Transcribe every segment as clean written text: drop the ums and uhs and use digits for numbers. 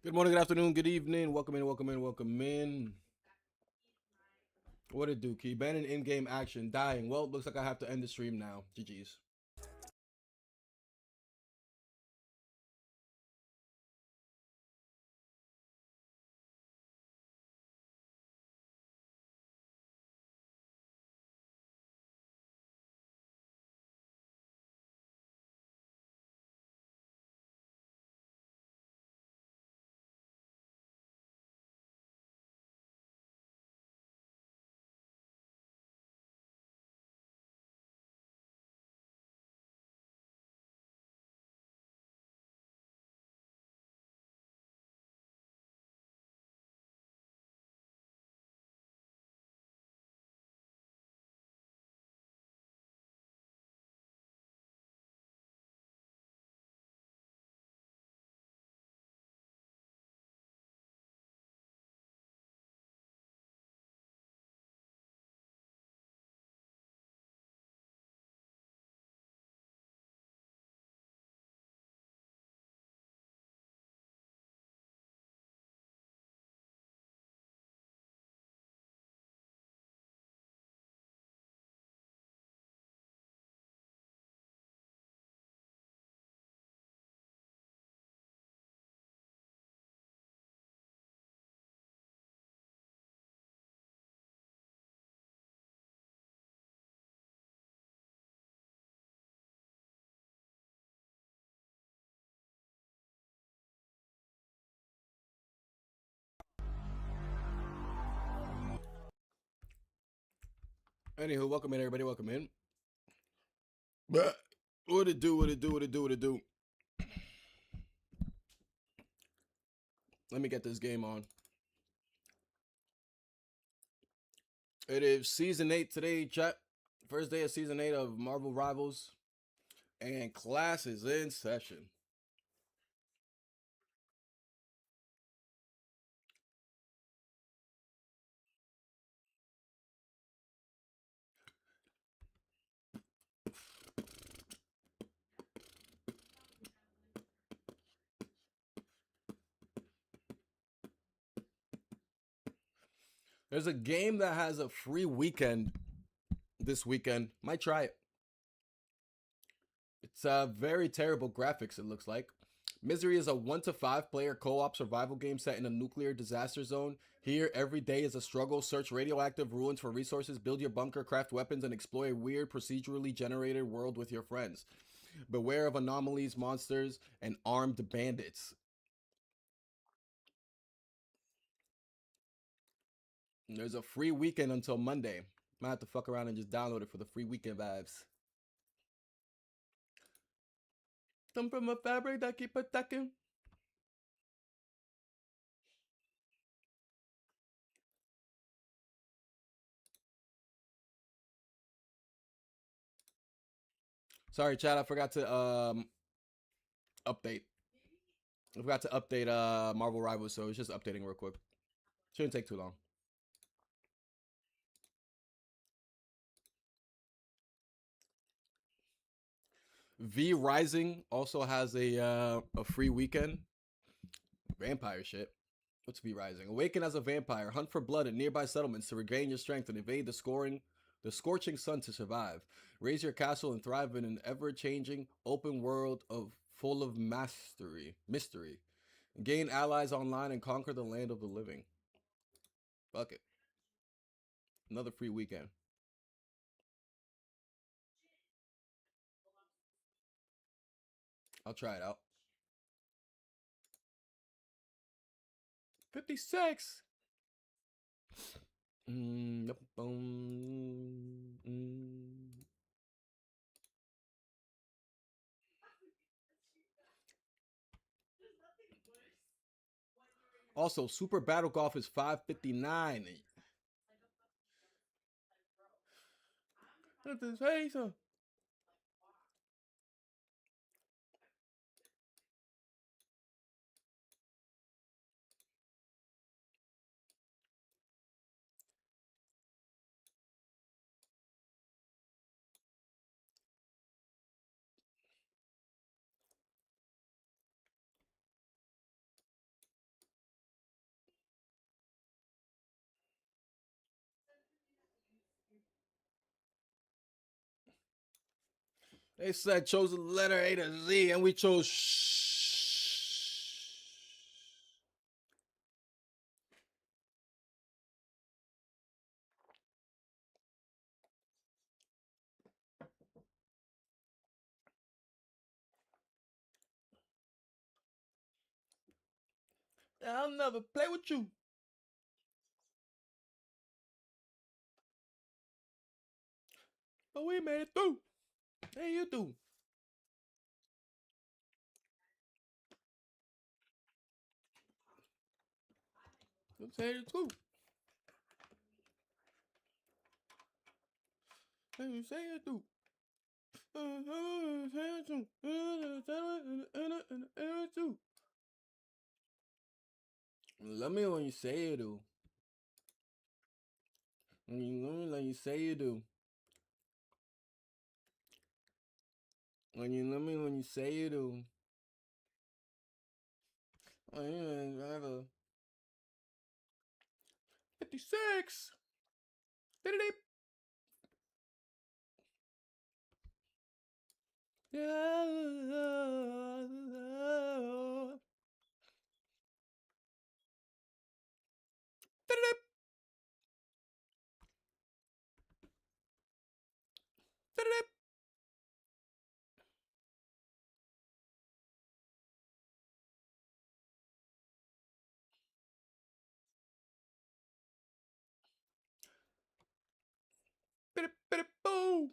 Good morning, good afternoon, good evening. Welcome in, welcome in, welcome in. What it do, Key? Banning in-game action, dying. Well, looks like I have to end the stream now. GG's. Anywho, welcome in, everybody. Welcome in. What it do, what it do, what it do, what it do. Let me get this game on. It is season 8 today, chat. First day of season 8 of Marvel Rivals. And class is in session. There's a game that has a free weekend this weekend. Might try it. It's very terrible graphics, it looks like. Misery is a 1 to 5 player co op survival game set in a nuclear disaster zone. Here, every day is a struggle. Search radioactive ruins for resources, build your bunker, craft weapons, and explore a weird, procedurally generated world with your friends. Beware of anomalies, monsters, and armed bandits. There's a free weekend until Monday. Might have to fuck around and just download it for the free weekend vibes. Come from a fabric that keep attacking. Sorry, Chad, I forgot to update. I forgot to update Marvel Rivals, so it's just updating real quick. Shouldn't take too long. V Rising also has a free weekend. Vampire shit. What's V Rising? Awaken as a vampire. Hunt for blood in nearby settlements to regain your strength and evade the scorching sun to survive. Raise your castle and thrive in an ever-changing open world of full of mystery. Gain allies online and conquer the land of the living. Fuck it. Another free weekend. I'll try it out. 56. Also, Super Battle Golf is 559. Look at this face. They said chose the letter A to Z, and we chose I'll never play with you. But we made it through. Hey, you do. I'm saying it too. Hey, you say it too. Love me when you say you do. Love me like you say you do. When you love me when you say you do. Whatever. 56. Yeah. Boom.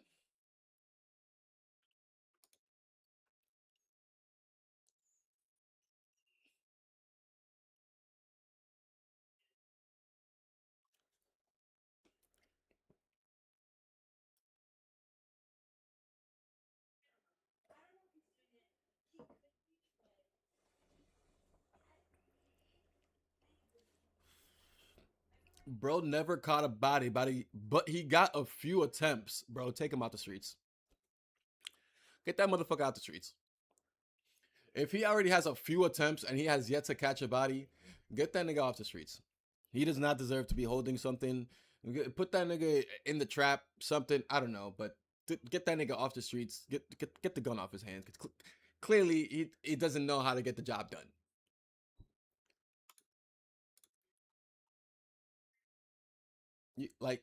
Bro never caught a body, but he got a few attempts. Bro, take him out the streets. Get that motherfucker out the streets. If he already has a few attempts and he has yet to catch a body, get that nigga off the streets. He does not deserve to be holding something. Put that nigga in the trap, something. I don't know, but get that nigga off the streets. Get the gun off his hands. Clearly, he doesn't know how to get the job done.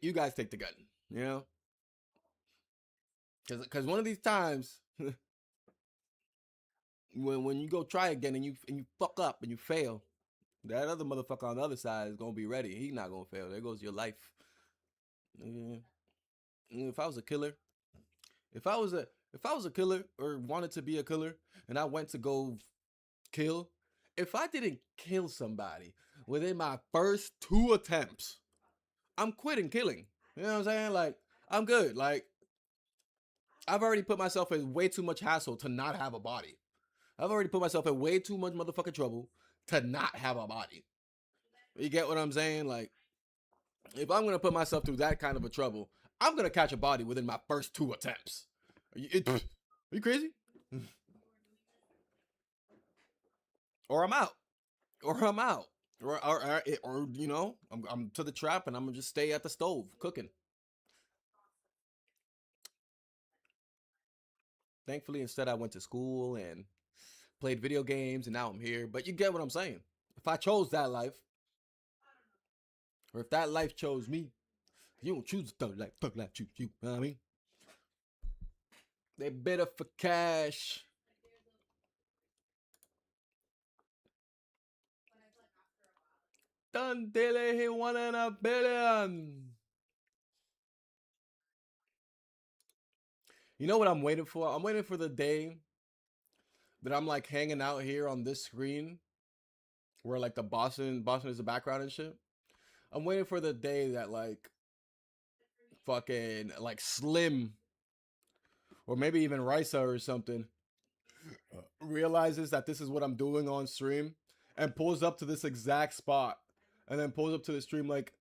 You guys take the gun, you know, because one of these times when you go try again and you fuck up and you fail, that other motherfucker on the other side is gonna be ready. He's not gonna fail. There goes your life. Yeah. If I was a killer, if I was a killer or wanted to be a killer and I went to go kill, if I didn't kill somebody within my first 2 attempts, I'm quitting killing. You know what I'm saying? Like, I'm good. Like, I've already put myself in way too much hassle to not have a body. I've already put myself in way too much motherfucking trouble to not have a body. You get what I'm saying? Like, if I'm gonna put myself through that kind of a trouble, I'm gonna catch a body within my first 2 attempts. Are you crazy? Or I'm out. Or I'm out. Or you know, I'm to the trap and I'm gonna just stay at the stove cooking. Thankfully, instead I went to school and played video games and now I'm here. But you get what I'm saying. If I chose that life, or if that life chose me, you don't choose the thug life. Thug life choose you. You know what I mean? They better for cash. Done daily, he 1 in a billion. You know what I'm waiting for? I'm waiting for the day that I'm like hanging out here on this screen where like the Boston is the background and shit. I'm waiting for the day that like fucking like Slim or maybe even Risa or something realizes that this is what I'm doing on stream and pulls up to this exact spot and then pulls up to the stream like,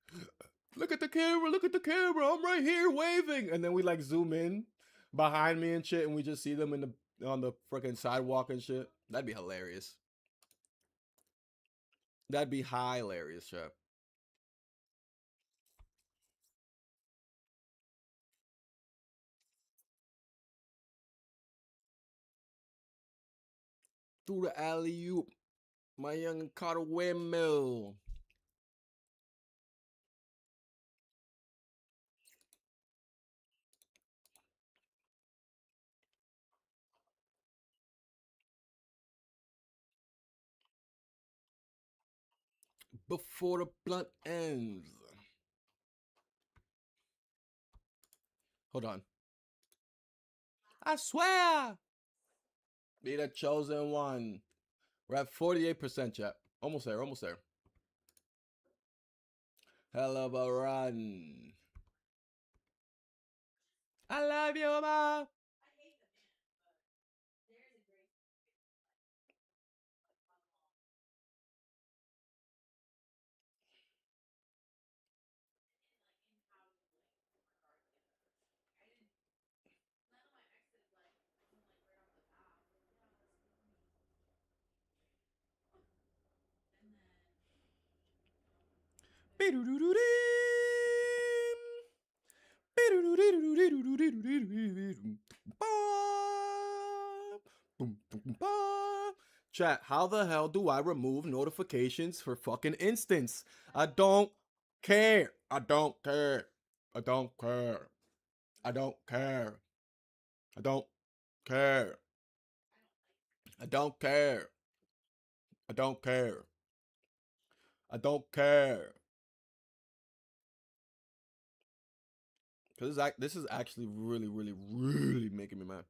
look at the camera, I'm right here waving, and then we like zoom in behind me and shit, and we just see them in the on the freaking sidewalk and shit. That'd be hilarious. That'd be hilarious, chef. through the alley oop. My young caught a windmill. Before the blunt ends. Hold on. I swear. Be the chosen one. We're at 48%, chat. Almost there, almost there. Hell of a run. I love you, ma. Chat, how the hell do I remove notifications for fucking instance? I don't care. I don't care. I don't care. I don't care. I don't care. I don't care. I don't care. I don't care. Cause this is actually really, really, really making me mad.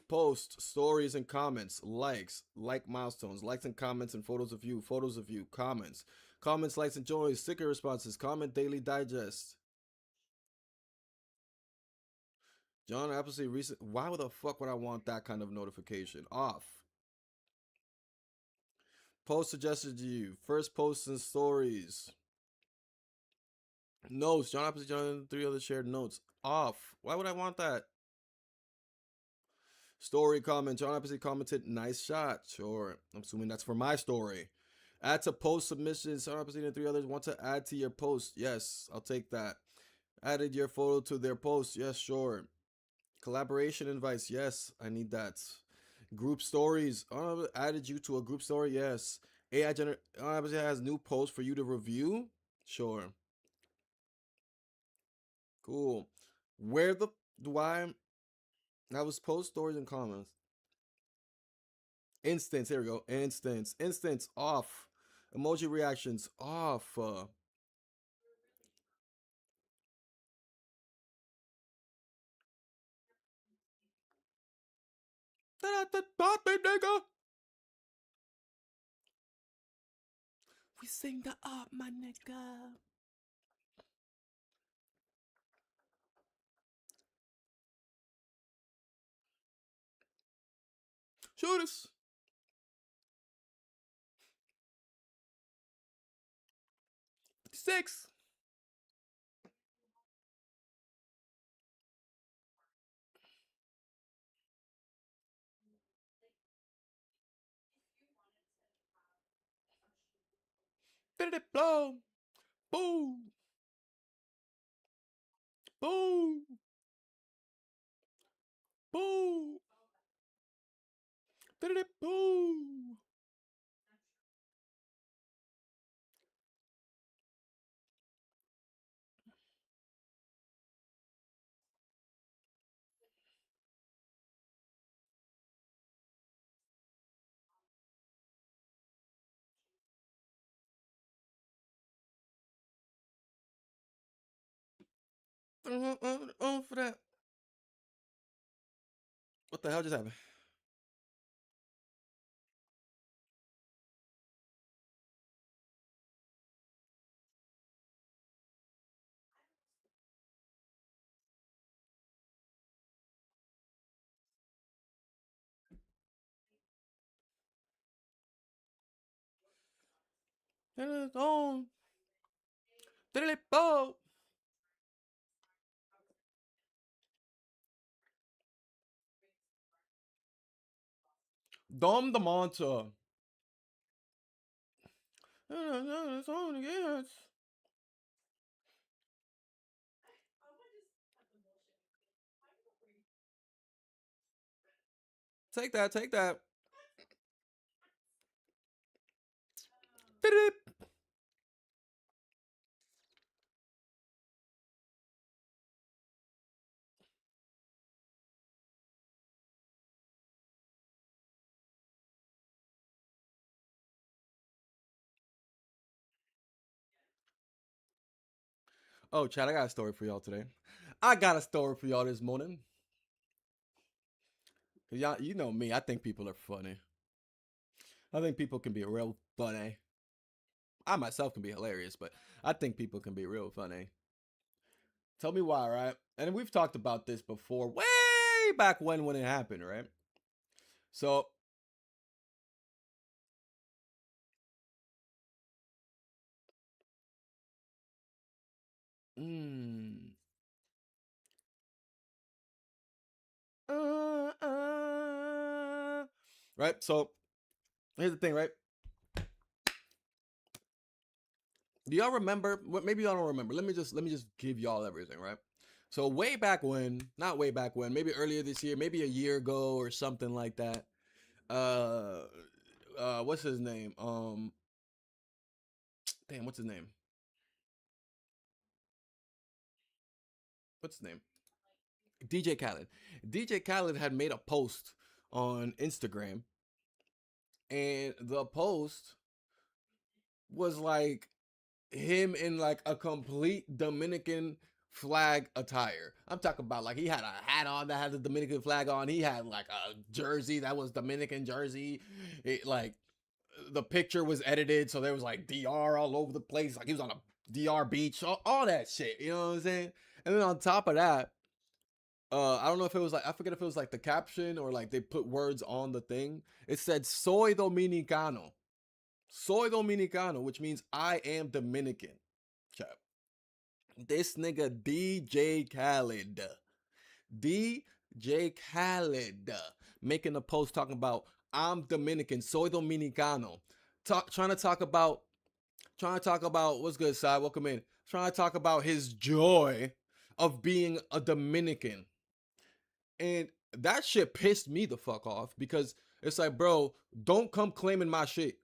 Post stories and comments, likes, like milestones, likes and comments and photos of you, comments, likes and joys, sticker responses, comment daily digest. John Appleseed recent. Why the fuck would I want that kind of notification off? Post suggested to you. First posts and stories. Notes. John Appleseed, John, 3 other shared notes off. Why would I want that? Story comment. John Appleseed commented, nice shot. Sure. I'm assuming that's for my story. Add to post submissions. John Appleseed and 3 others want to add to your post. Yes, I'll take that. Added your photo to their post. Yes, sure. Collaboration invites. Yes, I need that. Group stories. Added you to a group story. Yes. AI obviously has new posts for you to review. Sure. Cool. Where the do I? That was post stories and comments. Instance. Here we go. Instance. Instance off. Emoji reactions off. Nigga. We sing the up, my nigga. Shoot us. Six. Did it blow? Boom. Boom. Boom. Did it boom? For that. What the hell just happened? Did it on? Did it blow? Dom the Monta. It's on again. Take that. Take that. Oh, Chad, I got a story for y'all today. I got a story for y'all this morning. Y'all, you know me. I think people are funny. I think people can be real funny. I myself can be hilarious, but I think people can be real funny. Tell me why, right? And we've talked about this before, way back when it happened, right? So, mm, right? So here's the thing, right? Do y'all remember? Maybe y'all don't remember. Let me just give y'all everything, right? So way back when, not way back when, maybe earlier this year, maybe a year ago or something like that. Uh, what's his name? Damn, what's his name? What's his name? DJ Khaled. DJ Khaled had made a post on Instagram, and the post was like him in like a complete Dominican flag attire. I'm talking about like he had a hat on that had the Dominican flag on. He had like a jersey that was Dominican jersey. Like the picture was edited, so there was like DR all over the place. Like he was on a DR beach, all that shit. You know what I'm saying? And then on top of that, I don't know if it was like I forget if it was like the caption or like they put words on the thing. It said "Soy Dominicano." Soy Dominicano, which means I am Dominican. Chap. This nigga DJ Khaled, making a post talking about I'm Dominican, soy Dominicano. Trying to talk about what's good, side. Welcome in. Trying to talk about his joy of being a Dominican. And that shit pissed me the fuck off because it's like, bro, don't come claiming my shit.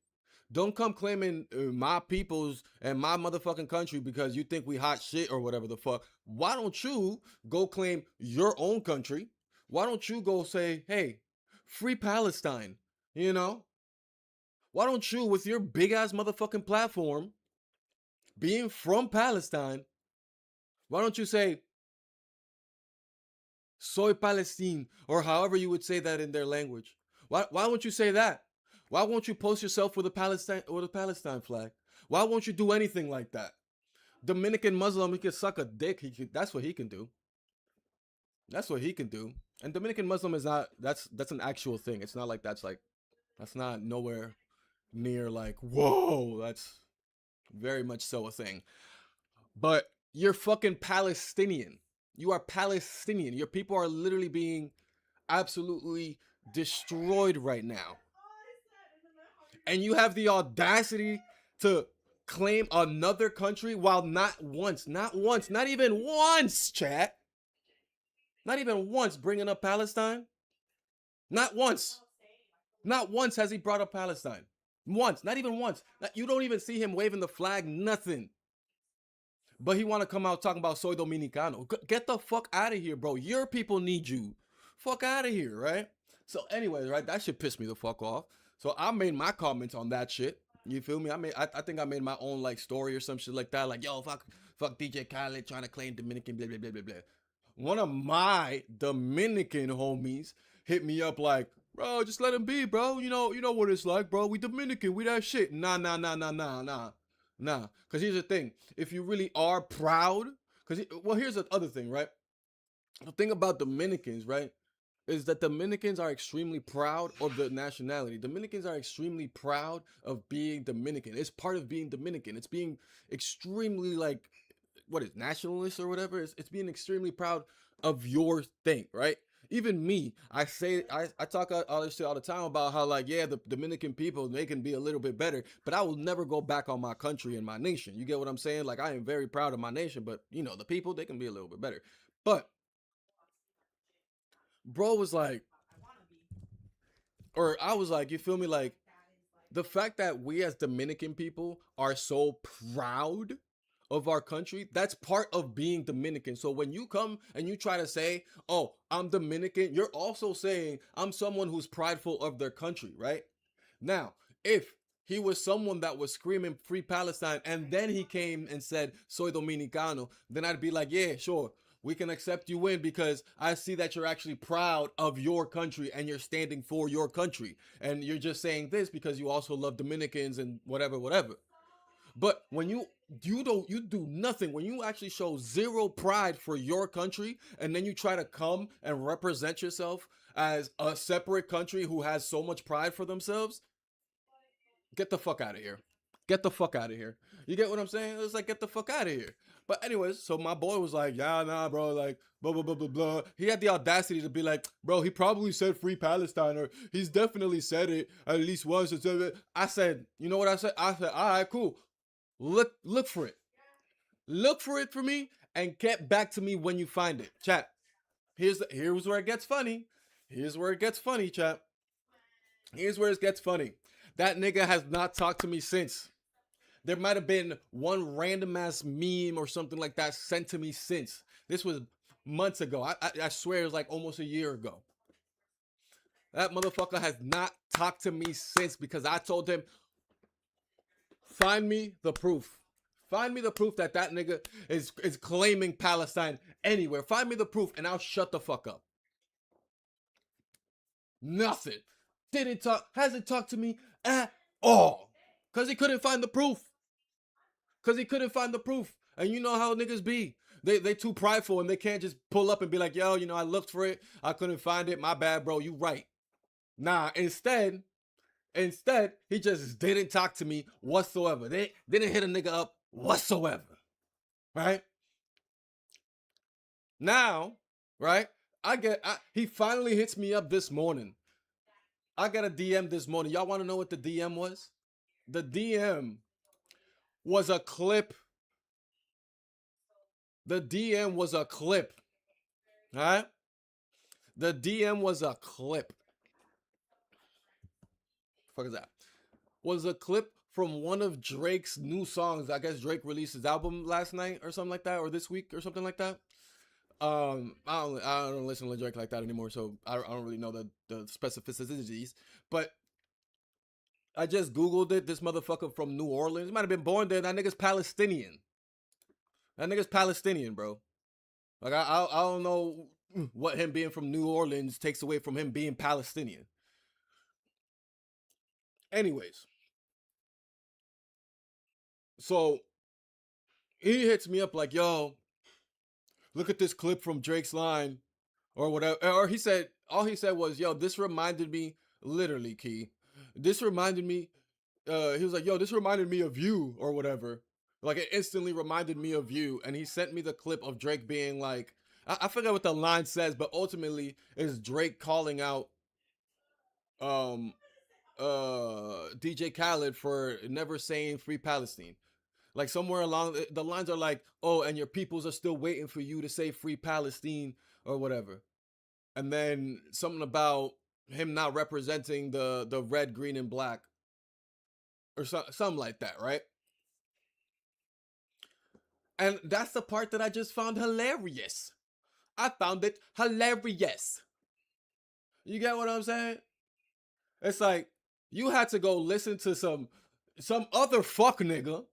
Don't come claiming my peoples and my motherfucking country because you think we hot shit or whatever the fuck. Why don't you go claim your own country? Why don't you go say, hey, free Palestine? You know? Why don't you, with your big ass motherfucking platform, being from Palestine, why don't you say, soy Palestine, or however you would say that in their language? Why won't you say that? Why won't you post yourself with a Palestine flag? Why won't you do anything like that? Dominican Muslim, he can suck a dick. That's what he can do. That's what he can do. And Dominican Muslim is not. That's an actual thing. It's not like that's not nowhere near like whoa. That's very much so a thing. But you're fucking Palestinian. You are Palestinian. Your people are literally being absolutely destroyed right now. And you have the audacity to claim another country while not even once, chat, not even once bringing up Palestine. Not once. Not once has he brought up Palestine. Once, not even once. You don't even see him waving the flag, nothing. But he want to come out talking about soy dominicano. Get the fuck out of here, bro. Your people need you. Fuck out of here, right? So, anyways, right, that shit pissed me the fuck off. So I made my comments on that shit. You feel me? I think I made my own like story or some shit like that. Like, yo, fuck DJ Khaled trying to claim Dominican, blah blah blah blah blah. One of my Dominican homies hit me up like, bro, just let him be, bro. You know what it's like, bro. We Dominican, we that shit. Nah. Cause here's the thing: if you really are proud, well, here's the other thing, right? The thing about Dominicans, right, is that Dominicans are extremely proud of the nationality. Dominicans are extremely proud of being Dominican. It's part of being Dominican. It's being extremely like what is nationalist or whatever. It's being extremely proud of your thing, right? Even me, I talk all this shit all the time about how like yeah the Dominican people they can be a little bit better, but I will never go back on my country and my nation. You get what I'm saying? Like I am very proud of my nation, but you know the people they can be a little bit better. But bro was like, or I was like, you feel me? Like the fact that we as Dominican people are so proud of our country, that's part of being Dominican. So when you come and you try to say, oh, I'm Dominican, you're also saying I'm someone who's prideful of their country, right? Now, if he was someone that was screaming free Palestine and then he came and said soy dominicano, then I'd be like, yeah, sure, we can accept you in because I see that you're actually proud of your country and you're standing for your country, and you're just saying this because you also love Dominicans and whatever, whatever. But when you do nothing, when you actually show zero pride for your country, and then you try to come and represent yourself as a separate country who has so much pride for themselves, get the fuck out of here. Get the fuck out of here. You get what I'm saying? It's like, get the fuck out of here. But anyways, so my boy was like, yeah, nah, bro, like, blah, blah, blah, blah, blah. He had the audacity to be like, bro, he probably said free Palestine, or he's definitely said it at least once. I said, you know what I said? I said, all right, cool. Look for it. Look for it for me and get back to me when you find it. Chat. Here's where it gets funny. Here's where it gets funny, chat. Here's where it gets funny. That nigga has not talked to me since. There might have been one random ass meme or something like that sent to me since. This was months ago. I swear it was like almost a year ago. That motherfucker has not talked to me since because I told him, find me the proof. Find me the proof that that nigga is claiming Palestine anywhere. Find me the proof and I'll shut the fuck up. Nothing. Hasn't talked to me at all. Because he couldn't find the proof. And you know how niggas be. They too prideful and they can't just pull up and be like, yo, you know, I looked for it. I couldn't find it. My bad, bro. You right. Nah, instead, he just didn't talk to me whatsoever. They didn't hit a nigga up whatsoever. Right? Now, right? He finally hits me up this morning. I got a DM this morning. Y'all want to know what the DM was? The DM was a clip. The DM was a clip. All right? The DM was a clip. Fuck is that? Was a clip from one of Drake's new songs. I guess Drake released his album last night or something like that, or this week or something like that. I don't listen to Drake like that anymore, so I don't really know the specificities. But I just googled it. This motherfucker from New Orleans, he might have been born there. That nigga's Palestinian. Bro. Like I don't know what him being from New Orleans takes away from him being Palestinian. Anyways, so he hits me up like, yo, look at this clip from Drake's line or whatever. Or all he said was, yo, this reminded me, literally, Key. This reminded me, he was like, yo, this reminded me of you or whatever. Like, it instantly reminded me of you. And he sent me the clip of Drake being like, I forget what the line says, but ultimately is Drake calling out DJ Khaled for never saying free Palestine. Like somewhere along the lines are like, oh, and your peoples are still waiting for you to say free Palestine or whatever. And then something about him not representing the red, green, and black or something like that, right? And that's the part that I just found hilarious. I found it hilarious. You get what I'm saying? It's like you had to go listen to some other fuck nigga,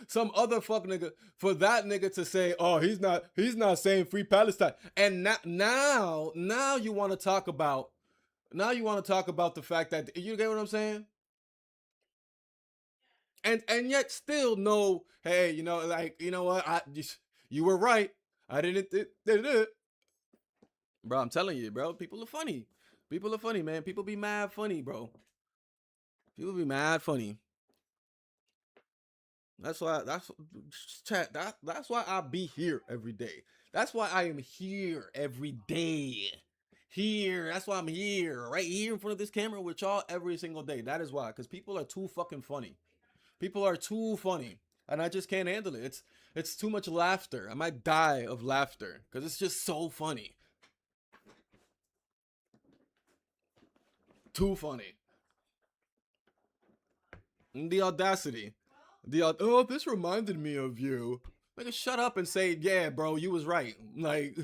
some other fuck nigga for that nigga to say, oh, he's not saying free Palestine. And now you want to talk about the fact that, you get what I'm saying? And yet still no, hey, you know, like, you know what? You were right. I didn't Bro, I'm telling you, bro, people are funny. People are funny, man. People be mad funny, bro. People be mad funny. That's why that's why I be here every day. That's why I am here every day. Here. That's why I'm here. Right here in front of this camera with y'all every single day. That is why. Because people are too fucking funny. People are too funny. And I just can't handle it. It's too much laughter. I might die of laughter. Because it's just so funny. too funny. The audacity. Oh, this reminded me of you. Like, shut up and say, yeah, bro, you was right. Like,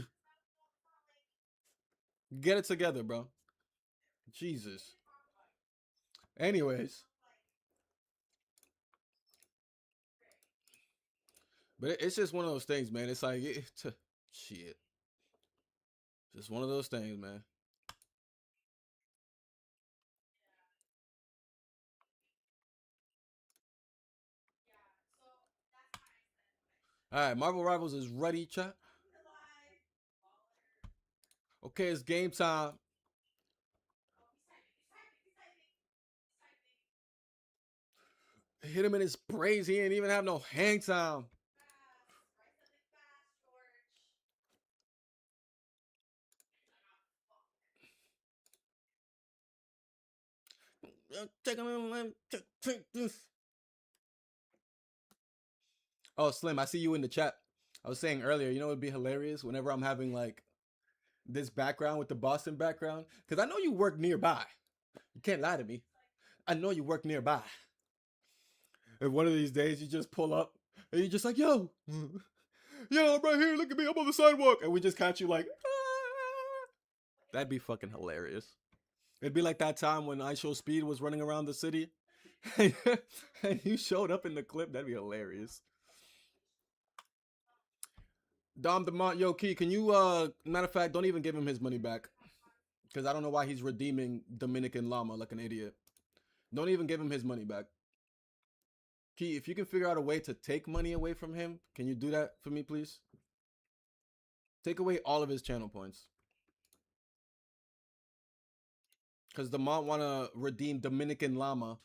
get it together, bro. Jesus. Anyways, but it's just one of those things, man. It's like, shit. Just one of those things, man. All right, Marvel Rivals is ready, chat. Okay, it's game time. Hit him in his brains. He ain't even have no hang time. Oh, Slim, I see you in the chat. I was saying earlier, you know, it'd be hilarious whenever I'm having like this background with the Boston background, because I know you work nearby. You can't lie to me. I know you work nearby. And one of these days, you just pull up and you're just like, yo, yo, I'm right here. Look at me. I'm on the sidewalk. And we just catch you like, ah. That'd be fucking hilarious. It'd be like that time when I Show Speed was running around the city and you showed up in the clip. That'd be hilarious. Dom DeMont, yo, Key, can you, matter of fact, don't even give him his money back. Because I don't know why he's redeeming Dominican Llama like an idiot. Don't even give him his money back. Key, if you can figure out a way to take money away from him, can you do that for me, please? Take away all of his channel points. Because DeMont want to redeem Dominican Llama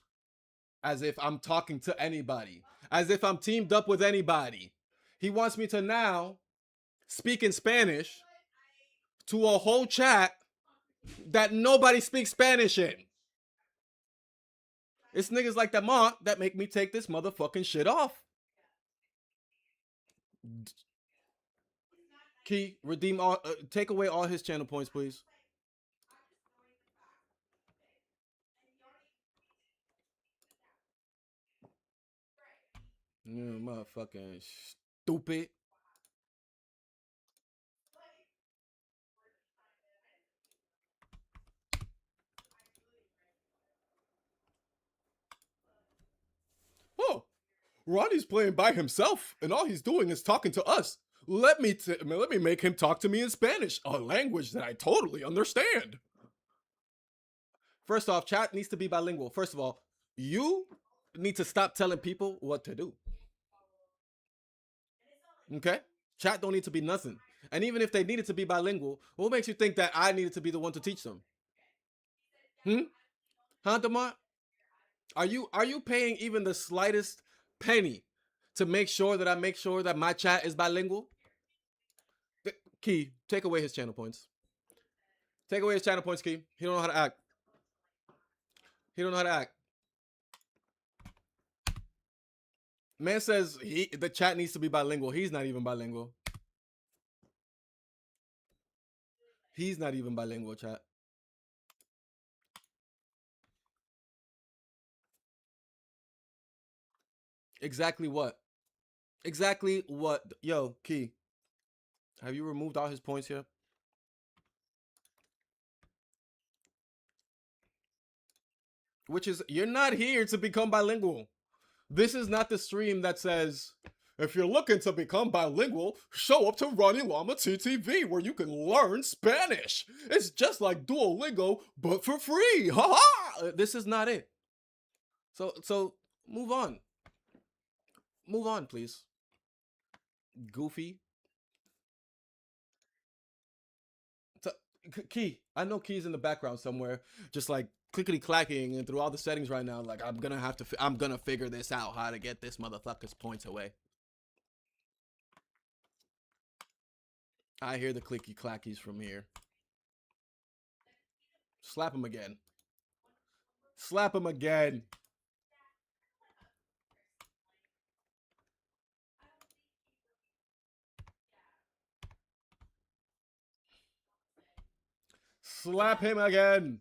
as if I'm talking to anybody. As if I'm teamed up with anybody. He wants me to now speak in Spanish to a whole chat that nobody speaks Spanish in. It's niggas like DeMont that make me take this motherfucking shit off. Key, redeem all, take away all his channel points, please. Yeah, motherfucking stupid. Oh, Ronnie's playing by himself, and all he's doing is talking to us. Let me make him talk to me in Spanish, a language that I totally understand. First off, chat needs to be bilingual. First of all, you need to stop telling people what to do. Okay? Chat don't need to be nothing. And even if they needed to be bilingual, what makes you think that I needed to be the one to teach them? Huh, DeMont? Are you paying even the slightest penny to make sure that my chat is bilingual? Key, take away his channel points. Take away his channel points, Key. He don't know how to act. He don't know how to act. Man says the chat needs to be bilingual. He's not even bilingual. He's not even bilingual, chat. Exactly what? Exactly what? Yo, Key. Have you removed all his points here? Which is, you're not here to become bilingual. This is not the stream that says, if you're looking to become bilingual, show up to Ronnie Llama TTV where you can learn Spanish. It's just like Duolingo, but for free. Ha ha! This is not it. So move on. Move on, please. Goofy. Key, I know Key's in the background somewhere, just like clickety clacking and through all the settings right now. Like I'm gonna figure this out, how to get this motherfucker's points away. I hear the clicky clackies from here. Slap him again. Slap him again. Slap him again.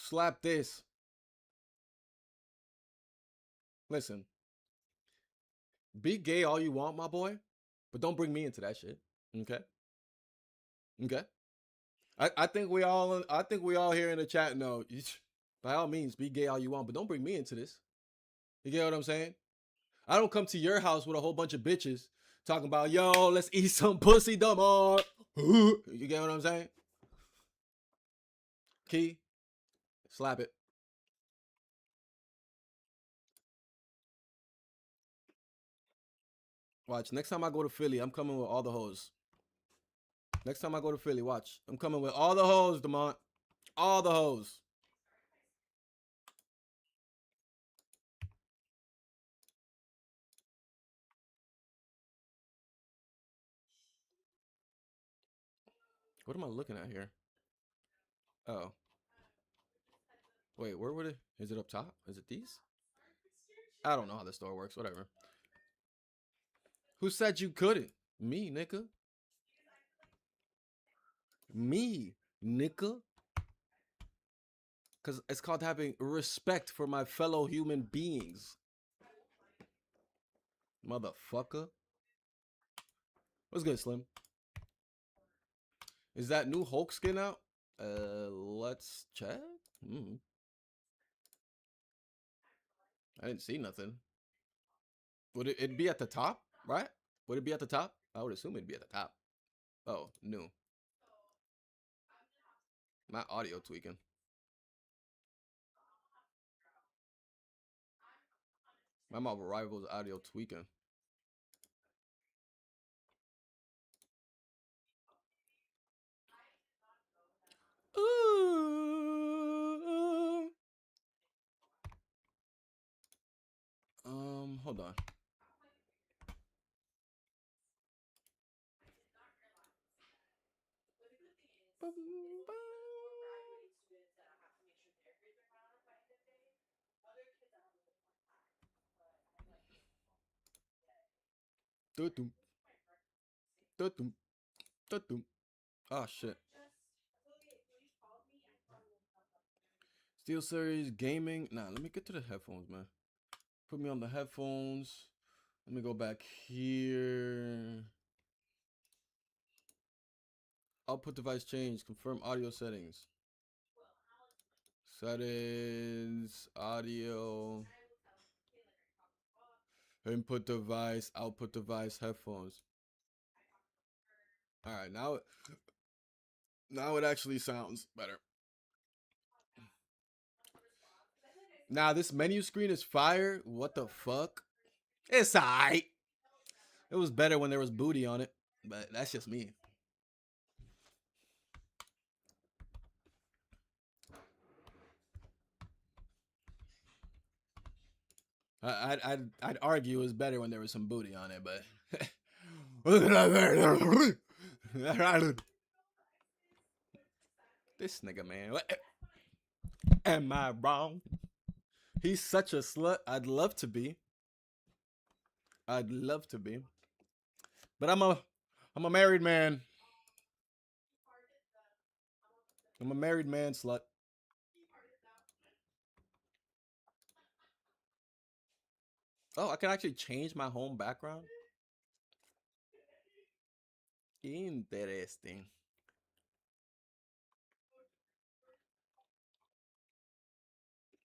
Slap this. Listen, be gay all you want, my boy, but don't bring me into that shit. Okay. Okay. I think we all here in the chat know. By all means, be gay all you want, but don't bring me into this. You get what I'm saying? I don't come to your house with a whole bunch of bitches talking about, yo, let's eat some pussy, dumb. You get what I'm saying? Key, slap it. Watch. Next time I go to Philly, I'm coming with all the hoes. Next time I go to Philly, watch. I'm coming with all the hoes, Demont. All the hoes. What am I looking at here? Oh. Wait, where would it? Is it up top? Is it these? I don't know how the store works. Whatever. Who said you couldn't? Me, nigga. Me, nigga. Because it's called having respect for my fellow human beings. Motherfucker. What's good, Slim? Is that new Hulk skin out? Let's check. I didn't see nothing. Would it be at the top, right? Would it be at the top? I would assume it'd be at the top. Oh, new. My audio tweaking. My Marvel Rivals audio tweaking. Ooh. Hold on. Oh shit. Steel Series Gaming. Nah, let me get to the headphones, man. Put me on the headphones. Let me go back here. Output device change. Confirm audio settings. Settings. Audio. Input device. Output device. Headphones. All right, now it actually sounds better. Now this menu screen is fire. What the fuck? It's alright. It was better when there was booty on it, but that's just me. I'd argue it was better when there was some booty on it, but this nigga, man. What? Am I wrong? He's such a slut. I'd love to be. I'd love to be. But I'm a married man. I'm a married man, slut. Oh, I can actually change my home background? Interesting.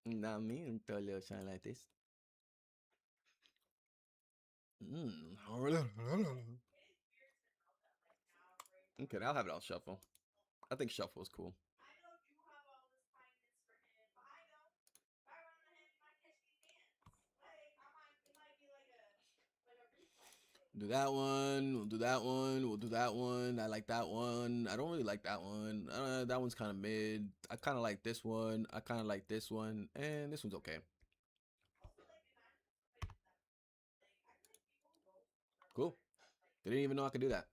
Not me until you shine like this. Okay, I'll have it on shuffle. I think shuffle is cool. Do that one. We'll do that one. We'll do that one. I like that one. I don't really like that one. That one's kind of mid. I kind of like this one. I kind of like this one. And this one's okay. Cool. Didn't even know I could do that.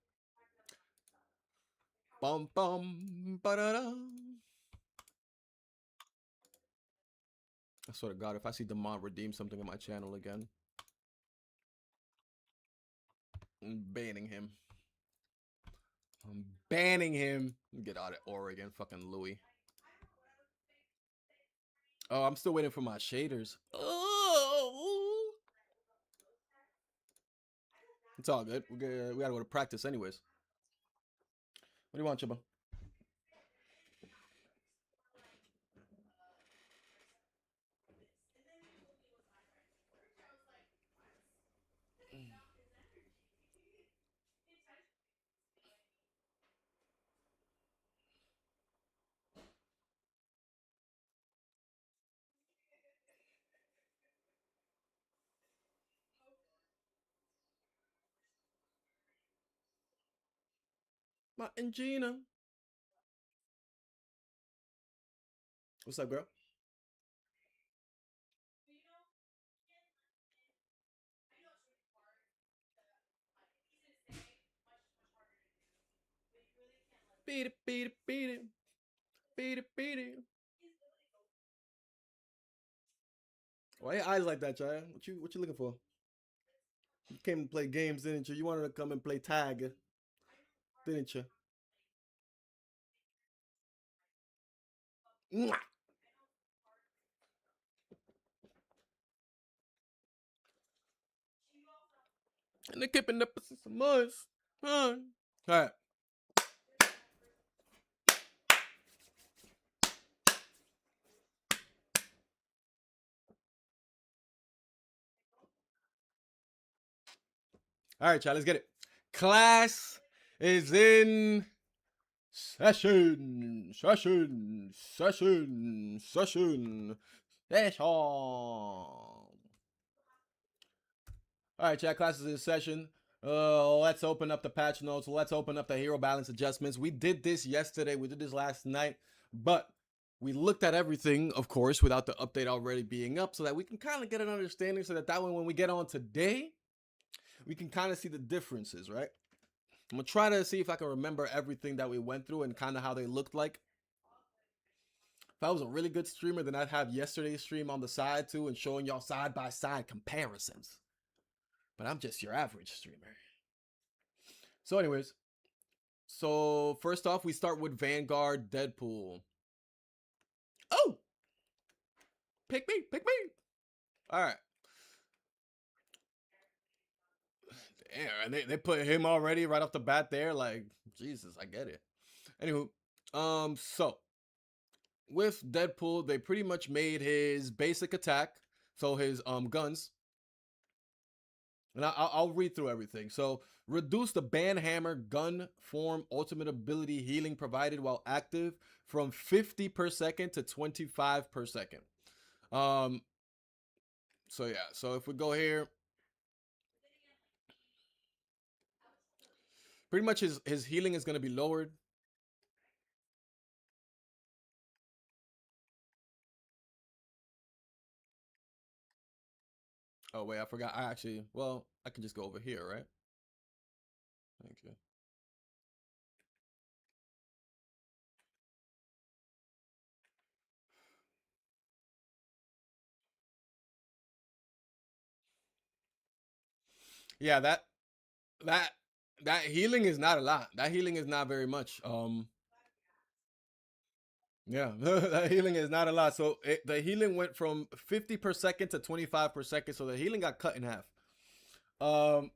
Bum bum ba-da-da. I swear to God, if I see Demont redeem something on my channel again, I'm banning him. I'm banning him. Get out of Oregon, fucking Louis. Oh, I'm still waiting for my shaders. Oh, it's all good. We gotta go to practice anyways. What do you want, Chiba? My and Gina. What's up, girl? Beat it, beat it, beat it, beat it, beat it. Why your eyes like that, Chaya? What you looking for? You came to play games, didn't you? You wanted to come and play tag, didn't you? Mwah! And they're keeping up some months. Huh? All right. All right, child, let's get it. Class is in session. Session. Session. Session. Session. All right, chat, class is in session. Let's open up the patch notes. Let's open up the hero balance adjustments. We did this yesterday. We did this last night, but we looked at everything, of course, without the update already being up, so that we can kind of get an understanding. So that way, when we get on today, we can kind of see the differences, right? I'm gonna try to see if I can remember everything that we went through and kind of how they looked like. If I was a really good streamer, then I'd have yesterday's stream on the side too and showing y'all side by side comparisons. But I'm just your average streamer. So, anyways, so first off, we start with Vanguard Deadpool. Oh, pick me, pick me. All right. Damn, and they put him already right off the bat there. Like, Jesus, I get it. Anywho, so with Deadpool, they pretty much made his basic attack, so his guns, and I'll read through everything. So reduce the Banhammer gun form ultimate ability healing provided while active from 50 per second to 25 per second. Um, so yeah, so if we go here, pretty much his healing is gonna be lowered. Oh wait, I forgot. I actually, well, I can just go over here, right? Thank you. Yeah, that that healing is not a lot. That healing is not very much. Yeah, that healing is not a lot. So the healing went from 50 per second to 25 per second. So the healing got cut in half. Um,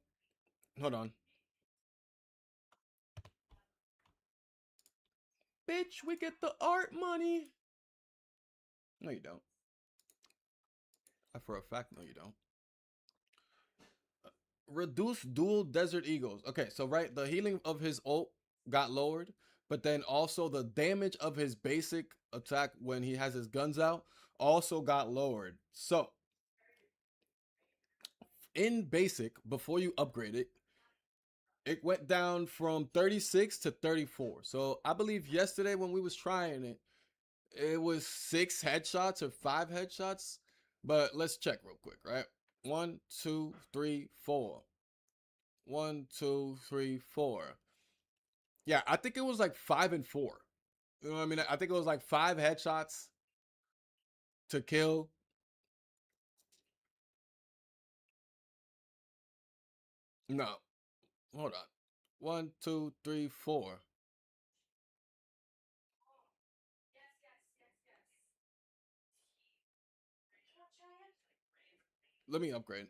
hold on. Bitch, we get the art money. No, you don't. For a fact, no, you don't. Reduce dual desert eagles. Okay, so right, the healing of his ult got lowered, but then also the damage of his basic attack when he has his guns out also got lowered. So in basic, before you upgrade it, it went down from 36 to 34. So I believe yesterday when we was trying it, it was 6 headshots or 5 headshots. But let's check real quick, right? 1, 2, 3, 4. 1, 2, 3, 4. Yeah, I think it was like 5 and 4. You know what I mean? I think it was like 5 headshots to kill. No, hold on. 1, 2, 3, 4. Let me upgrade.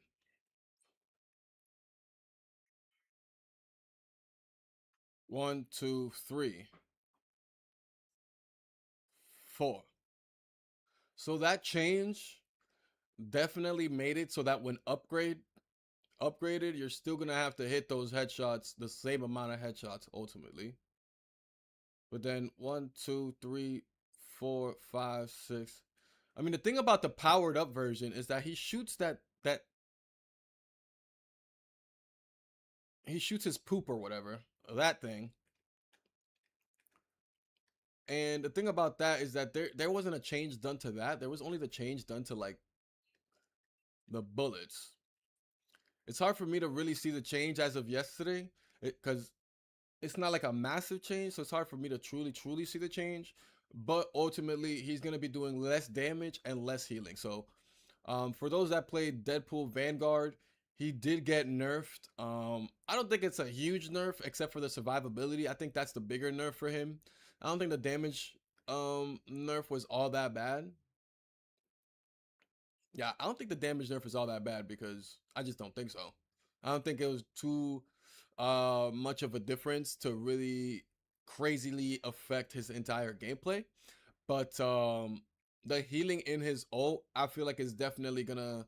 One, two, three, four. So that change definitely made it so that when upgraded, you're still gonna have to hit those headshots, the same amount of headshots ultimately. But then one, two, three, four, five, six. I mean, the thing about the powered up version is that he shoots his poop or whatever, that thing. And the thing about that is that there wasn't a change done to that. There was only the change done to like the bullets. It's hard for me to really see the change as of yesterday because it's not like a massive change, so it's hard for me to truly see the change. But ultimately, he's gonna be doing less damage and less healing. So, for those that played Deadpool Vanguard, he did get nerfed. I don't think it's a huge nerf, except for the survivability. I think that's the bigger nerf for him. I don't think the damage nerf was all that bad. Yeah, I don't think the damage nerf is all that bad because I just don't think so. I don't think it was too much of a difference to really crazily affect his entire gameplay. But the healing in his ult, I feel like is definitely gonna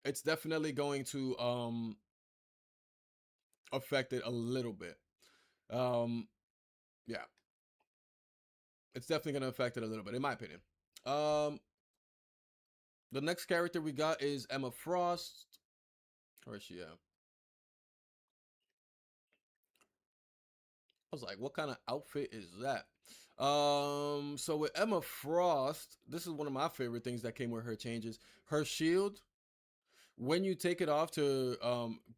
it's definitely going to affect it a little bit. Um yeah, it's definitely gonna affect it a little bit, in my opinion. Um the next character we got is Emma Frost. Where is she at? I was like, what kind of outfit is that? So with Emma Frost, this is one of my favorite things that came with her changes. Her shield, when you take it off to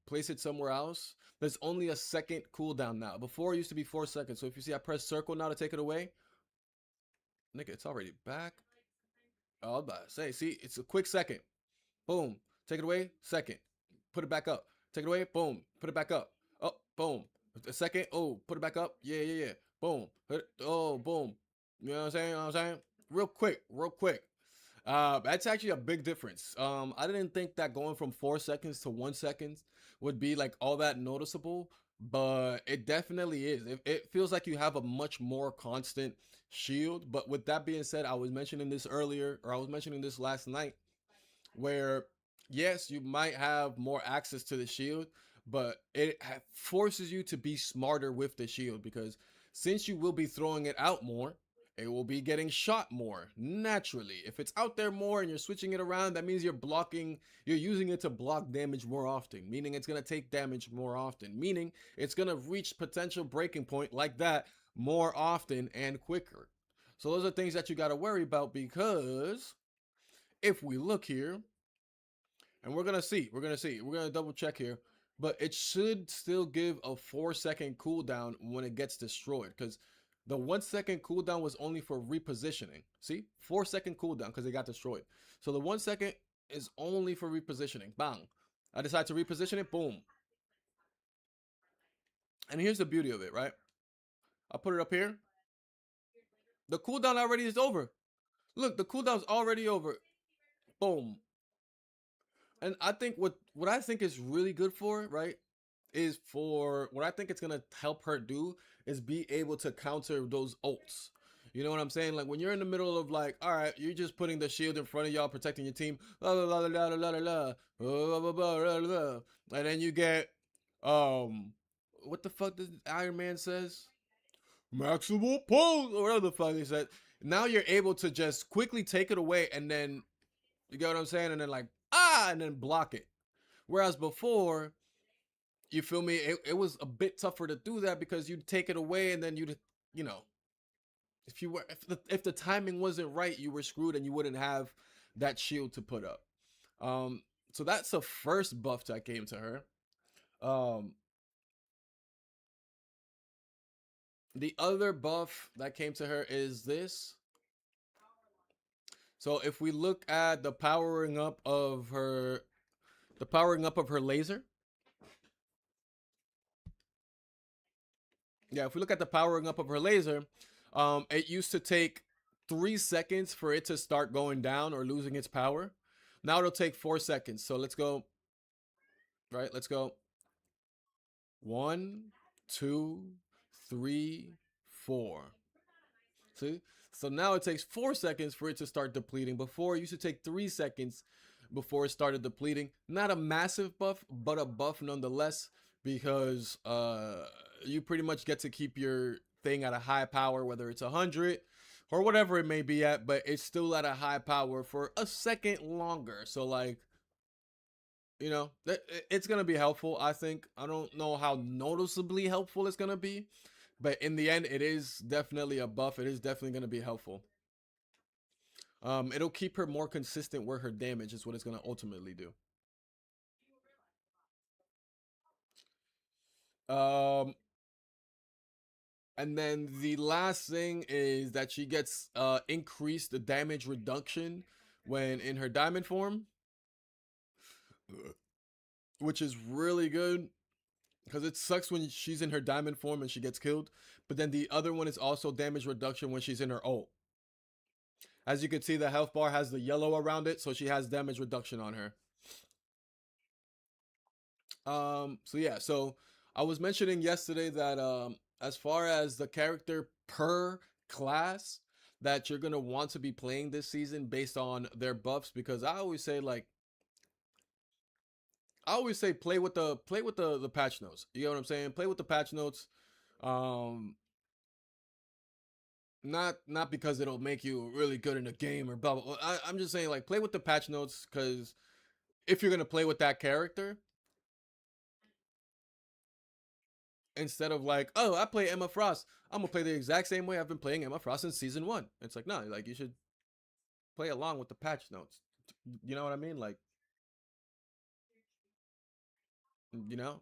place it somewhere else, there's only a second cooldown now. Before it used to be 4 seconds. So if you see I press circle now to take it away, nigga, it's already back. Oh, I was about to say, see, it's a quick second. Boom. Take it away, second. Put it back up. Take it away, boom. Put it back up. Oh, boom. A second. Oh, put it back up. Yeah. Boom. Oh, boom. You know what I'm saying? You know what I'm saying? Real quick, real quick. That's actually a big difference. I didn't think that going from 4 seconds to 1 second would be like all that noticeable, but it definitely is. It feels like you have a much more constant shield. But with that being said, I was mentioning this earlier, or I was mentioning this last night, where yes, you might have more access to the shield, but it forces you to be smarter with the shield because since you will be throwing it out more, it will be getting shot more naturally. If it's out there more and you're switching it around, that means you're using it to block damage more often, meaning it's going to take damage more often, meaning it's going to reach potential breaking point like that more often and quicker. So those are things that you got to worry about because if we look here, and we're gonna double check here, but it should still give a 4 second cooldown when it gets destroyed because the 1 second cooldown was only for repositioning. See, 4 second cooldown because it got destroyed. So the 1 second is only for repositioning. Bang. I decide to reposition it. Boom. And here's the beauty of it, right? I put it up here. The cooldown already is over. Look, the cooldown's already over. Boom. And I think what I think is really good for, right, is for what I think it's gonna help her do is be able to counter those ults. You know what I'm saying? Like when you're in the middle of like, all right, you're just putting the shield in front of y'all, protecting your team, and then you get what the fuck does Iron Man says? Maximal pulse or whatever the fuck he said. Now you're able to just quickly take it away and then you get what I'm saying, and then like and then block it. Whereas before, you feel me, it was a bit tougher to do that because you'd take it away and then you know, if the timing wasn't right, you were screwed and you wouldn't have that shield to put up. So that's the first buff that came to her. Um, the other buff that came to her is this. So if we look at the powering up of her laser. Yeah, if we look at the powering up of her laser, it used to take 3 seconds for it to start going down or losing its power. Now it'll take 4 seconds. So let's go. Right, let's go. 1, 2, 3, 4. See? So now it takes 4 seconds for it to start depleting. Before, it used to take 3 seconds before it started depleting. Not a massive buff, but a buff nonetheless, because you pretty much get to keep your thing at a high power, whether it's 100 or whatever it may be at, but it's still at a high power for a second longer. So like, you know, it's gonna be helpful. I think. I don't know how noticeably helpful it's gonna be, but in the end, it is definitely a buff. It is definitely gonna be helpful. It'll keep her more consistent where her damage is what it's gonna ultimately do. Um, and then the last thing is that she gets increased the damage reduction when in her diamond form, which is really good because it sucks when she's in her diamond form and she gets killed. But then the other one is also damage reduction when she's in her ult. As you can see, the health bar has the yellow around it, so she has damage reduction on her. So yeah, so I was mentioning yesterday that as far as the character per class that you're gonna want to be playing this season based on their buffs, because I always say play with the patch notes. You know what I'm saying? Play with the patch notes. Um, not because it'll make you really good in the game or blah blah. Blah. I'm just saying like play with the patch notes because if you're gonna play with that character, instead of like, oh, I play Emma Frost, I'm gonna play the exact same way I've been playing Emma Frost since season one. It's like no, like you should play along with the patch notes. You know what I mean? Like, you know,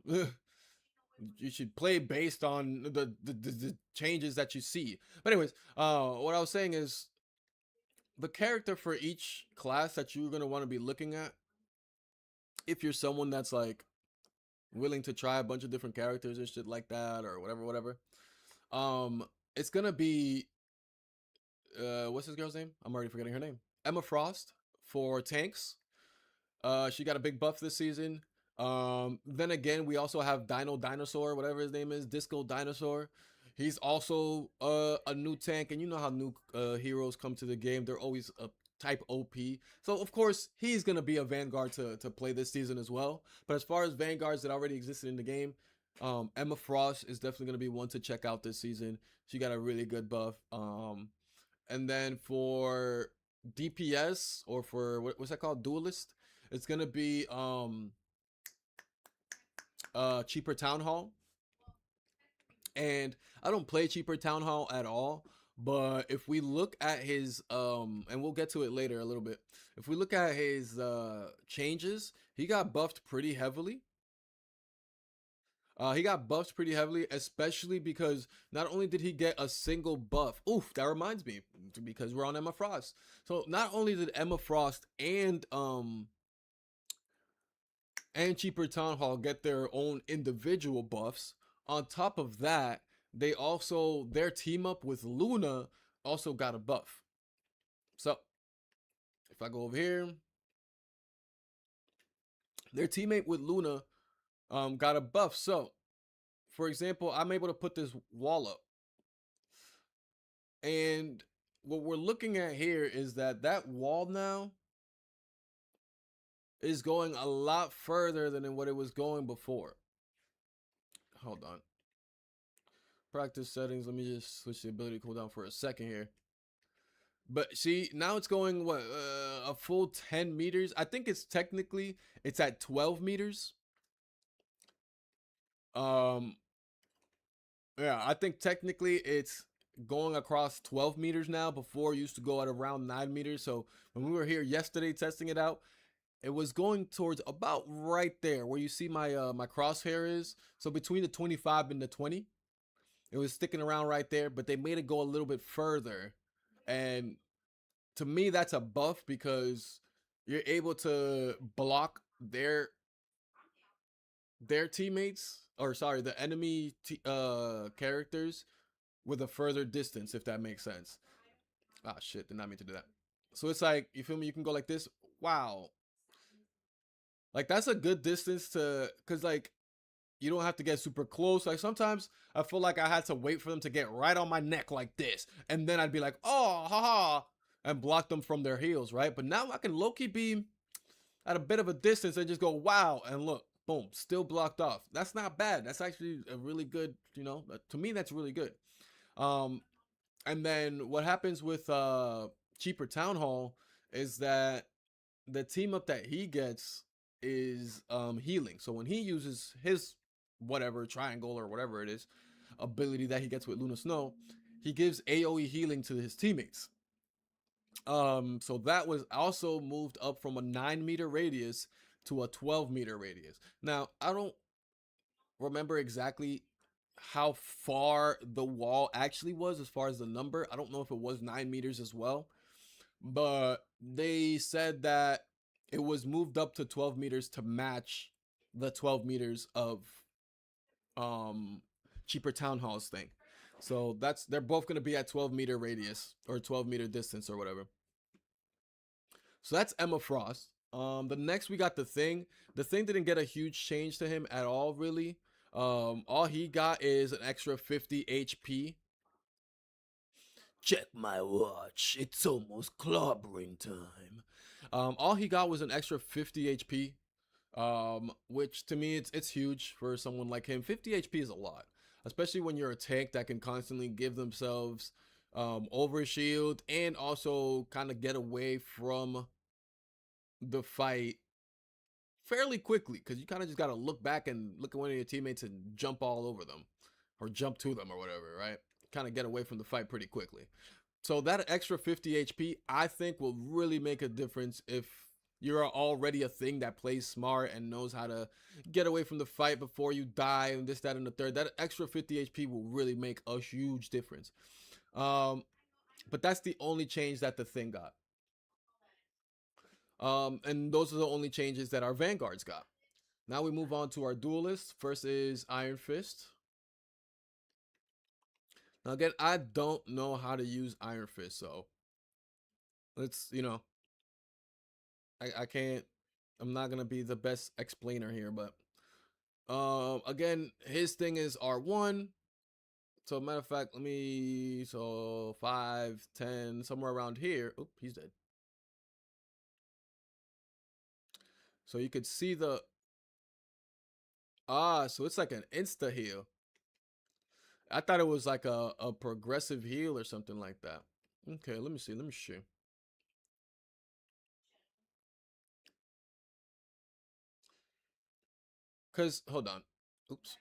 you should play based on the changes that you see. But anyways, what I was saying is the character for each class that you're gonna want to be looking at. If you're someone that's like willing to try a bunch of different characters and shit like that, or whatever, um, it's gonna be what's this girl's name? I'm already forgetting her name. Emma Frost for tanks. She got a big buff this season. Then again, we also have Dino Dinosaur, whatever his name is, Disco Dinosaur. He's also a new tank, and you know how new heroes come to the game. They're always a type OP. So of course he's gonna be a Vanguard to play this season as well. But as far as Vanguards that already existed in the game, Emma Frost is definitely gonna be one to check out this season. She got a really good buff. And then for DPS or for what's that called, duelist, it's gonna be cheaper town hall. And I don't play cheaper town hall at all, but if we look at his and we'll get to it later a little bit, if we look at his changes, he got buffed pretty heavily. He got buffed pretty heavily, especially because not only did he get a single buff. Oof, that reminds me, because we're on Emma Frost. So not only did Emma Frost and Cheaper Town Hall get their own individual buffs, on top of that, they also their team up with Luna also got a buff. So if I go over here, their teammate with Luna got a buff. So for example, I'm able to put this wall up. And what we're looking at here is that that wall now is going a lot further than in what it was going before. Hold on. Practice settings. Let me just switch the ability cooldown for a second here. But see, now it's going what a full 10 meters. I think it's at 12 meters. Um, yeah, I think technically it's going across 12 meters now. Before it used to go at around 9 meters. So when we were here yesterday testing it out, it was going towards about right there where you see my crosshair is. So between the 25 and the 20, it was sticking around right there. But they made it go a little bit further, and to me that's a buff because you're able to block their teammates, or sorry, the enemy characters with a further distance, if that makes sense. Ah, shit, did not mean to do that. So it's like, you feel me? You can go like this. Wow. Like, that's a good distance to, because, like, you don't have to get super close. Like, sometimes I feel like I had to wait for them to get right on my neck like this. And then I'd be like, oh, haha, and block them from their heels, right? But now I can low key be at a bit of a distance and just go, wow. And look, boom, still blocked off. That's not bad. That's actually a really good, to me, that's really good. Um, and then what happens with Cheaper Town Hall is that the team up that he gets is healing. So when he uses his whatever triangle or whatever it is ability that he gets with Luna Snow, he gives AoE healing to his teammates. So that was also moved up from a 9-meter radius to a 12-meter radius. Now I don't remember exactly how far the wall actually was as far as the number. I don't know if it was 9 meters as well, but they said that it was moved up to 12 meters to match the 12 meters of um Cheaper Town Halls thing. So they're both going to be at 12-meter radius or 12-meter distance or whatever. So that's Emma Frost. The next we got the Thing. The Thing didn't get a huge change to him at all, really. All he got is an extra 50 HP. Check my watch. It's almost clobbering time. All he got was an extra 50 HP. Which to me it's huge for someone like him. 50 HP is a lot, especially when you're a tank that can constantly give themselves overshield and also kind of get away from the fight fairly quickly, because you kind of just got to look back and look at one of your teammates and jump all over them or jump to them or whatever, right? Kind of get away from the fight pretty quickly. So that extra 50 HP, I think, will really make a difference if you're already a Thing that plays smart and knows how to get away from the fight before you die and this, that, and the third. That extra 50 HP will really make a huge difference. But that's the only change that the Thing got. And those are the only changes that our Vanguards got. Now we move on to our duelists. First is Iron Fist. Now again, I don't know how to use Iron Fist, so let's, I can't, I'm not gonna be the best explainer here, but again, his thing is R1. So matter of fact, so 5, 10, somewhere around here. Oh, he's dead. So you could see so it's like an insta heal. I thought it was like a progressive heal or something like that. Okay, let me see. Let me see. Cause hold on. Oops.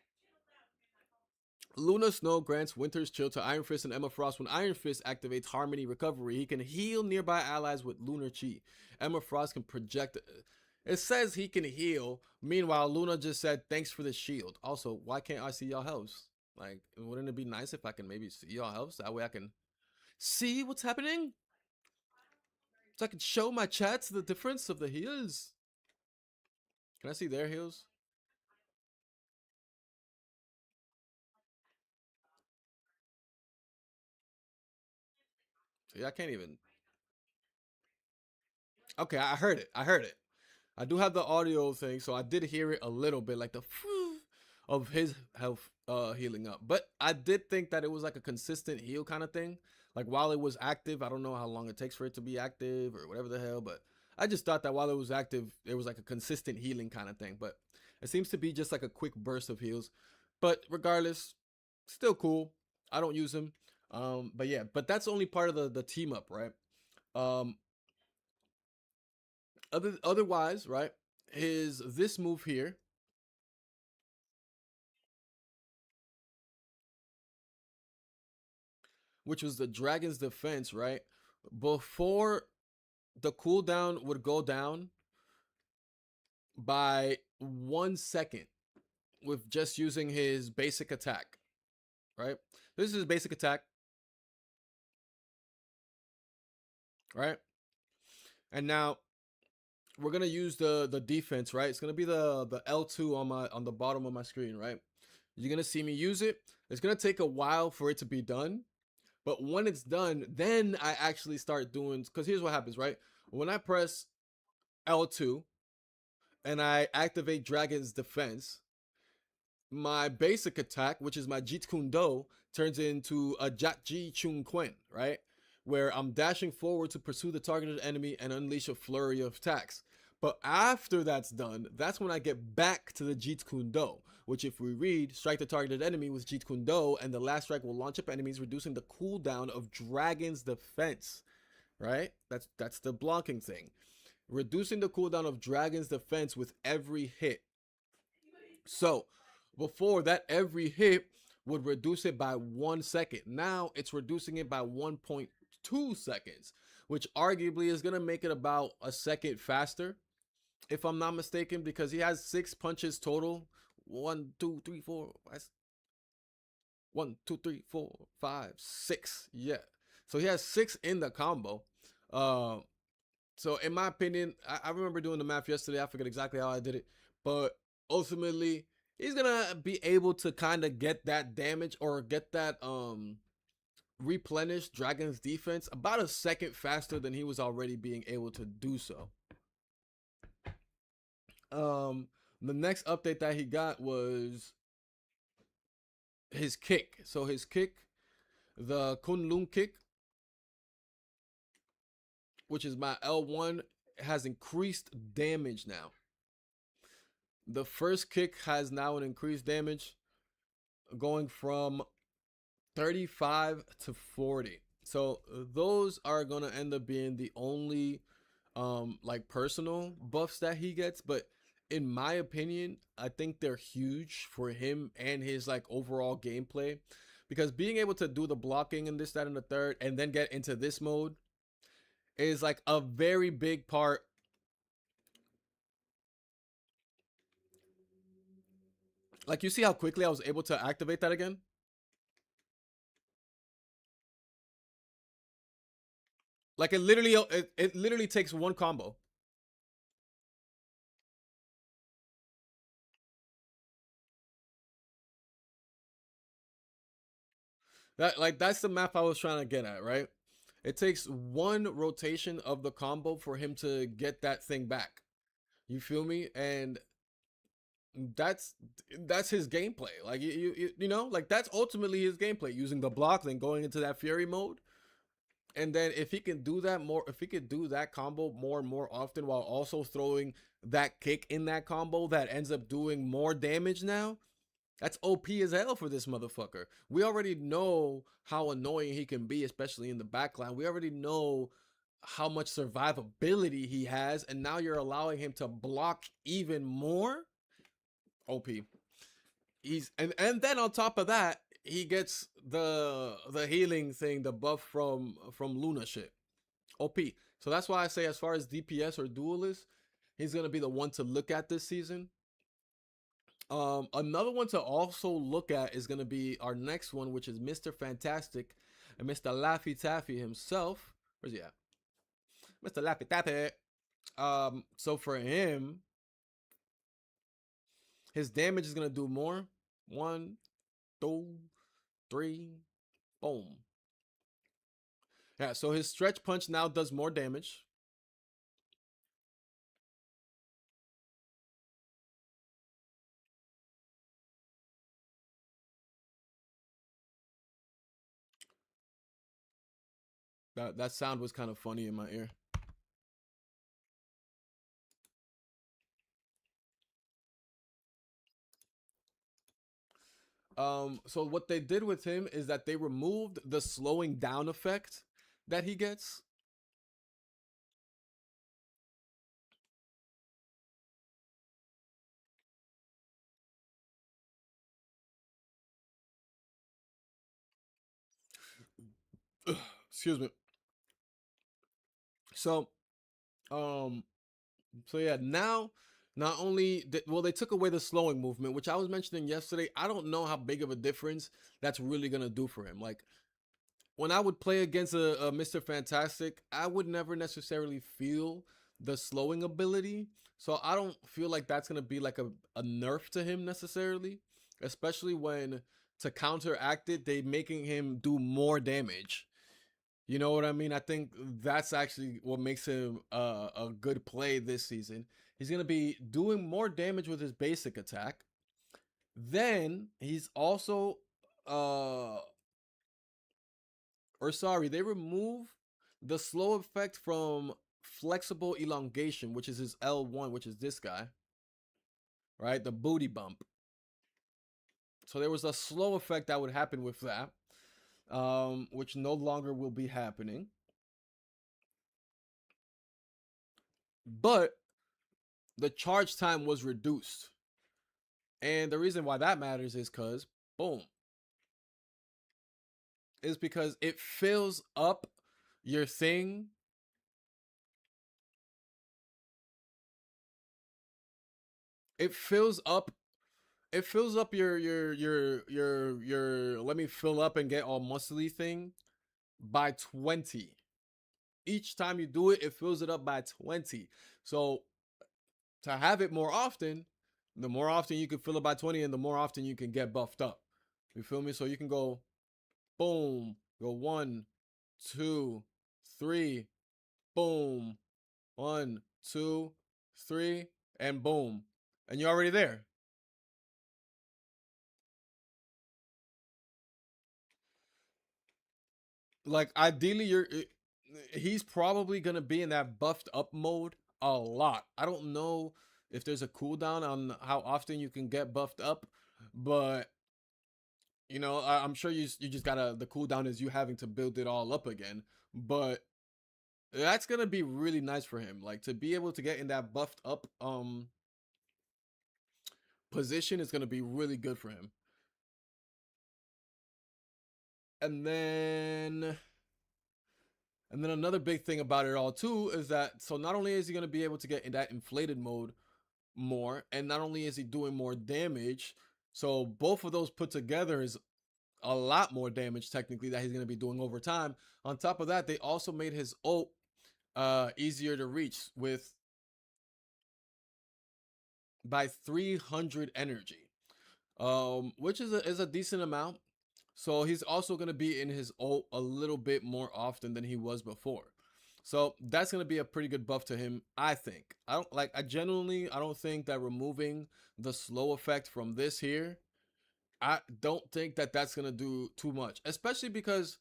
Luna Snow grants Winter's Chill to Iron Fist and Emma Frost. When Iron Fist activates Harmony Recovery, he can heal nearby allies with Lunar Chi. Emma Frost can project. It says he can heal. Meanwhile, Luna just said, thanks for the shield. Also, why can't I see y'all healths? Like, wouldn't it be nice if I can maybe see y'all healths? That way I can see what's happening? So I can show my chats the difference of the heals. Can I see their heals? See, I can't even. Okay, I heard it. I heard it. I do have the audio thing, so I did hear it a little bit, like the of his health healing up. But I did think that it was like a consistent heal kind of thing. Like while it was active, I don't know how long it takes for it to be active or whatever the hell, but I just thought that while it was active, it was like a consistent healing kind of thing. But it seems to be just like a quick burst of heals. But regardless, still cool. I don't use him. But yeah, but that's only part of the team up, right? Um, otherwise, right? Is this move here, which was the Dragon's Defense, right? Before the cooldown would go down by 1 second with just using his basic attack, right? This is his basic attack, right? And now we're gonna use the defense, right? It's gonna be the L2 on the bottom of my screen, right? You're gonna see me use it. It's gonna take a while for it to be done, But when it's done, then I actually start doing, because here's what happens, right? When I press L2 and I activate Dragon's Defense, my basic attack, which is my Jeet Kune Do, turns into a Jat Ji Chung Quen, right? Where I'm dashing forward to pursue the targeted enemy and unleash a flurry of attacks. But after that's done, that's when I get back to the Jeet Kune Do, which if we read, strike the targeted enemy with Jeet Kune Do, and the last strike will launch up enemies, reducing the cooldown of Dragon's Defense, right? That's the blocking thing. Reducing the cooldown of Dragon's Defense with every hit. So, before that, every hit would reduce it by 1 second. Now it's reducing it by 1.2 seconds, which arguably is going to make it about a second faster, if I'm not mistaken, because he has 6 punches total. 1, 2, 3, 4. 1, 2, 3, 4, 5, 6. Yeah. So he has 6 in the combo. So in my opinion, I remember doing the math yesterday. I forget exactly how I did it, but ultimately he's gonna be able to kind of get that damage or get that replenish Dragon's defense about a second faster than he was already being able to do so. The next update that he got was his kick. So his kick, the Kunlun kick, which is my L1, has increased damage now. The first kick has now an increased damage going from 35 to 40. So those are going to end up being the only like personal buffs that he gets, but in my opinion, I think they're huge for him and his like overall gameplay, because being able to do the blocking and this, that, and the third, and then get into this mode is like a very big part. Like, you see how quickly I was able to activate that again? Like, it literally takes one combo. That's the map I was trying to get at, right? It takes one rotation of the combo for him to get that thing back. You feel me? And that's that's his gameplay. Like you know, like that's ultimately his gameplay, using the block, then going into that fury mode. And then if he can do that more, if he could do that combo more and more often while also throwing that kick in that combo that ends up doing more damage now, that's OP as hell for this motherfucker. We already know how annoying he can be, especially in the backline. We already know how much survivability he has, and now you're allowing him to block even more. OP. And then on top of that, he gets the healing thing, the buff from Luna shit. OP. So that's why I say, as far as DPS or duelist, he's gonna be the one to look at this season. Another one to also look at is gonna be our next one, which is Mr. Fantastic and Mr. Laffy Taffy himself. Where's he at? Mr. Laffy Taffy. So for him, his damage is gonna do more. 1, 2, 3, boom. Yeah, so his stretch punch now does more damage. That sound was kind of funny in my ear. So what they did with him is that they removed the slowing down effect that he gets. Excuse me. So, um, so yeah, now not only well, they took away the slowing movement, which I was mentioning yesterday. I don't know how big of a difference that's really gonna do for him. Like, when I would play against a Mr. Fantastic, I would never necessarily feel the slowing ability. So I don't feel like that's gonna be like a nerf to him necessarily, especially when to counteract it, they making him do more damage. You know what I mean? I think that's actually what makes him a good play this season. He's gonna be doing more damage with his basic attack. Then he's also or sorry, they remove the slow effect from flexible elongation, which is his L1, which is this guy, right? The booty bump. So there was a slow effect that would happen with that, which no longer will be happening. But the charge time was reduced. And the reason why that matters is because, boom, is because it fills up your thing. It fills up. It fills up your. Let me fill up and get all muscly thing by 20. Each time you do it, it fills it up by 20. So to have it more often, the more often you can fill it by 20, and the more often you can get buffed up. You feel me? So you can go boom, go 1, 2, 3, boom, 1, 2, 3, and boom, and you're already there. Like ideally, he's probably gonna be in that buffed up mode a lot. I don't know if there's a cooldown on how often you can get buffed up, but I'm sure you just gotta, the cooldown is you having to build it all up again. But that's gonna be really nice for him, like to be able to get in that buffed up position is gonna be really good for him. And then another big thing about it all too is that, so not only is he gonna be able to get in that inflated mode more, and not only is he doing more damage, so both of those put together is a lot more damage technically that he's going to be doing over time. On top of that, they also made his ult easier to reach with by 300 energy, which is a decent amount. So he's also going to be in his ult a little bit more often than he was before. So that's going to be a pretty good buff to him, I think. I genuinely, I don't think that removing the slow effect from this here, I don't think that that's going to do too much, especially because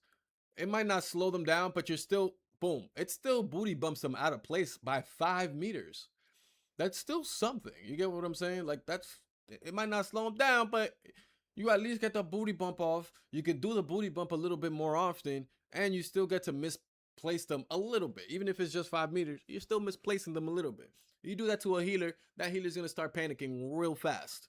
it might not slow them down, but you're still, boom, it still booty bumps them out of place by 5 meters. That's still something. You get what I'm saying? Like it might not slow them down, but you at least get the booty bump off. You can do the booty bump a little bit more often, and you still get to misplace them a little bit. Even if it's just 5 meters, you're still misplacing them a little bit. You do that to a healer, that healer's gonna start panicking real fast.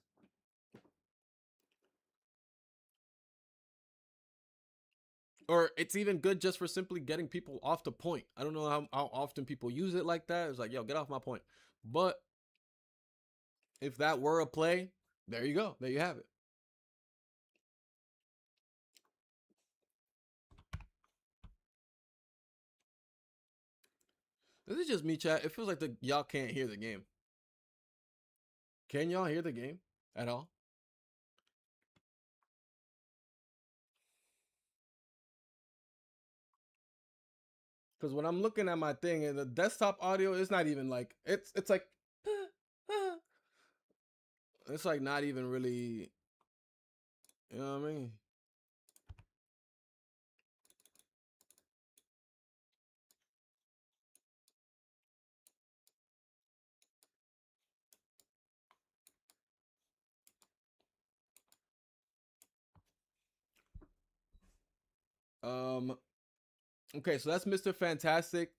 Or it's even good just for simply getting people off the point. I don't know how often people use it like that. It's like, yo, get off my point. But if that were a play, there you go. There you have it. This is just me, chat. It feels like y'all can't hear the game. Can y'all hear the game at all? Because when I'm looking at my thing and the desktop audio, it's not even like it's like it's like not even really. You know what I mean? Um. Okay, so that's Mr. Fantastic.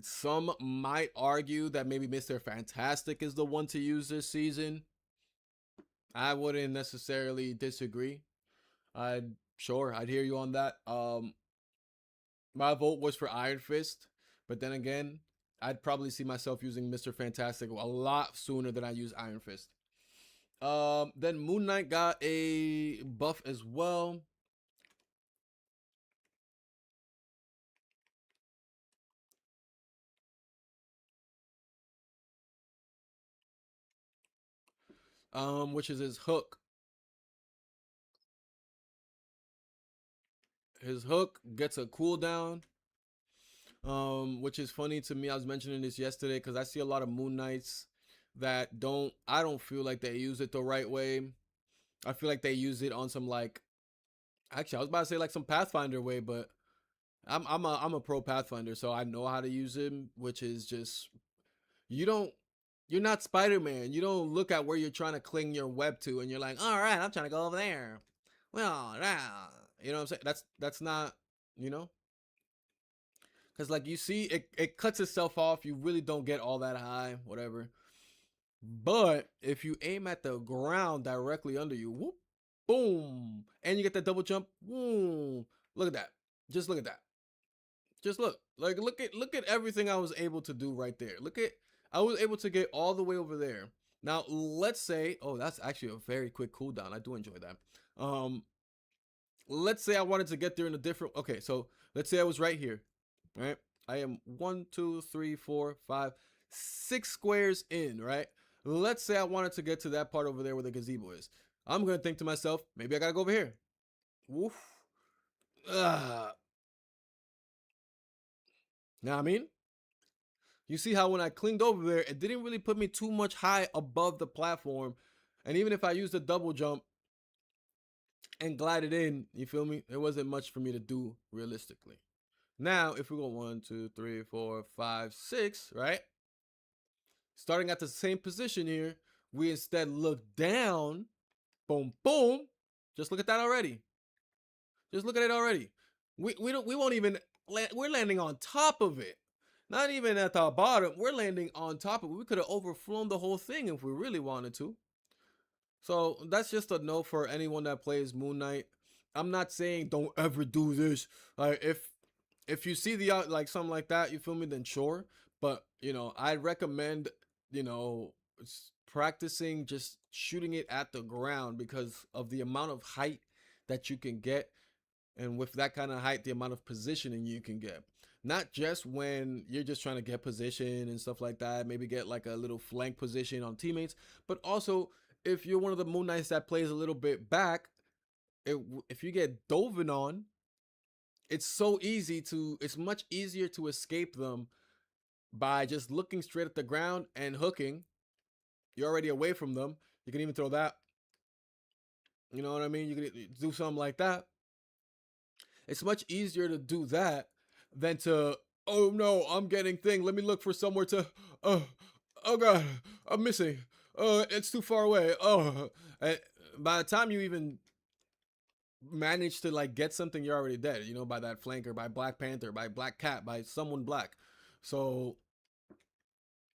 Some might argue that maybe Mr. Fantastic is the one to use this season. I wouldn't necessarily disagree. I'd hear you on that. My vote was for Iron Fist, but then again, I'd probably see myself using Mr. Fantastic a lot sooner than I use Iron Fist. Then Moon Knight got a buff as well. Which is his hook. His hook gets a cooldown, which is funny to me. I was mentioning this yesterday because I see a lot of Moon Knights that don't. I don't feel like they use it the right way. I feel like they use it on some like. Actually, I was about to say like some Pathfinder way, but I'm a pro Pathfinder, so I know how to use him, which is just you don't you're not Spider-Man. You don't look at where you're trying to cling your web to and you're like, all right, I'm trying to go over there. Well, you know what I'm saying? That's not, you know? Because like you see, it cuts itself off. You really don't get all that high, whatever. But if you aim at the ground directly under you, whoop, boom, and you get that double jump, boom. Look at that. Just look at that. Just look. Like look at everything I was able to do right there. Look at I was able to get all the way over there. Now let's say, oh, that's actually a very quick cooldown. I do enjoy that. Let's say I wanted to get there in a different. Okay, so let's say I was right here, right? I am 1, 2, 3, 4, 5, 6 squares in, right? Let's say I wanted to get to that part over there where the gazebo is. I'm gonna think to myself, maybe I gotta go over here. Woof. Now I mean, you see how when I clinged over there, it didn't really put me too much high above the platform. And even if I used a double jump and glided in, you feel me? There wasn't much for me to do realistically. Now, if we go 1, 2, 3, 4, 5, 6, right? Starting at the same position here, we instead look down. Boom, boom. Just look at that already. Just look at it already. We won't even we're landing on top of it. Not even at the bottom. We're landing on top of it. We could have overflown the whole thing if we really wanted to. So that's just a note for anyone that plays Moon Knight. I'm not saying don't ever do this. Like if you see the like something like that, you feel me? Then sure. But I recommend you know practicing just shooting it at the ground because of the amount of height that you can get, and with that kind of height, the amount of positioning you can get. Not just when you're just trying to get position and stuff like that, maybe get like a little flank position on teammates, but also if you're one of the Moon Knights that plays a little bit back, if you get doven on, it's much easier to escape them by just looking straight at the ground and hooking. You're already away from them. You can even throw that. You know what I mean? You can do something like that. It's much easier to do that than to, oh no, I'm getting thing. Let me look for somewhere to, oh, oh god, I'm missing. Oh, it's too far away. Oh, and by the time you even manage to like get something, you're already dead. By that flanker, by Black Panther, by Black Cat, by someone black. So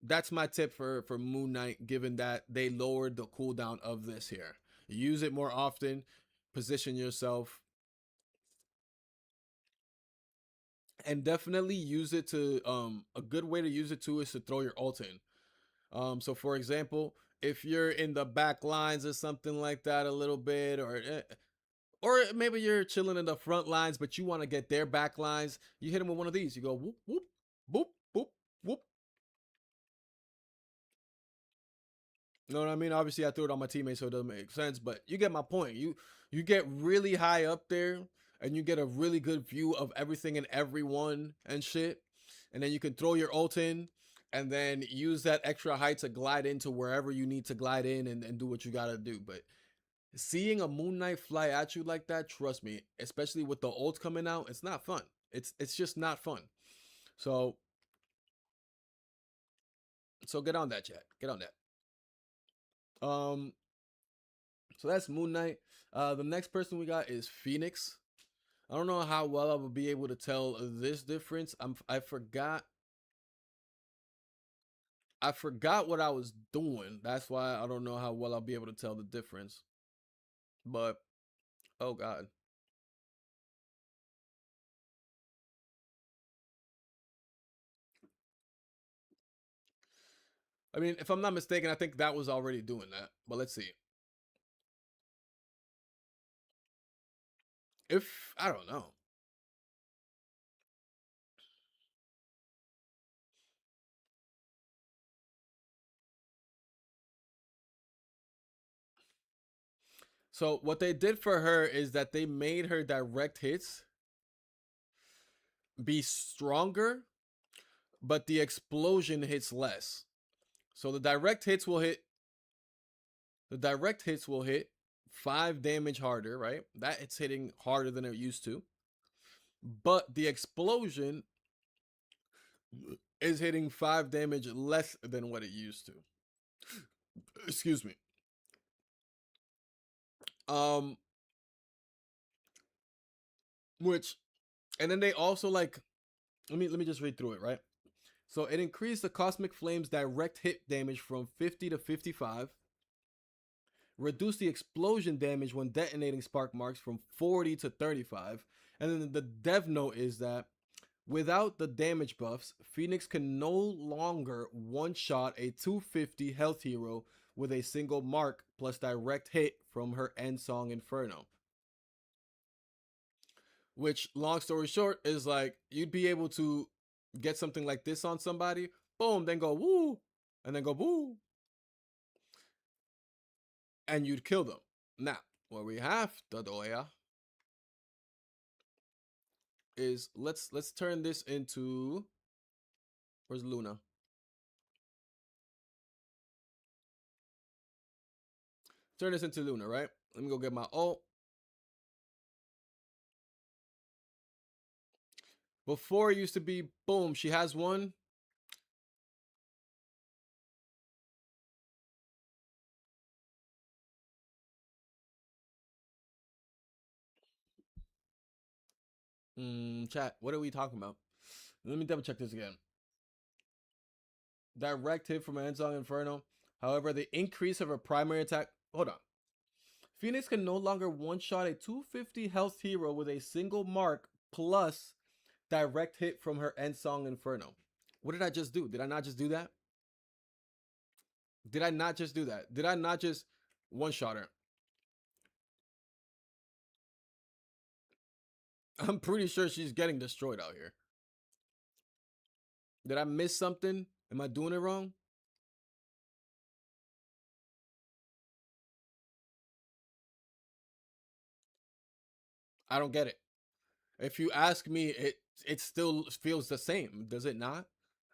that's my tip for Moon Knight. Given that they lowered the cooldown of this here, use it more often. Position yourself and definitely use it to a good way to use it too is to throw your ult in. So for example, if you're in the back lines or something like that a little bit, or maybe you're chilling in the front lines but you want to get their back lines, you hit them with one of these. You go whoop whoop whoop whoop whoop. You know what I mean? Obviously I threw it on my teammates so it doesn't make sense, but you get my point. You get really high up there and you get a really good view of everything and everyone and shit. And then you can throw your ult in and then use that extra height to glide into wherever you need to glide in and do what you gotta do. But seeing a Moon Knight fly at you like that, trust me, especially with the ult coming out, it's not fun. It's just not fun. So get on that, chat. Get on that. Um So that's Moon Knight. The next person we got is Phoenix. I don't know how well I will be able to tell this difference. I forgot what I was doing. That's why I don't know how well I'll be able to tell the difference. But oh god. I mean, if I'm not mistaken, I think that was already doing that. But let's see. If I don't know. So what they did for her is that they made her direct hits be stronger, but the explosion hits less. So the direct hits will hit 5 damage harder, right? That it's hitting harder than it used to. But the explosion is hitting 5 damage less than what it used to. Excuse me. Um which and then they also like let me just read through it, right? So it increased the Cosmic Flame's direct hit damage from 50 to 55. Reduced the explosion damage when detonating spark marks from 40 to 35. And then the dev note is that without the damage buffs, Phoenix can no longer one-shot a 250 health hero with a single mark plus direct hit from her end song Inferno. Which, long story short, is like you'd be able to get something like this on somebody, boom, then go woo, and then go boo, and you'd kill them. Now, what we have to do is let's turn this into, where's Luna? Turn this into Luna, right? Let me go get my ult. Before it used to be boom, she has one. Chat, what are we talking about? Let me double check this again. Direct hit from End Song Inferno. However, the increase of her primary attack. Hold on. Phoenix can no longer one-shot a 250 health hero with a single mark plus direct hit from her End Song Inferno. What did I just do? Did I not just do that? Did I not just do that? Did I not just one-shot her? I'm pretty sure she's getting destroyed out here. Did I miss something? Am I doing it wrong? I don't get it. If you ask me, it still feels the same, does it not?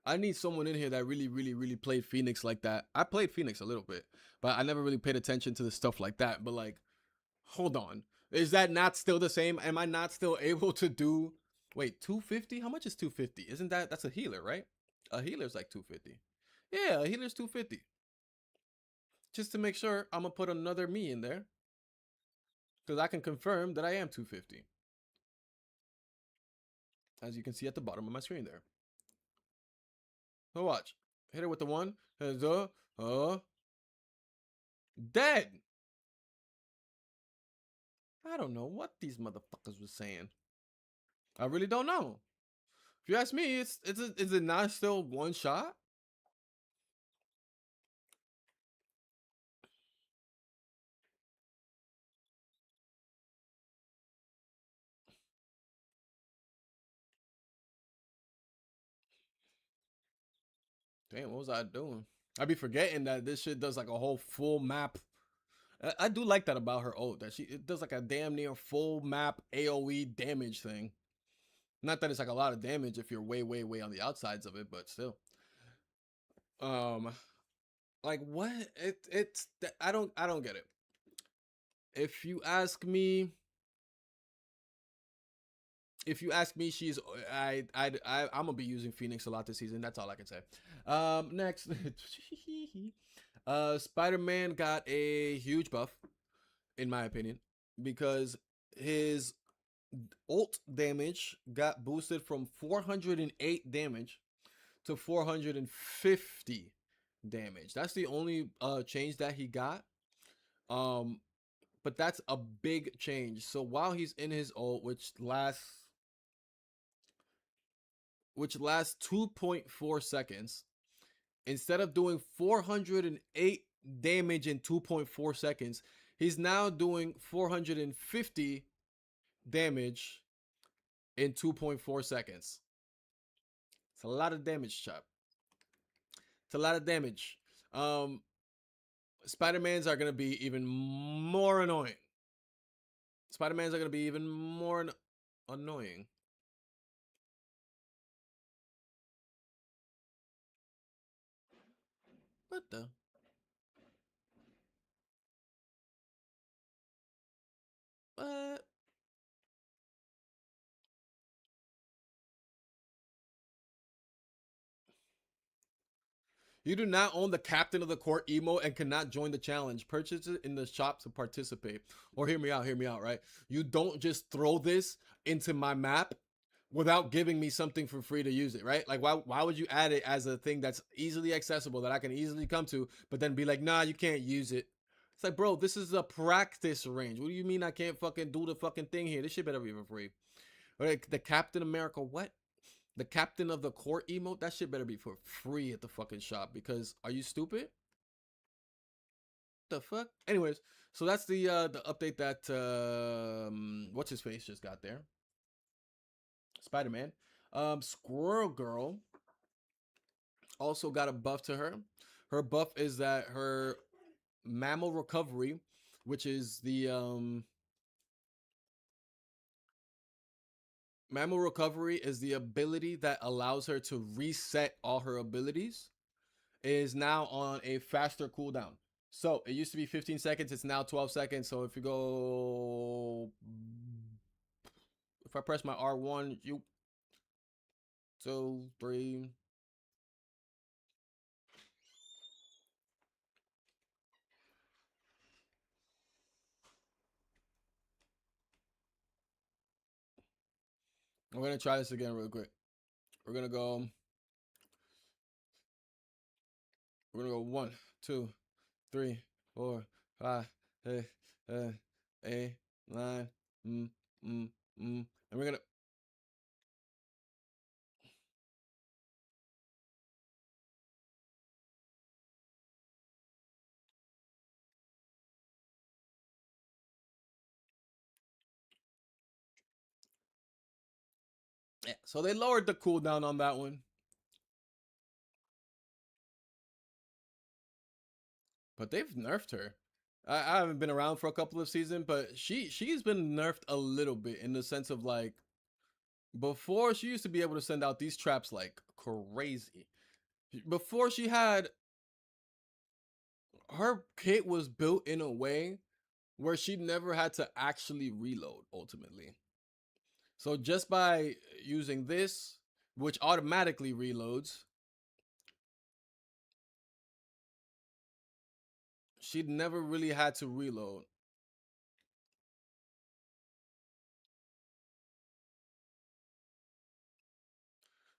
I need someone in here that really played Phoenix like that. I played Phoenix a little bit, but I never really paid attention to the stuff like that. But like, hold on, is that not still the same? Am I not still able to do? Wait, 250? How much is 250? Isn't that's a healer, right? A healer's like 250. Yeah, a healer's 250. Just to make sure, I'm gonna put another me in there because I can confirm that I am 250. As you can see at the bottom of my screen there. So watch. Hit her with the one. Dead. I don't know what these motherfuckers was saying. I really don't know. If you ask me, is it not still one shot? Damn, what was I doing? I be forgetting that this shit does like a whole full map. I do like that about her ult, that it does like a damn near full map AoE damage thing. Not that it's like a lot of damage if you're way on the outsides of it, but still. Like what? It's I don't get it. If you ask me, she's I'm gonna be using Phoenix a lot this season. That's all I can say. Next, Spider-Man got a huge buff, in my opinion, because his ult damage got boosted from 408 damage to 450 damage. That's the only change that he got. But that's a big change. So while he's in his ult, which lasts 2.4 seconds, instead of doing 408 damage in 2.4 seconds, he's now doing 450 damage in 2.4 seconds. It's a lot of damage, chap. It's a lot of damage. Spider-Mans are going to be even more annoying. Spider-Mans are going to be even more annoying. What the? What? You do not own the captain of the court emote and cannot join the challenge. Purchase it in the shop to participate. Or hear me out, right? You don't just throw this into my map without giving me something for free to use it, right? Like why would you add it as a thing that's easily accessible that I can easily come to, but then be like, nah, you can't use it. It's like, bro, this is a practice range. What do you mean I can't fucking do the fucking thing here? This shit better be for free. Like the Captain America, what? The captain of the court emote, that shit better be for free at the fucking shop because are you stupid? The fuck? Anyways, so that's the update that what's his face just got there. Spider-Man. Squirrel Girl also got a buff to her. Her buff is that her mammal recovery, which is the mammal recovery is the ability that allows her to reset all her abilities, is now on a faster cooldown. So it used to be 15 seconds, it's now 12 seconds. So if you go, if I press my R1, you, 2, 3. We're gonna try this again real quick. We're gonna go. We're gonna go 1, 2, 3, 4, 5, 6, 7, 8, 9, and we're gonna. Yeah, so they lowered the cooldown on that one, but they've nerfed her. I haven't been around for a couple of seasons, but she's been nerfed a little bit in the sense of like before she used to be able to send out these traps like crazy. Before she had her kit was built in a way where she never had to actually reload ultimately. So just by using this, which automatically reloads, she'd never really had to reload.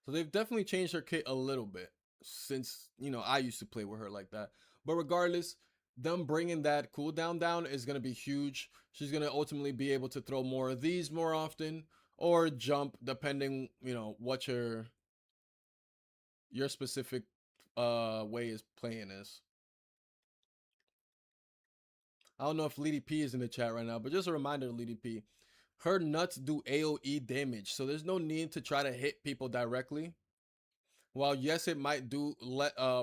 So they've definitely changed her kit a little bit since, I used to play with her like that. But regardless, them bringing that cooldown down is going to be huge. She's going to ultimately be able to throw more of these more often or jump depending, what your specific way is playing is. I don't know if Lady P is in the chat right now, but just a reminder, Lady P, her nuts do AoE damage, so there's no need to try to hit people directly. While yes, it might do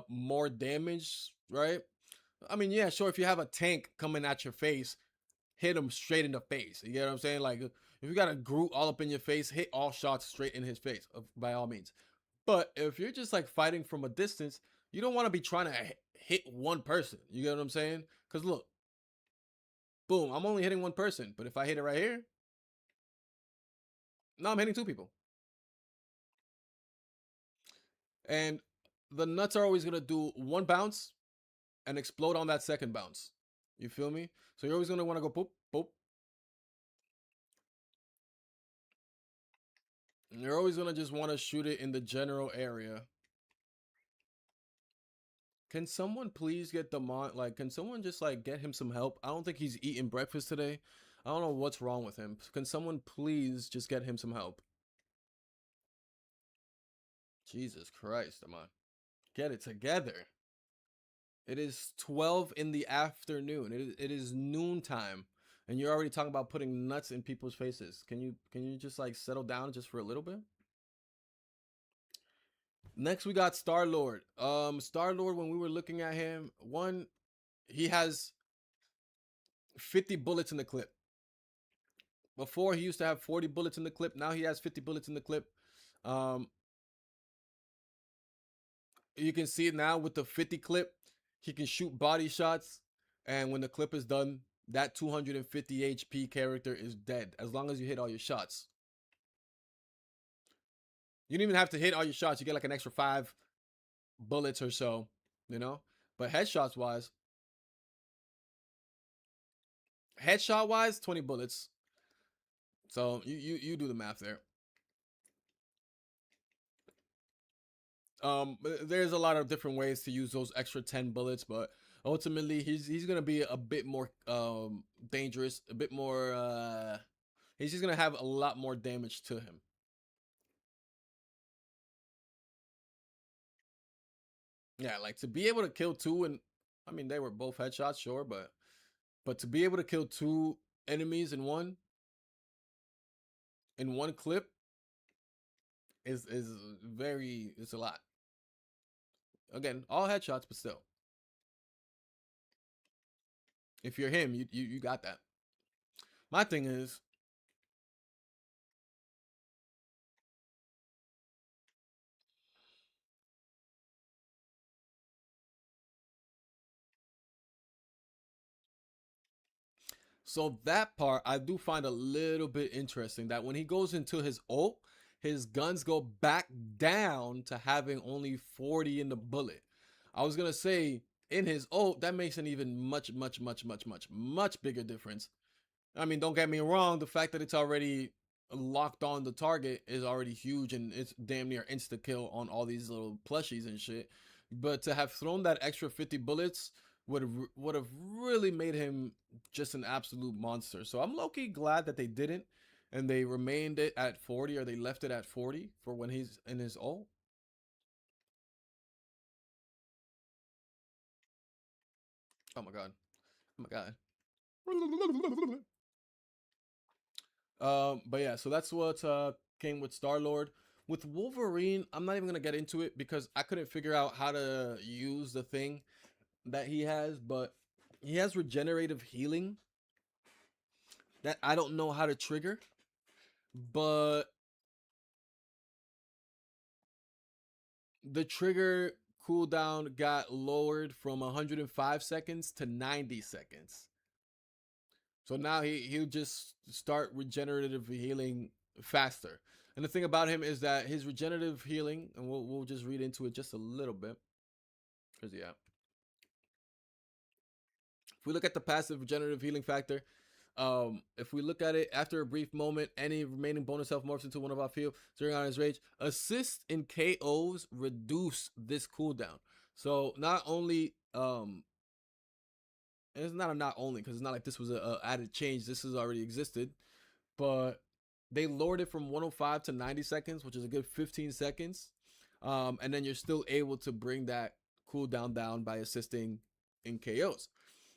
more damage, right? I mean, yeah, sure. If you have a tank coming at your face, hit him straight in the face. You get what I'm saying? Like if you got a Groot all up in your face, hit all shots straight in his face, by all means. But if you're just like fighting from a distance, you don't want to be trying to hit one person. You get what I'm saying? Because look, boom, I'm only hitting one person, but if I hit it right here, now I'm hitting two people. And the nuts are always gonna do one bounce and explode on that second bounce. You feel me? So you're always gonna want to go boop, boop. And you're always gonna just want to shoot it in the general area. Can someone please get the like? Can someone just like get him some help? I don't think he's eating breakfast today. I don't know what's wrong with him. Can someone please just get him some help? Jesus Christ, Amon. Get it together. It is 12 in the afternoon. It is noontime. And you're already talking about putting nuts in people's faces. Can you just like settle down just for a little bit? Next we got Star-Lord. Star-Lord, when we were looking at him, he has 50 bullets in the clip. Before he used to have 40 bullets in the clip. Now he has 50 bullets in the clip. You can see it now with the 50 clip. He can shoot body shots, and when the clip is done, that 250 HP character is dead as long as you hit all your shots. You don't even have to hit all your shots. You get like an extra 5 bullets or so, you know? But headshot wise, 20 bullets. So you do the math there. There's a lot of different ways to use those extra 10 bullets, but ultimately he's gonna be a bit more dangerous, a bit more he's just gonna have a lot more damage to him. Yeah, like to be able to kill two, and I mean they were both headshots, sure, but to be able to kill two enemies in one clip is very, it's a lot. Again, all headshots, but still, if you're him, you got that. My thing is, so that part I do find a little bit interesting, that when he goes into his ult, his guns go back down to having only 40 in the bullet. I was gonna say in his ult, that makes an even much bigger difference. I mean, don't get me wrong, the fact that it's already locked on the target is already huge, and it's damn near insta kill on all these little plushies and shit. But to have thrown that extra 50 bullets would have really made him just an absolute monster. So I'm low-key glad that they didn't, and they remained it at 40, or they left it at 40 for when he's in his ult. Oh my god. Oh my god. But yeah, so that's what came with Star Lord. With Wolverine, I'm not even gonna get into it because I couldn't figure out how to use the thing that he has, but he has regenerative healing that I don't know how to trigger, but the trigger cooldown got lowered from 105 seconds to 90 seconds. So now he'll just start regenerative healing faster. And the thing about him is that his regenerative healing, and we'll just read into it just a little bit, because yeah, if we look at the passive regenerative healing factor, if we look at it, after a brief moment, any remaining bonus health morphs into one of our field during on his rage. Assist in KOs reduce this cooldown. So not only and it's not only because it's not like this was a added change. This has already existed, but they lowered it from 105 to 90 seconds, which is a good 15 seconds. And then you're still able to bring that cooldown down by assisting in KOs.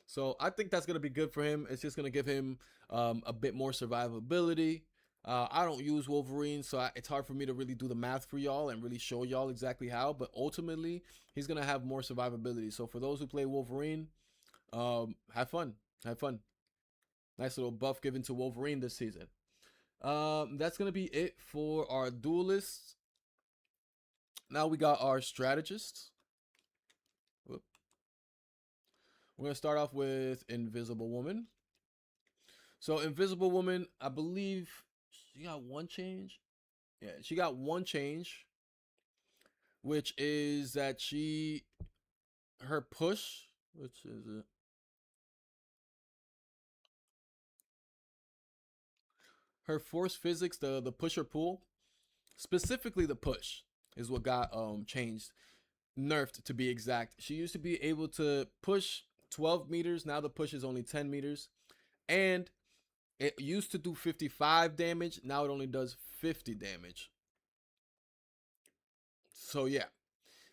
So I think that's gonna be good for him. It's just gonna give him a bit more survivability. I don't use Wolverine, so it's hard for me to really do the math for y'all and really show y'all exactly how. But ultimately, he's gonna have more survivability. So for those who play Wolverine, have fun, have fun. Nice little buff given to Wolverine this season. That's gonna be it for our duelists. Now we got our strategists. Whoop. We're gonna start off with Invisible Woman. So Invisible Woman, I believe she got one change. Yeah, she got one change, which is that her push, which is it? Her force physics, the pusher pull, specifically the push, is what got changed, nerfed to be exact. She used to be able to push 12 meters. Now the push is only 10 meters, and it used to do 55 damage. Now it only does 50 damage. So yeah,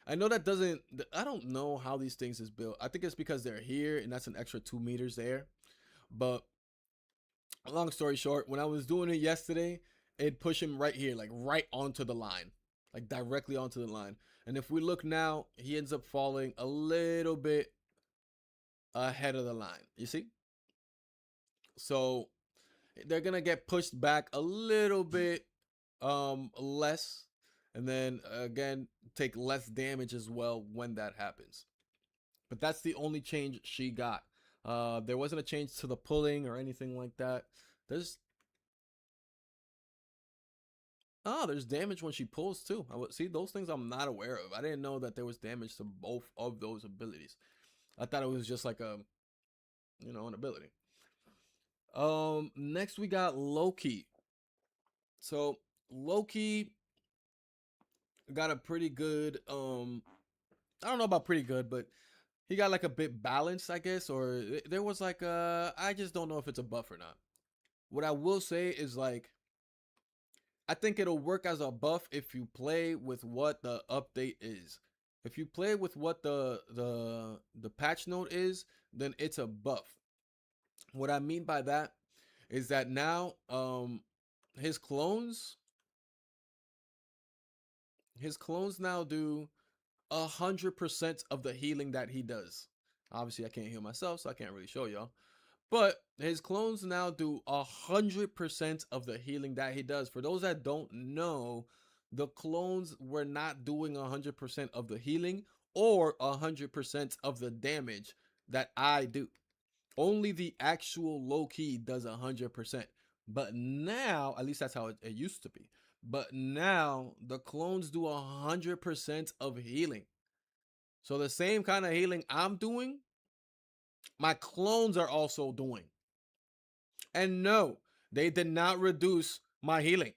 I know that doesn't. I don't know how these things is built. I think it's because they're here, and that's an extra 2 meters there. But long story short, when I was doing it yesterday, it pushed him right here, like right onto the line, like directly onto the line. And if we look now, he ends up falling a little bit ahead of the line. You see? So they're gonna get pushed back a little bit less, and then again take less damage as well when that happens. but that's the only change she got. There wasn't a change to the pulling or anything like that. There's there's damage when she pulls too. I would see those things I'm not aware of. I didn't know that there was damage to both of those abilities. I thought it was just like a, an ability. Next we got Loki. So Loki got a pretty good I don't know about pretty good, but he got like a bit balanced, I guess, or there was like I just don't know if it's a buff or not. What I will say is like I think it'll work as a buff if you play with what the update is. If you play with what the patch note is, then it's a buff. What I mean by that is that now his clones his clones now do 100% of the healing that he does. Obviously, I can't heal myself, so I can't really show y'all. But his clones now do 100% of the healing that he does. For those that don't know, the clones were not doing 100% of the healing or 100% of the damage that I do. Only the actual Loki does 100%. But now, at least that's how it used to be. But now the clones do 100% of healing. So the same kind of healing I'm doing, my clones are also doing. And no, they did not reduce my healing.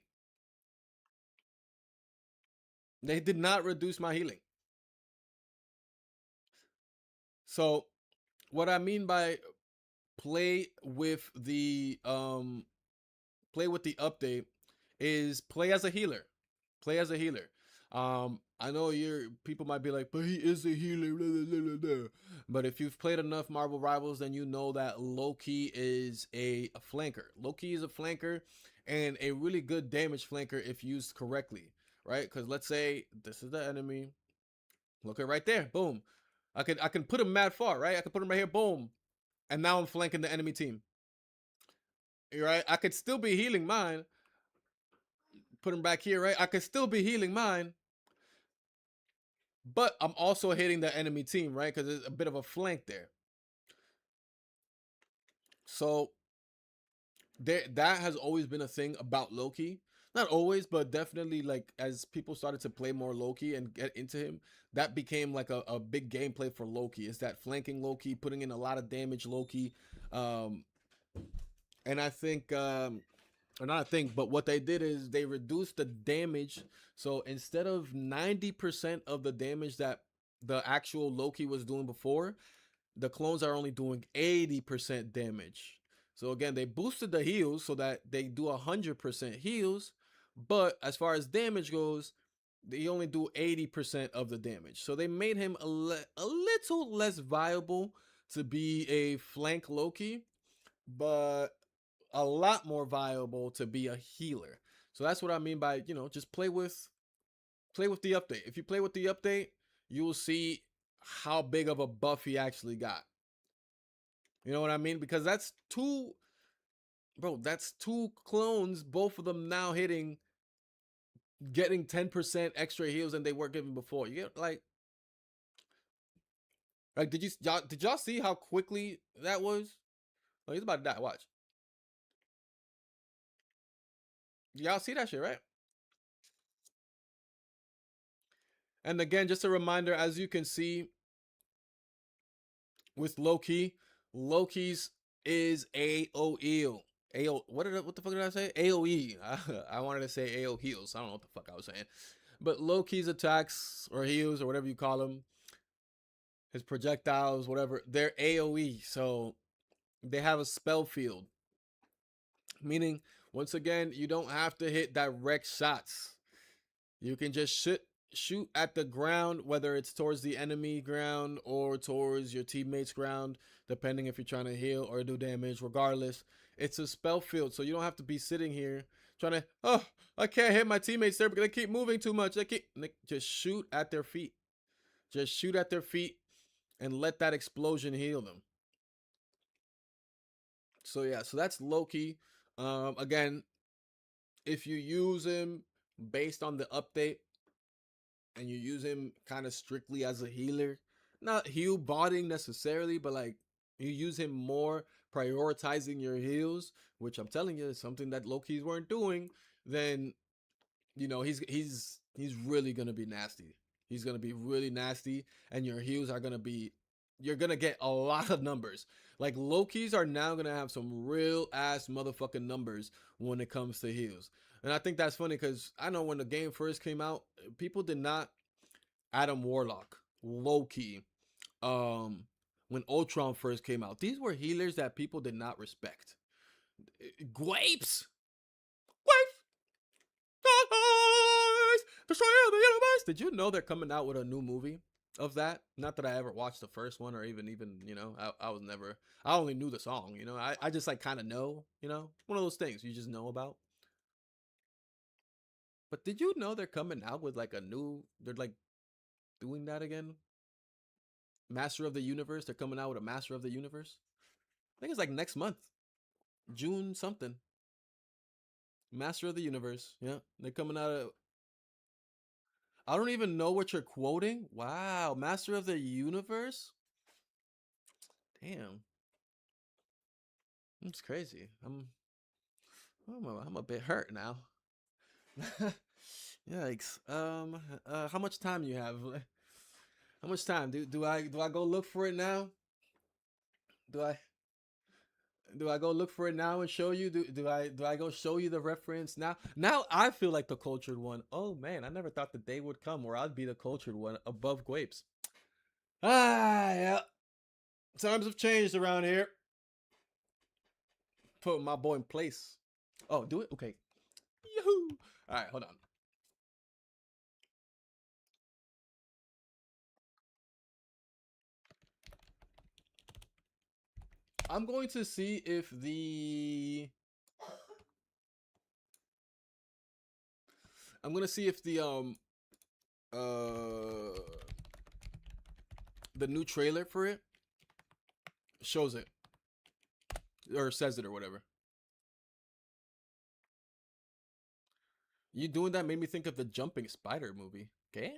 They did not reduce my healing. So what I mean by play with the update is play as a healer. Play as a healer. I know people might be like, but he is a healer. Blah, blah, blah, blah. But if you've played enough Marvel Rivals, then you know that Loki is a flanker. Loki is a flanker and a really good damage flanker if used correctly, right? Because let's say this is the enemy. Look at right there. Boom. I can put him mad far, right? I can put him right here. Boom. And now I'm flanking the enemy team. Right? I could still be healing mine. Put him back here, right? I could still be healing mine. But I'm also hitting the enemy team, right? Because there's a bit of a flank there. So that has always been a thing about Loki. Not always, but definitely like as people started to play more Loki and get into him, that became like a big gameplay for Loki. Is that flanking Loki, putting in a lot of damage Loki. And I think or not I think, but what they did is they reduced the damage. So instead of 90% of the damage that the actual Loki was doing before, the clones are only doing 80% damage. So again, they boosted the heals so that they do 100% heals, but as far as damage goes, they only do 80% of the damage. So they made him a little less viable to be a flank Loki, but a lot more viable to be a healer. So that's what I mean by, just play with the update. If you play with the update, you will see how big of a buff he actually got. You know what I mean? Because that's two clones, both of them now getting 10% extra heals than they were given before. You get like did y'all see how quickly that was? Oh, he's about to die. Watch. Y'all see that shit, right? And again, just a reminder, as you can see with Loki, Loki's is AOE. What the fuck did I say? AOE. I wanted to say AO heals. I don't know what the fuck I was saying. But Loki's attacks or heals or whatever you call them, his projectiles, whatever, they're AOE. So they have a spell field. Meaning, once again, you don't have to hit direct shots. You can just shoot at the ground, whether it's towards the enemy ground or towards your teammates ground, depending if you're trying to heal or do damage. Regardless, it's a spell field, so you don't have to be sitting here trying to, oh, I can't hit my teammates there because they keep moving too much. Just shoot at their feet. Just shoot at their feet and let that explosion heal them. So yeah, so that's Loki. Again, if you use him based on the update and you use him kind of strictly as a healer, not heal botting necessarily, but like you use him more, prioritizing your heals, which I'm telling you is something that Loki's weren't doing. Then he's really gonna be nasty. He's gonna be really nasty, and your heals are gonna be. You're gonna get a lot of numbers. Like Loki's are now gonna have some real ass motherfucking numbers when it comes to heals. And I think that's funny because I know when the game first came out, people did not Adam Warlock, Loki, um, when Ultron first came out. These were healers that people did not respect. Grapes, grapes, destroyer of the universe. Did you know they're coming out with a new movie of that? Not that I ever watched the first one or even I was never. I only knew the song. I just like kind of know. One of those things you just know about. But did you know they're coming out with like a new? They're like doing that again. Master of the Universe. They're coming out with a Master of the Universe. I think it's like next month, June something. Master of the Universe. Yeah, they're coming out of. I don't even know what you're quoting. Wow, Master of the Universe. Damn, it's crazy. I'm a bit hurt now. Yikes. How much time you have? How much time? Do I go look for it now? Do I do I go look for it now and show you? Do I go show you the reference now? Now I feel like the cultured one. Oh man, I never thought the day would come where I'd be the cultured one above Guapes. Yeah. Times have changed around here. Put my boy in place. Oh, do it? Okay. Yahoo! Alright, hold on. I'm going to see if I'm gonna see if uh the new trailer for it shows it or says it or whatever. You doing that made me think of the Jumping Spider movie. Okay?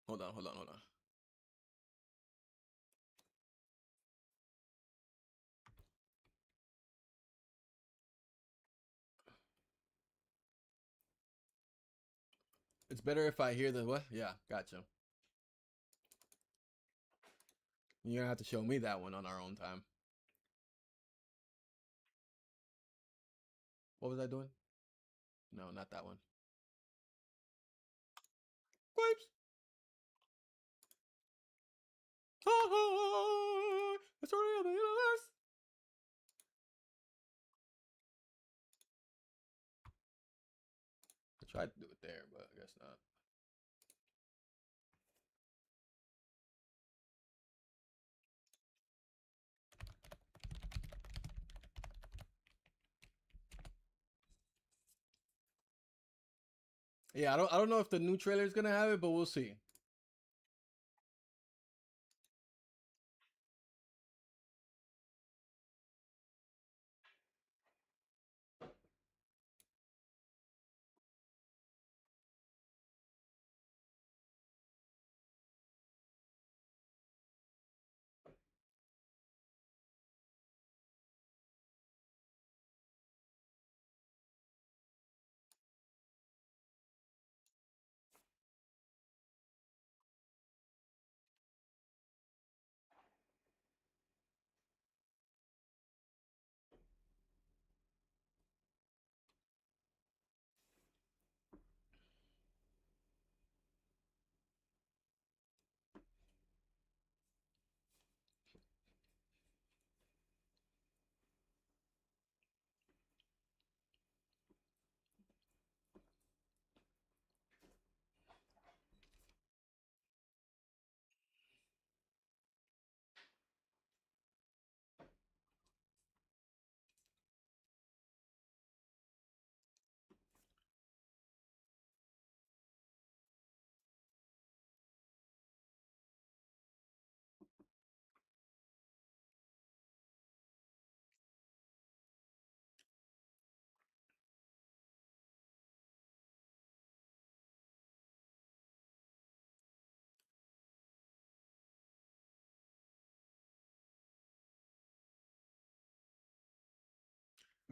Hold on. It's better if I hear the what? Yeah, gotcha. You're gonna have to show me that one on our own time. What was I doing? No, not that one. Grapes. Ha ha! It's story of the universe. I tried to do it there, but I guess not. Yeah, I don't know if the new trailer is gonna have it, but we'll see.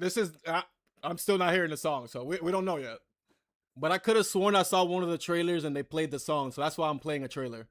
This is I'm still not hearing the song, so we don't know yet. But I could have sworn I saw one of the trailers and they played the song, so that's why I'm playing a trailer.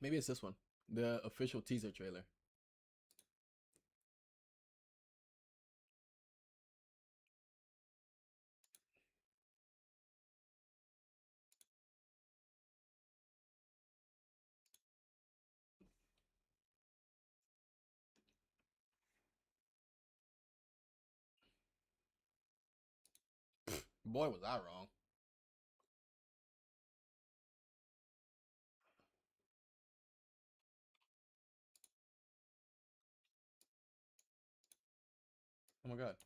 Maybe it's this one, the official teaser trailer. Boy, was I wrong. Oh my god.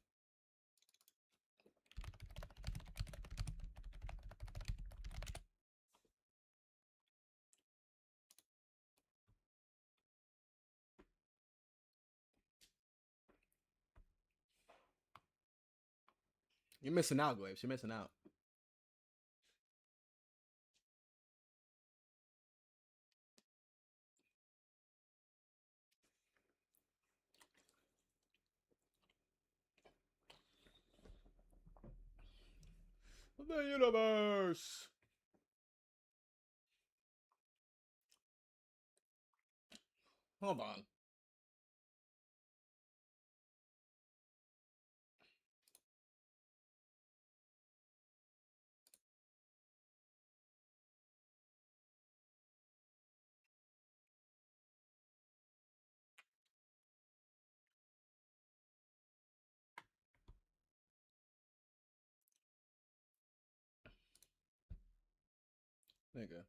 You're missing out, Graves. You're missing out. The universe. Hold on. Nigga.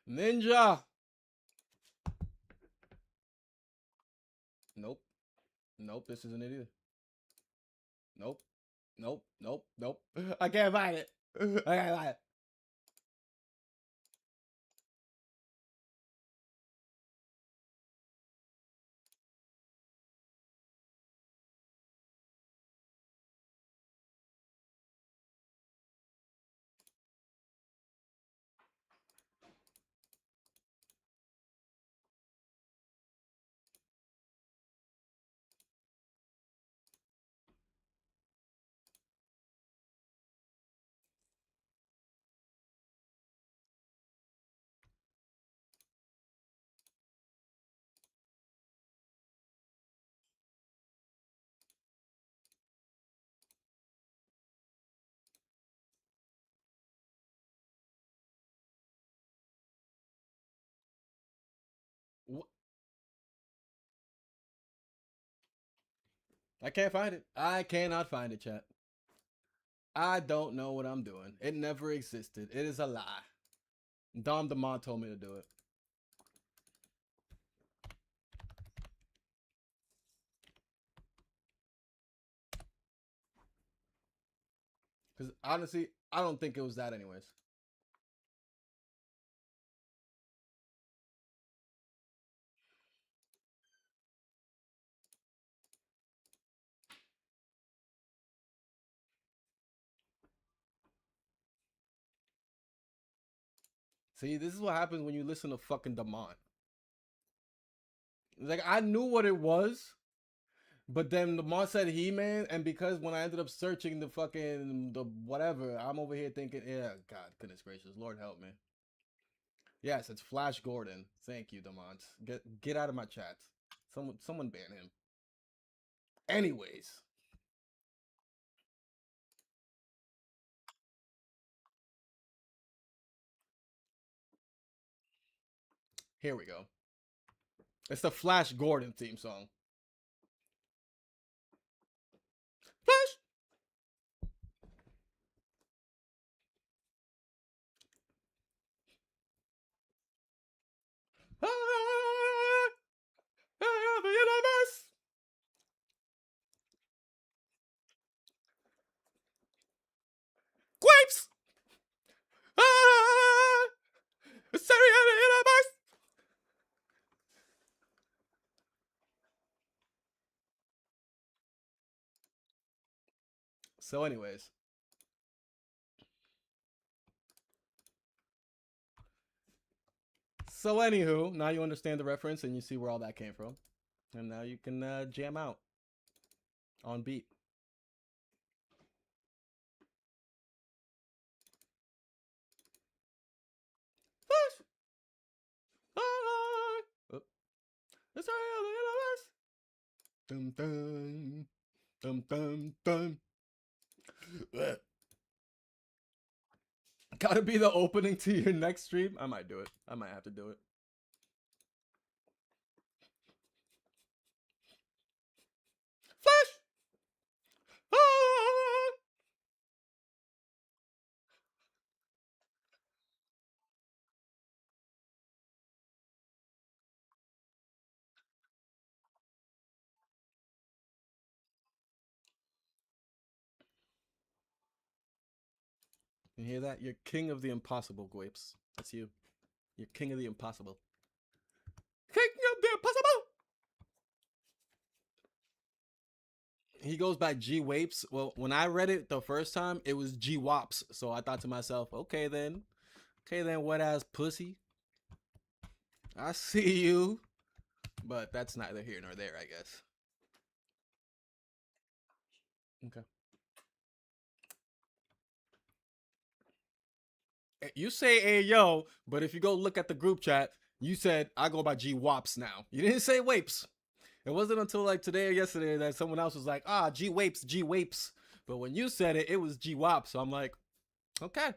Ninja. Nope. Nope. This isn't it either. Nope. Nope. Nope. Nope. I can't find it. I can't find it. I can't find it. I cannot find it, chat. I don't know what I'm doing. It never existed. It is a lie. Dom DeMont told me to do it. Because honestly, I don't think it was that anyways. See, this is what happens when you listen to fucking DeMont. Like, I knew what it was, but then DeMont said He-Man, and because when I ended up searching the whatever, I'm over here thinking, yeah, God, goodness gracious, Lord help me. Yes, it's Flash Gordon. Thank you, Demont. Get out of my chat. Someone ban him. Anyways, here we go. It's the Flash Gordon theme song. Flash. Ah, the universe. Grapes. Ah, the center of the universe. So, anyways, anywho, now you understand the reference and you see where all that came from, and now you can jam out on beat. Flash. Ah, oh, the center of the universe. Dum dum dum dum dum. Ugh. Gotta be the opening to your next stream. I might do it. I might have to do it. Flash. Ah! You hear that? You're king of the impossible, Gwapes. That's you. You're king of the impossible. King of the impossible. He goes by G Wapes. Well, when I read it the first time, it was G Wops. So I thought to myself, okay then, wet ass pussy. I see you. But that's neither here nor there, I guess. Okay. You say hey yo, but if you go look at the group chat, you said I go by G Wops now. You didn't say Wapes. It wasn't until like today or yesterday that someone else was like, G Wapes, G Wapes. But when you said it, it was G Wop. So I'm like, okay,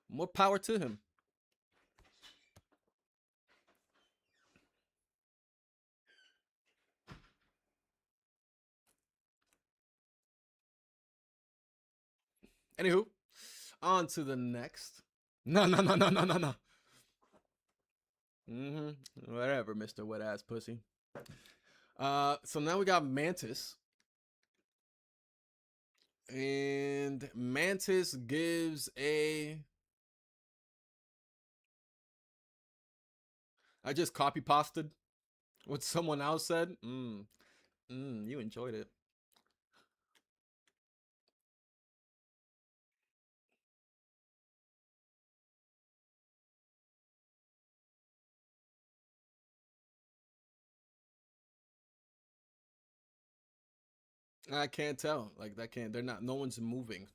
more power to him. Anywho, on to the next. No. Whatever, Mr. Wet Ass Pussy. So now we got Mantis. And Mantis gives a. I just copy pasted what someone else said. You enjoyed it. I can't tell. Like that can't. They're not. No one's moving.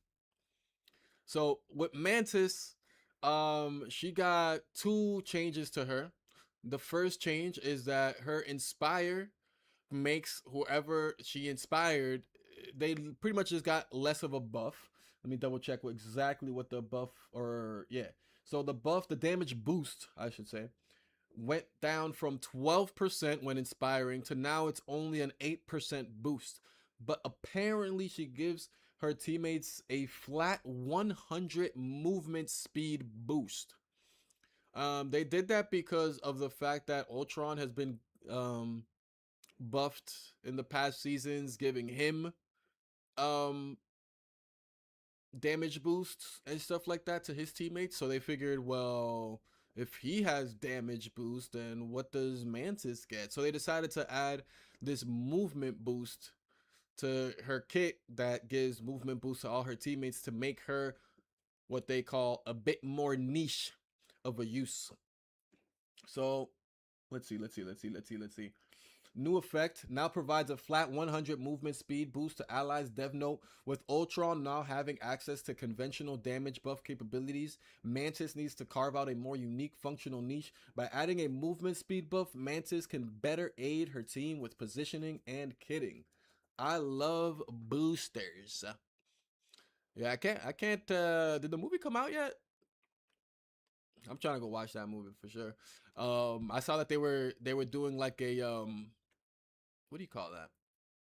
So with Mantis, she got two changes to her. The first change is that her inspire makes whoever she inspired, they pretty much just got less of a buff. Let me double check exactly what the buff or yeah. So the buff, the damage boost, I should say, went down from 12% when inspiring to now it's only an 8% boost. But apparently she gives her teammates a flat 100 movement speed boost. They did that because of the fact that Ultron has been buffed in the past seasons, giving him um damage boosts and stuff like that to his teammates. So they figured, well, if he has damage boost, then what does Mantis get? So they decided to add this movement boost to her kit that gives movement boost to all her teammates to make her what they call a bit more niche of a use. So let's see. New effect now provides a flat 100 movement speed boost to allies. Dev note: with Ultron now having access to conventional damage buff capabilities, Mantis needs to carve out a more unique functional niche. By adding a movement speed buff, Mantis can better aid her team with positioning and kitting. I love boosters. Yeah, I can't did the movie come out yet? I'm trying to go watch that movie for sure. I saw that they were doing like a what do you call that?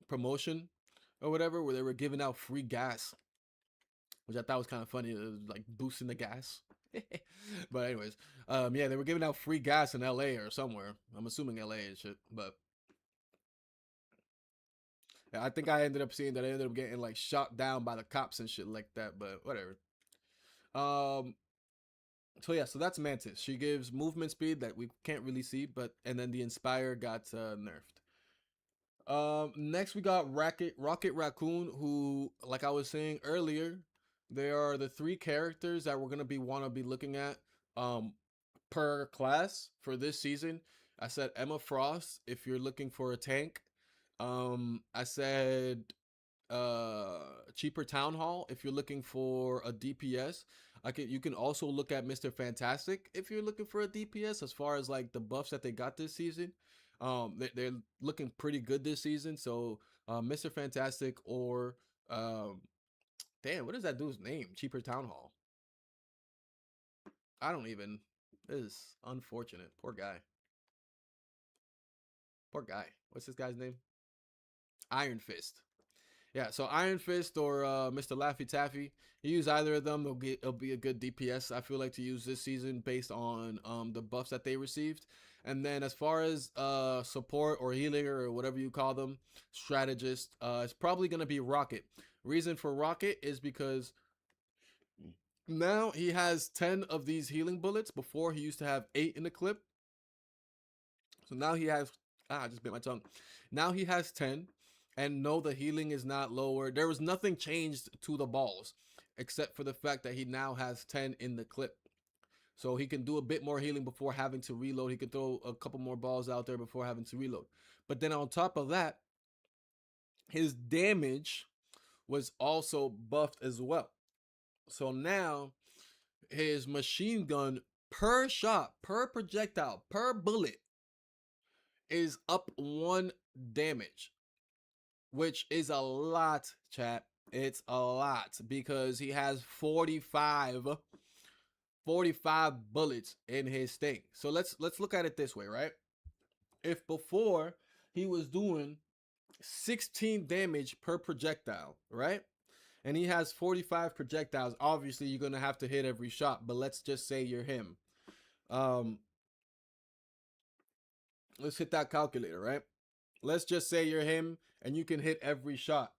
Promotion or whatever, where they were giving out free gas, which I thought was kind of funny. It was like boosting the gas. But anyways, yeah, they were giving out free gas in LA or somewhere. I'm assuming LA and shit. But yeah, I think I ended up seeing that I ended up getting like shot down by the cops and shit like that, but whatever. Um so yeah, so that's Mantis. She gives movement speed that we can't really see, but and then the Inspire got nerfed. Next we got Rocket Raccoon, who, like I was saying earlier, they are the three characters that we're gonna be looking at um per class for this season. I said Emma Frost if you're looking for a tank. I said cheaper Town Hall if you're looking for a DPS. You can also look at Mr. Fantastic if you're looking for a DPS, as far as like the buffs that they got this season. They're looking pretty good this season. So Mr. Fantastic or damn, what is that dude's name? Cheaper Town Hall. I don't even. This is unfortunate. Poor guy. Poor guy. What's this guy's name? Iron Fist. Yeah, so Iron Fist or Mr. Laffy Taffy. You use either of them, it'll be a good DPS. I feel like to use this season based on the buffs that they received. And then as far as support or healing or whatever you call them, strategist, it's probably gonna be Rocket. Reason for Rocket is because now he has 10 of these healing bullets. Before he used to have 8 in the clip. So now he has I just bit my tongue. Now he has 10. And no, the healing is not lower. There was nothing changed to the balls except for the fact that he now has 10 in the clip. So he can do a bit more healing before having to reload. He can throw a couple more balls out there before having to reload. But then on top of that, his damage was also buffed as well. So now his machine gun per shot, per projectile, per bullet is up 1 damage, which is a lot, chat. It's a lot because he has 45 bullets in his thing. So let's look at it this way, right? If before he was doing 16 damage per projectile, right? And he has 45 projectiles, obviously you're going to have to hit every shot, but let's just say you're him. Let's hit that calculator, right? Let's just say you're him and you can hit every shot.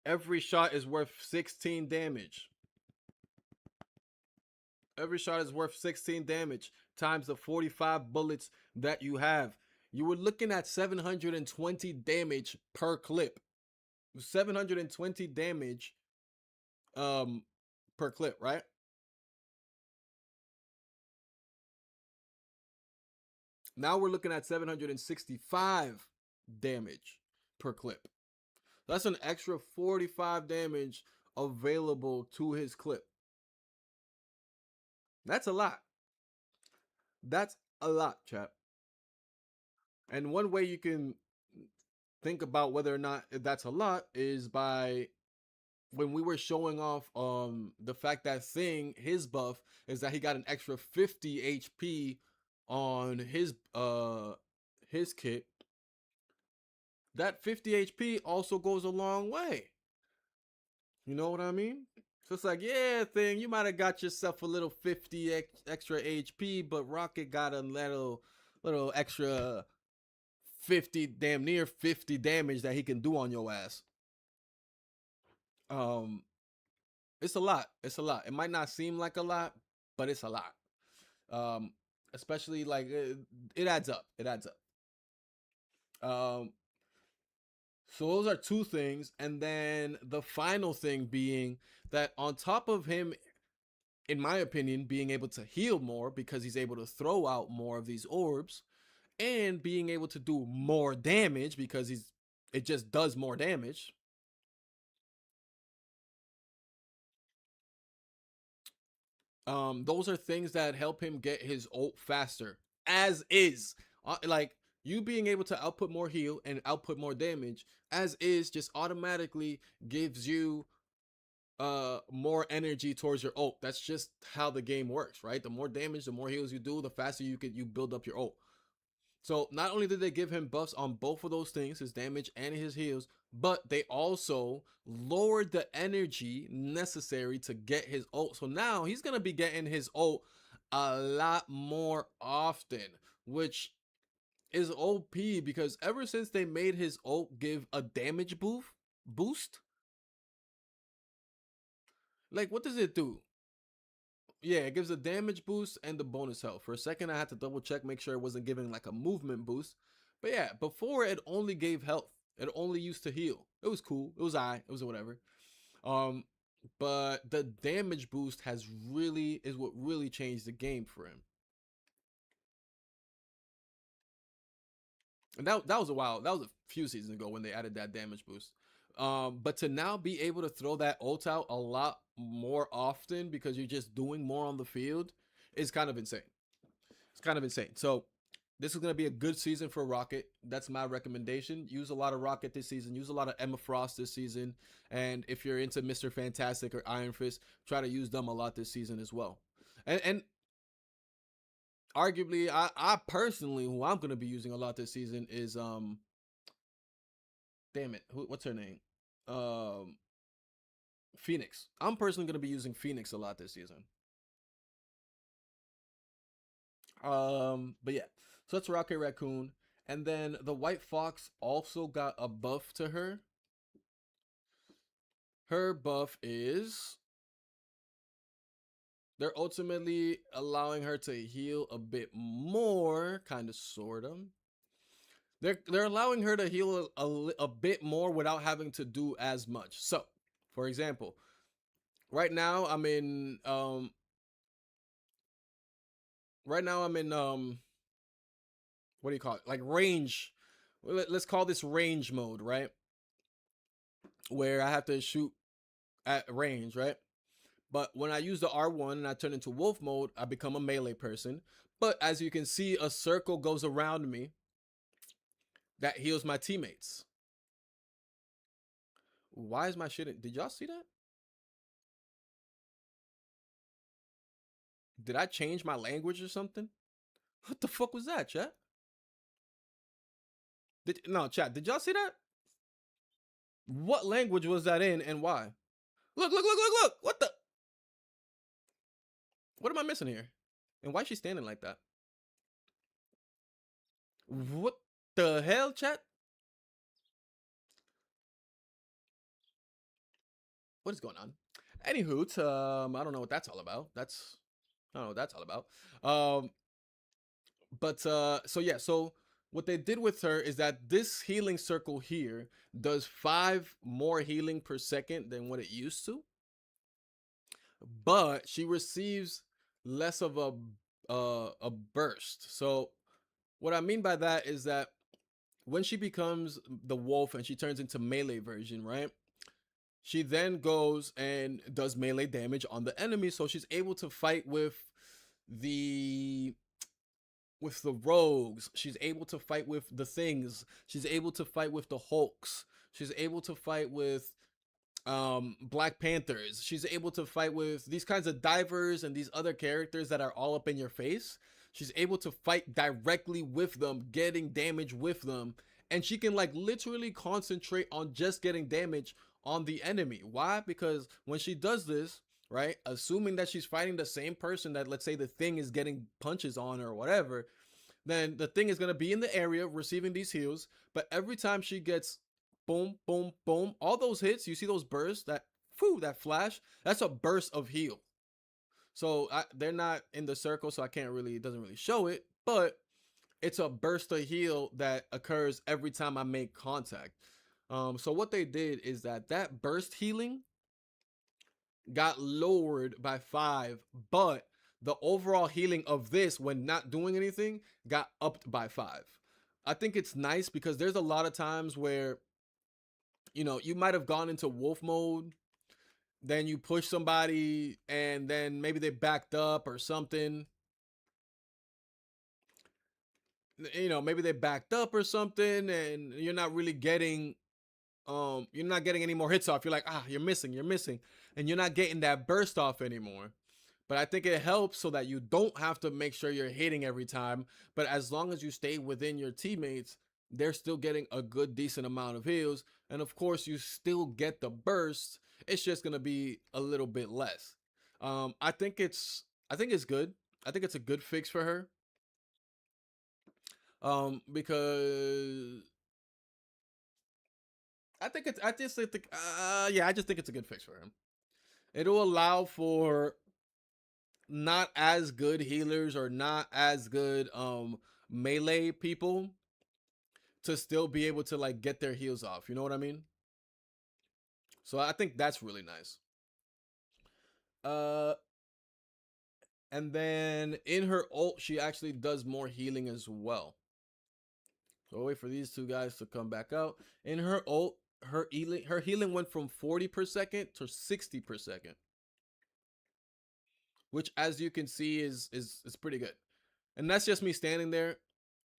Every shot is worth 16 damage. Every shot is worth 16 damage times the 45 bullets that you have. You were looking at 720 damage per clip. 720 damage per clip, right? Now we're looking at 765 damage per clip. That's an extra 45 damage available to his clip. That's a lot. That's a lot, chap. And one way you can think about whether or not that's a lot is by when we were showing off the fact that Thing, his buff is that he got an extra 50 HP on his kit. That 50 HP also goes a long way. You know what I mean? So it's like, yeah, Thing, you might have got yourself a little 50 extra HP, but Rocket got a little extra 50, damn near 50 damage that he can do on your ass. It's a lot. It's a lot. It might not seem like a lot, but it's a lot. Especially like it adds up. It adds up. So those are two things, and then the final thing being that on top of him, in my opinion, being able to heal more because he's able to throw out more of these orbs, and being able to do more damage because it just does more damage. Those are things that help him get his ult faster. As is, like you being able to output more heal and output more damage, as is, just automatically gives you more energy towards your ult. That's just how the game works, right? The more damage, the more heals you do, the faster you build up your ult. So not only did they give him buffs on both of those things, his damage and his heals, but they also lowered the energy necessary to get his ult. So now he's gonna be getting his ult a lot more often, which is OP because ever since they made his ult give a damage boost, like what does it do? Yeah, it gives a damage boost and the bonus health. For a second, I had to double check, make sure it wasn't giving like a movement boost. But yeah, before it only gave health. It only used to heal. It was cool. It was it was whatever. Um, but the damage boost is what really changed the game for him. And that was a while. That was a few seasons ago when they added that damage boost. But to now be able to throw that ult out a lot more often because you're just doing more on the field is kind of insane. It's kind of insane. So this is going to be a good season for Rocket. That's my recommendation. Use a lot of Rocket this season. Use a lot of Emma Frost this season. And if you're into Mr. Fantastic or Iron Fist, try to use them a lot this season as well. And arguably, I personally, who I'm going to be using a lot this season is damn it, what's her name? Um, Phoenix. I'm personally going to be using Phoenix a lot this season. But yeah, so that's Rocket Raccoon. And then the White Fox also got a buff to her. Her buff is they're ultimately allowing her to heal a bit more, kind of, sort of. They're allowing her to heal a bit more without having to do as much. So, for example, right now I'm in what do you call it? Like range. Let's call this range mode, right? Where I have to shoot at range, right? But when I use the R1 and I turn into wolf mode, I become a melee person. But as you can see, a circle goes around me that heals my teammates. Why is my shit in? Did y'all see that? Did I change my language or something? What the fuck was that, chat? No, chat, did y'all see that? What language was that in and why? Look. What the? What am I missing here? And why is she standing like that? What the hell, chat? What is going on? Anywho, I don't know what that's all about. I don't know what that's all about. But so yeah, so what they did with her is that this healing circle here does 5 more healing per second than what it used to, but she receives less of a burst. So what I mean by that is that when she becomes the wolf and she turns into melee version, right? She then goes and does melee damage on the enemy, so she's able to fight the the rogues. She's able to fight with the things. She's able to fight with the Hulks. She's able to fight with Black Panthers. She's able to fight with these kinds of divers and these other characters that are all up in your face. She's able to fight directly with them, getting damage with them, and she can like literally concentrate on just getting damage on the enemy. Why? Because when she does this, right, assuming that she's fighting the same person that, let's say, the thing is getting punches on or whatever, then the thing is going to be in the area receiving these heals. But every time she gets boom, boom, boom, all those hits, you see those bursts, that flash, that's a burst of heal. So they're not in the circle, so it doesn't really show it, but it's a burst of heal that occurs every time I make contact. So what they did is that burst healing got lowered by 5, but the overall healing of this when not doing anything got upped by 5. I think it's nice because there's a lot of times where, you might have gone into wolf mode, then you push somebody and then maybe they backed up or something. Maybe they backed up or something and you're not getting any more hits off. You're like, you're missing, and you're not getting that burst off anymore. But I think it helps so that you don't have to make sure you're hitting every time. But as long as you stay within your teammates, they're still getting a good, decent amount of heals. And of course, you still get the burst. It's just gonna be a little bit less. I think it's good. I think it's a good fix for her. Because I just think it's a good fix for him. It'll allow for not as good healers or not as good melee people to still be able to like get their heals off. You know what I mean? So I think that's really nice. Uh and then in her ult, she actually does more healing as well. So I'll wait for these two guys to come back out. In her ult, her healing went from 40 per second to 60 per second, which as you can see is pretty good. And that's just me standing there.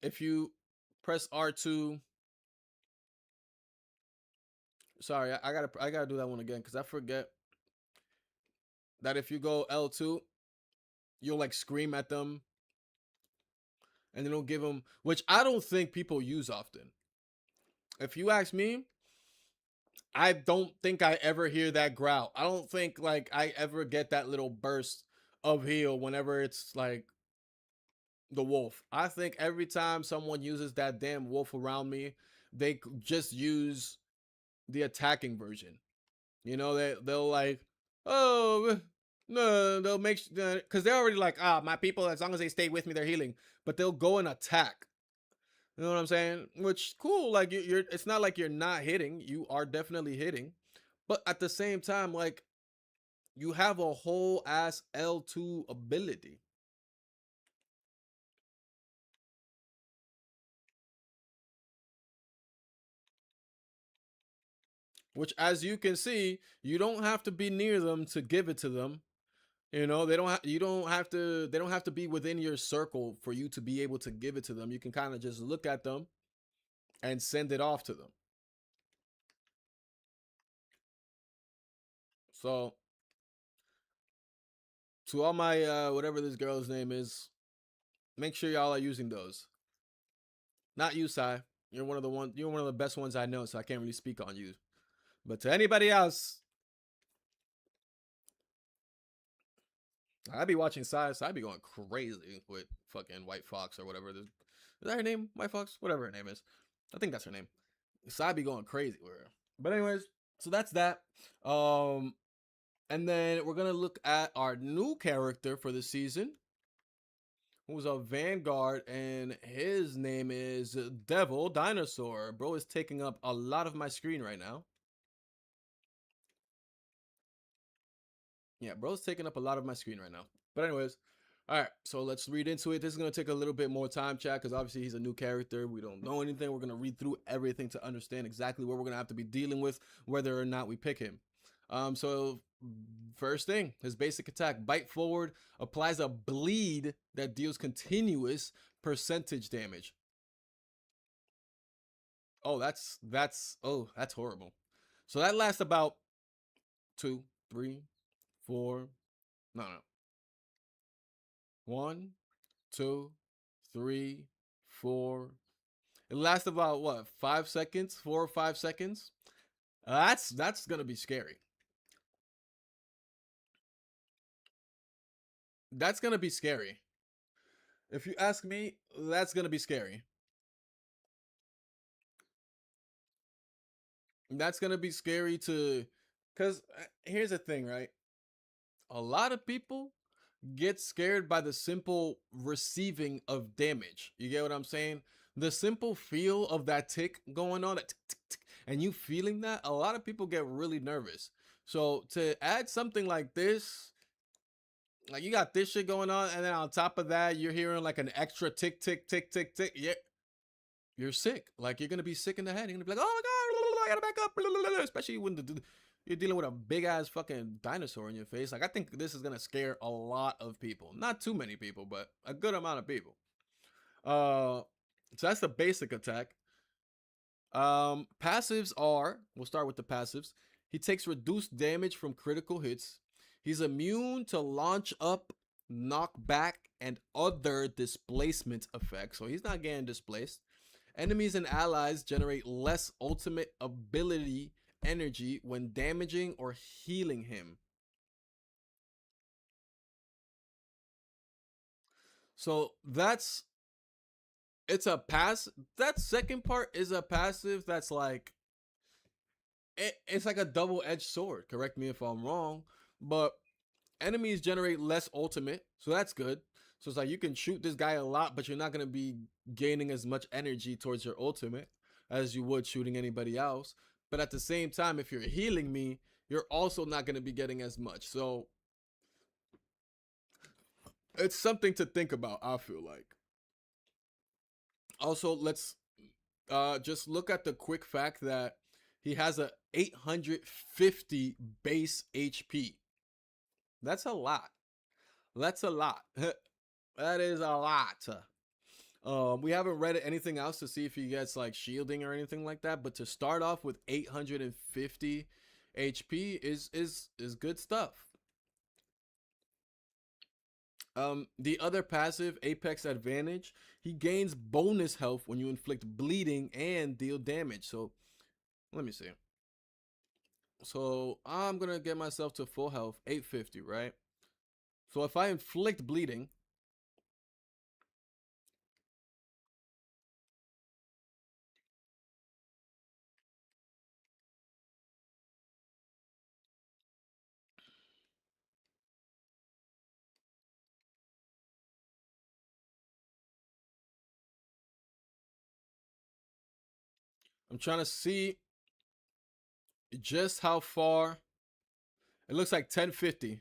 If you press R2, sorry, I gotta do that one again because I forget that if you go L2, you'll like scream at them and then it'll give them, which I don't think people use often. If you ask me, I don't think I ever hear that growl. I don't think like I ever get that little burst of heal whenever it's like the wolf. I think every time someone uses that damn wolf around me, they just use the attacking version. They'll like, oh no, they'll make because they're already like, my people, as long as they stay with me, they're healing. But they'll go and attack. You know what I'm saying? Which cool. Like you're it's not like you're not hitting. You are definitely hitting. But at the same time, like you have a whole ass L2 ability. Which as you can see, you don't have to be near them to give it to them. They don't have you don't have to they don't have to be within your circle for you to be able to give it to them. You can kind of just look at them and send it off to them. So to all my whatever this girl's name is, make sure y'all are using those. Not you, Sai. You're one of the best ones I know, so I can't really speak on you. But to anybody else, I'd be watching Sai. Sai be going crazy with fucking White Fox or whatever. Is that her name? White Fox? Whatever her name is. I think that's her name. Sai be going crazy with her. But anyways, so that's that. And then we're gonna look at our new character for the season, who's a Vanguard, and his name is Devil Dinosaur. Bro is taking up a lot of my screen right now. Yeah, bro's taking up a lot of my screen right now. But anyways, all right, so let's read into it. This is gonna take a little bit more time, chat, because obviously he's a new character. We don't know anything. We're gonna read through everything to understand exactly what we're gonna have to be dealing with, whether or not we pick him. So first thing, his basic attack, bite forward, applies a bleed that deals continuous percentage damage. That's horrible. So that lasts about 2, 3, 4. No. 1, 2, 3, 4. It lasts about what, 5 seconds, 4 or 5 seconds. That's gonna be scary. That's gonna be scary. If you ask me, that's gonna be scary. That's gonna be scary to, cause here's the thing, right? A lot of people get scared by the simple receiving of damage. You get what I'm saying? The simple feel of that tick going on, that tick, tick, tick, and you feeling that, a lot of people get really nervous. So to add something like this, Like you got this shit going on, and then on top of that, you're hearing like an extra tick, tick, tick, tick, tick. Yeah, you're sick. Like you're gonna be sick in the head. You're gonna be like, oh my god, I gotta back up. Especially when you're dealing with a big ass fucking dinosaur in your face. Like I think this is gonna scare a lot of people. Not too many people, but a good amount of people. Uh, so that's the basic attack. Passives are, we'll start with the passives. He takes reduced damage from critical hits. He's immune to launch up, knock back, and other displacement effects. So he's not getting displaced. Enemies and allies generate less ultimate ability energy when damaging or healing him. So that's it's a pass. That second part is a passive that's like it's like a double-edged sword. Correct me if I'm wrong, but enemies generate less ultimate, so that's good. So it's like you can shoot this guy a lot, but you're not gonna be gaining as much energy towards your ultimate as you would shooting anybody else. But at the same time, if you're healing me, you're also not gonna be getting as much. So it's something to think about, I feel like. Also, let's just look at the quick fact that he has a 850 base HP. That's a lot. That's a lot. That is a lot. We haven't read anything else to see if he gets like shielding or anything like that. But to start off with 850 HP is good stuff. The other passive, Apex Advantage, he gains bonus health when you inflict bleeding and deal damage. So let me see. So I'm gonna get myself to full health, 850, right? So if I inflict bleeding, I'm trying to see just how far. It looks like 1050.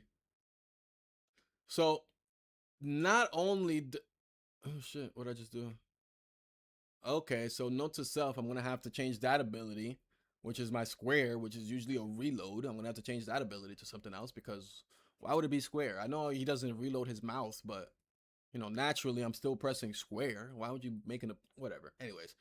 So not only oh shit, what did I just do? Okay, so note to self, I'm gonna have to change that ability, which is my square, which is usually a reload. I'm gonna have to change that ability to something else because why would it be square? I know he doesn't reload his mouth, but you know, naturally I'm still pressing square. Why would you make it a whatever? Anyways.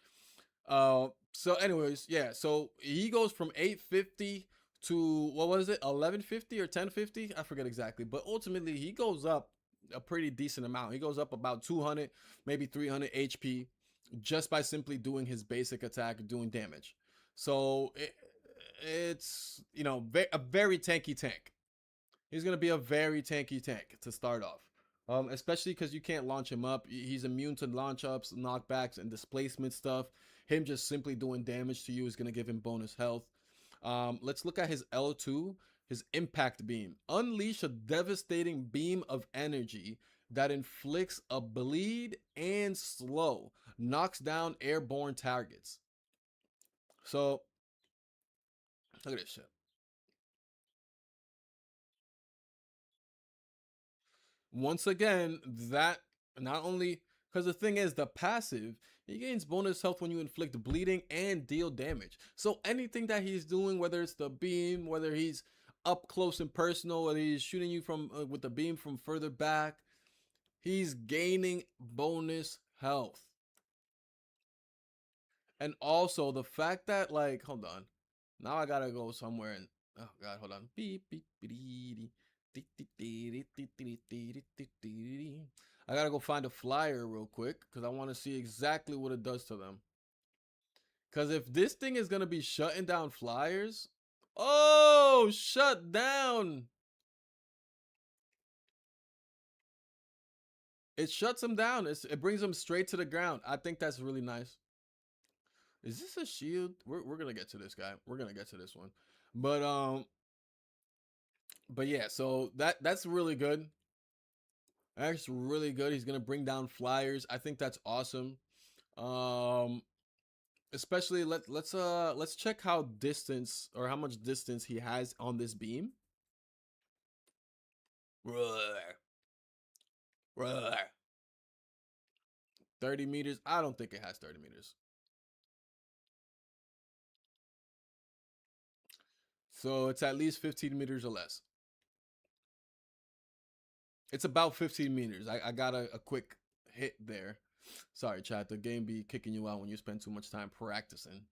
So anyways, yeah, so he goes from 850 to what was it, 1150 or 1050? I forget exactly, but ultimately he goes up a pretty decent amount. He goes up about 200, maybe 300 HP just by simply doing his basic attack, doing damage. So it's you know a very tanky tank. He's gonna be a very tanky tank to start off. Especially because you can't launch him up. He's immune to launch ups, knockbacks, and displacement stuff. Him just simply doing damage to you is gonna give him bonus health. Let's look at his L2, his impact beam. Unleash a devastating beam of energy that inflicts a bleed and slow, knocks down airborne targets. So look at this shit. Once again, that not only because the thing is the passive, he gains bonus health when you inflict bleeding and deal damage. So anything that he's doing, whether it's the beam, whether he's up close and personal, whether he's shooting you from with the beam from further back, he's gaining bonus health. And also the fact that like, hold on, now I gotta go somewhere and oh god, hold on. Beep beep beep. I gotta go find a flyer real quick because I want to see exactly what it does to them. Because if this thing is gonna be shutting down flyers, oh, shut down! It shuts them down. It brings them straight to the ground. I think that's really nice. Is this a shield? We're gonna get to this guy. We're gonna get to this one, but yeah. So that's really good. That's really good. He's gonna bring down flyers. I think that's awesome. Um, especially let's check how distance or how much distance he has on this beam. 30 meters. I don't think it has 30 meters. So it's at least 15 meters or less. It's about 15 meters. I got a quick hit there. Sorry, chat. The game be kicking you out when you spend too much time practicing.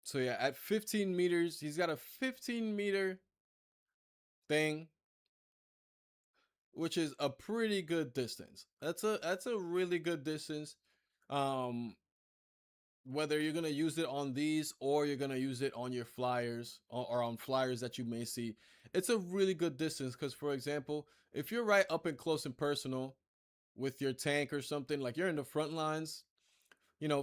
So yeah, at 15 meters, he's got a 15-meter thing, which is a pretty good distance. That's a really good distance. Um, whether you're gonna use it on these or you're gonna use it on your flyers or on flyers that you may see, it's a really good distance. Because for example, if you're right up and close and personal with your tank or something, like you're in the front lines,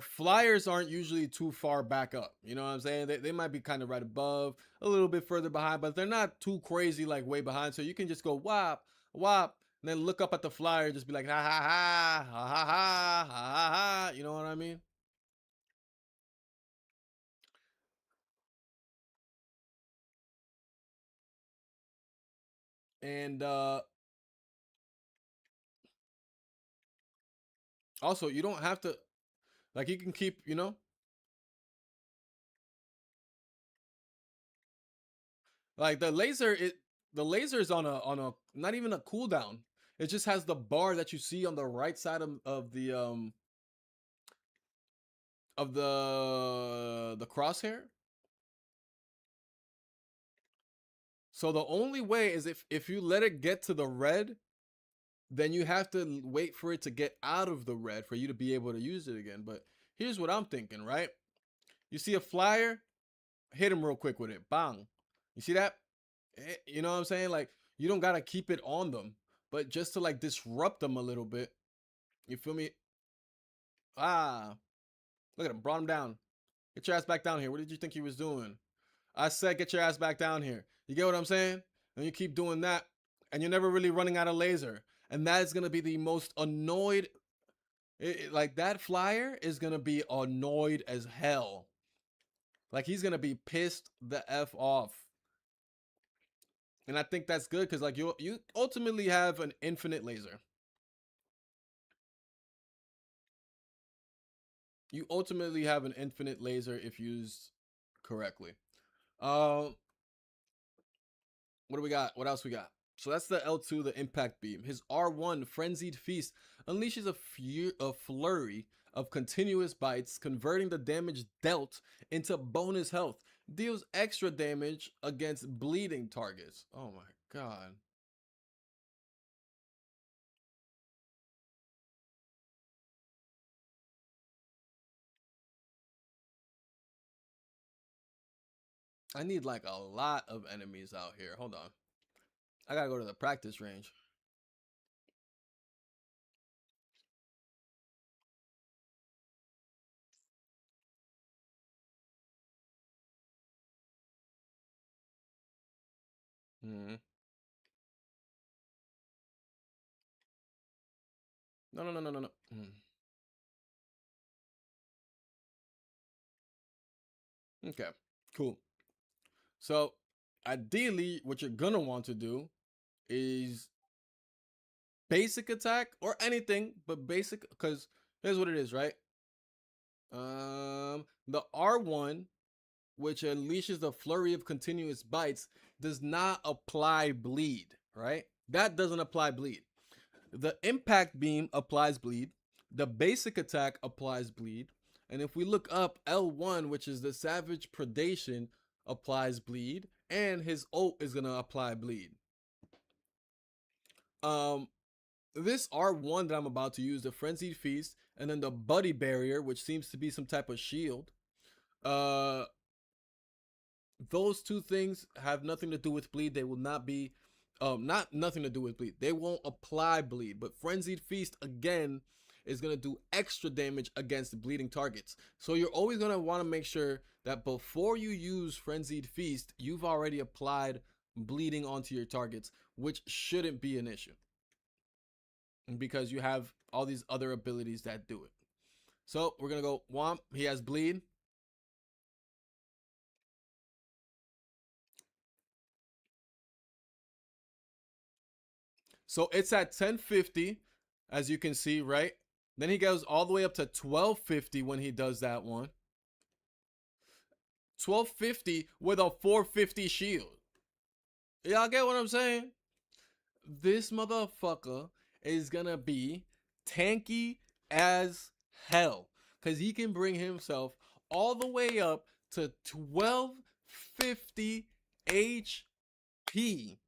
flyers aren't usually too far back up. You know what I'm saying? They might be kind of right above, a little bit further behind, but they're not too crazy like way behind. So you can just go whop, whop, and then look up at the flyer, just be like, ha ha ha, ha ha ha, ha ha ha. You know what I mean? And also, you don't have to, like, you can keep, like the laser is on a not even a cooldown. It just has the bar that you see on the right side of the crosshair. So the only way is if you let it get to the red, then you have to wait for it to get out of the red for you to be able to use it again. But here's what I'm thinking, right? You see a flyer, hit him real quick with it. Bang. You see that? You know what I'm saying? Like, you don't gotta keep it on them, but just to like disrupt them a little bit. You feel me? Ah, look at him, brought him down. Get your ass back down here. What did you think he was doing? I said, get your ass back down here. You get what I'm saying? And you keep doing that, and you're never really running out of laser. And that is gonna be the most annoyed. Like that flyer is gonna be annoyed as hell. Like he's gonna be pissed the f off. And I think that's good because like you ultimately have an infinite laser. You ultimately have an infinite laser if used correctly. Um, what do we got? What else we got? So that's the L2, the impact beam. His R1, Frenzied Feast, unleashes a flurry of continuous bites, converting the damage dealt into bonus health. Deals extra damage against bleeding targets. Oh my god. I need like a lot of enemies out here. Hold on. I gotta go to the practice range. Hmm. No, no, no, no, no, no. Okay, cool. So, ideally, what you're gonna want to do is basic attack or anything, but basic, because here's what it is, right? The R1, which unleashes the flurry of continuous bites, does not apply bleed, right? That doesn't apply bleed. The impact beam applies bleed. The basic attack applies bleed. And if we look up L1, which is the savage predation, applies bleed. And his ult is gonna apply bleed. Um, this R1 that I'm about to use, the Frenzied Feast, and then the Buddy Barrier, which seems to be some type of shield. Uh, those two things have nothing to do with bleed. They will not be, not nothing to do with bleed. They won't apply bleed. But Frenzied Feast again is going to do extra damage against bleeding targets. So you're always going to want to make sure that before you use Frenzied Feast, you've already applied bleeding onto your targets, which shouldn't be an issue because you have all these other abilities that do it. So we're going to go Womp. He has bleed. So it's at 1050, as you can see, right? Then he goes all the way up to 1250 when he does that one. 1250 with a 450 shield. Y'all get what I'm saying? This motherfucker is gonna be tanky as hell because he can bring himself all the way up to 1250 HP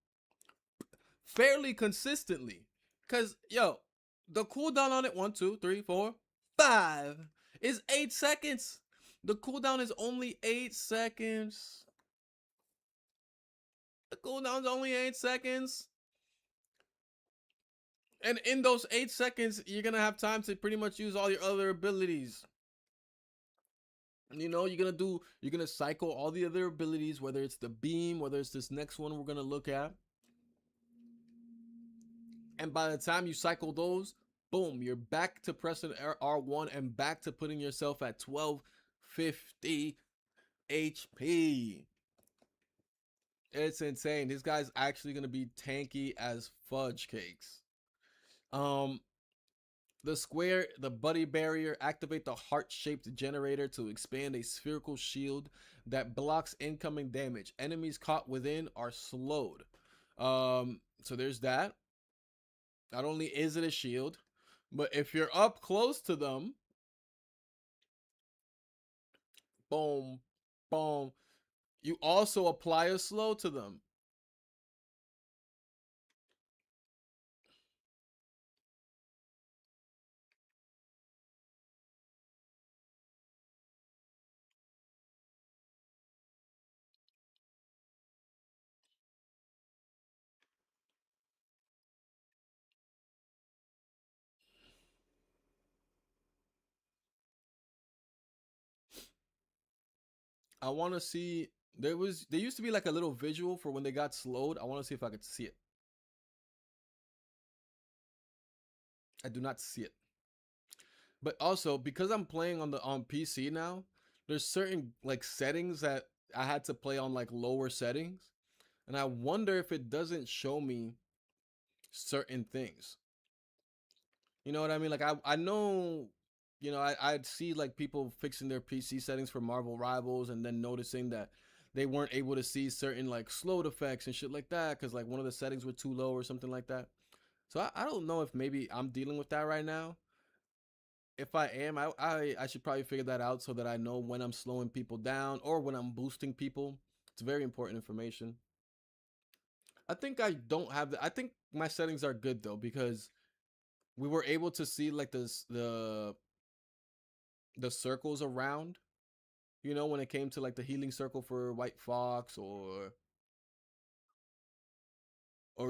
fairly consistently. Because, yo, the cooldown on it, 1, 2, 3, 4, 5, is 8 seconds. The cooldown is only 8 seconds. The cooldown's only 8 seconds. And in those 8 seconds, you're going to have time to pretty much use all your other abilities. You know, you're going to cycle all the other abilities, whether it's the beam, whether it's this next one we're going to look at. And by the time you cycle those, boom, you're back to pressing R1 and back to putting yourself at 1250 HP. It's insane. This guy's actually going to be tanky as fudge cakes. The square, the buddy barrier, activate the heart-shaped generator to expand a spherical shield that blocks incoming damage. Enemies caught within are slowed. So there's that. Not only is it a shield, but if you're up close to them, boom, boom, you also apply a slow to them. I want to see, there used to be like a little visual for when they got slowed. I want to see if I could see it. I do not see it. But also, because I'm playing on PC now, there's certain like settings that I had to play on like lower settings, and I wonder if it doesn't show me certain things. You know what I mean? Like I know, you know, I'd see like people fixing their PC settings for Marvel Rivals and then noticing that they weren't able to see certain like slowed effects and shit like that because like one of the settings were too low or something like that. So I don't know if maybe I'm dealing with that right now. If I am, I should probably figure that out so that I know when I'm slowing people down or when I'm boosting people. It's very important information. I think I don't have the. I think my settings are good though because we were able to see like the circles around. You know, when it came to like the healing circle for White Fox or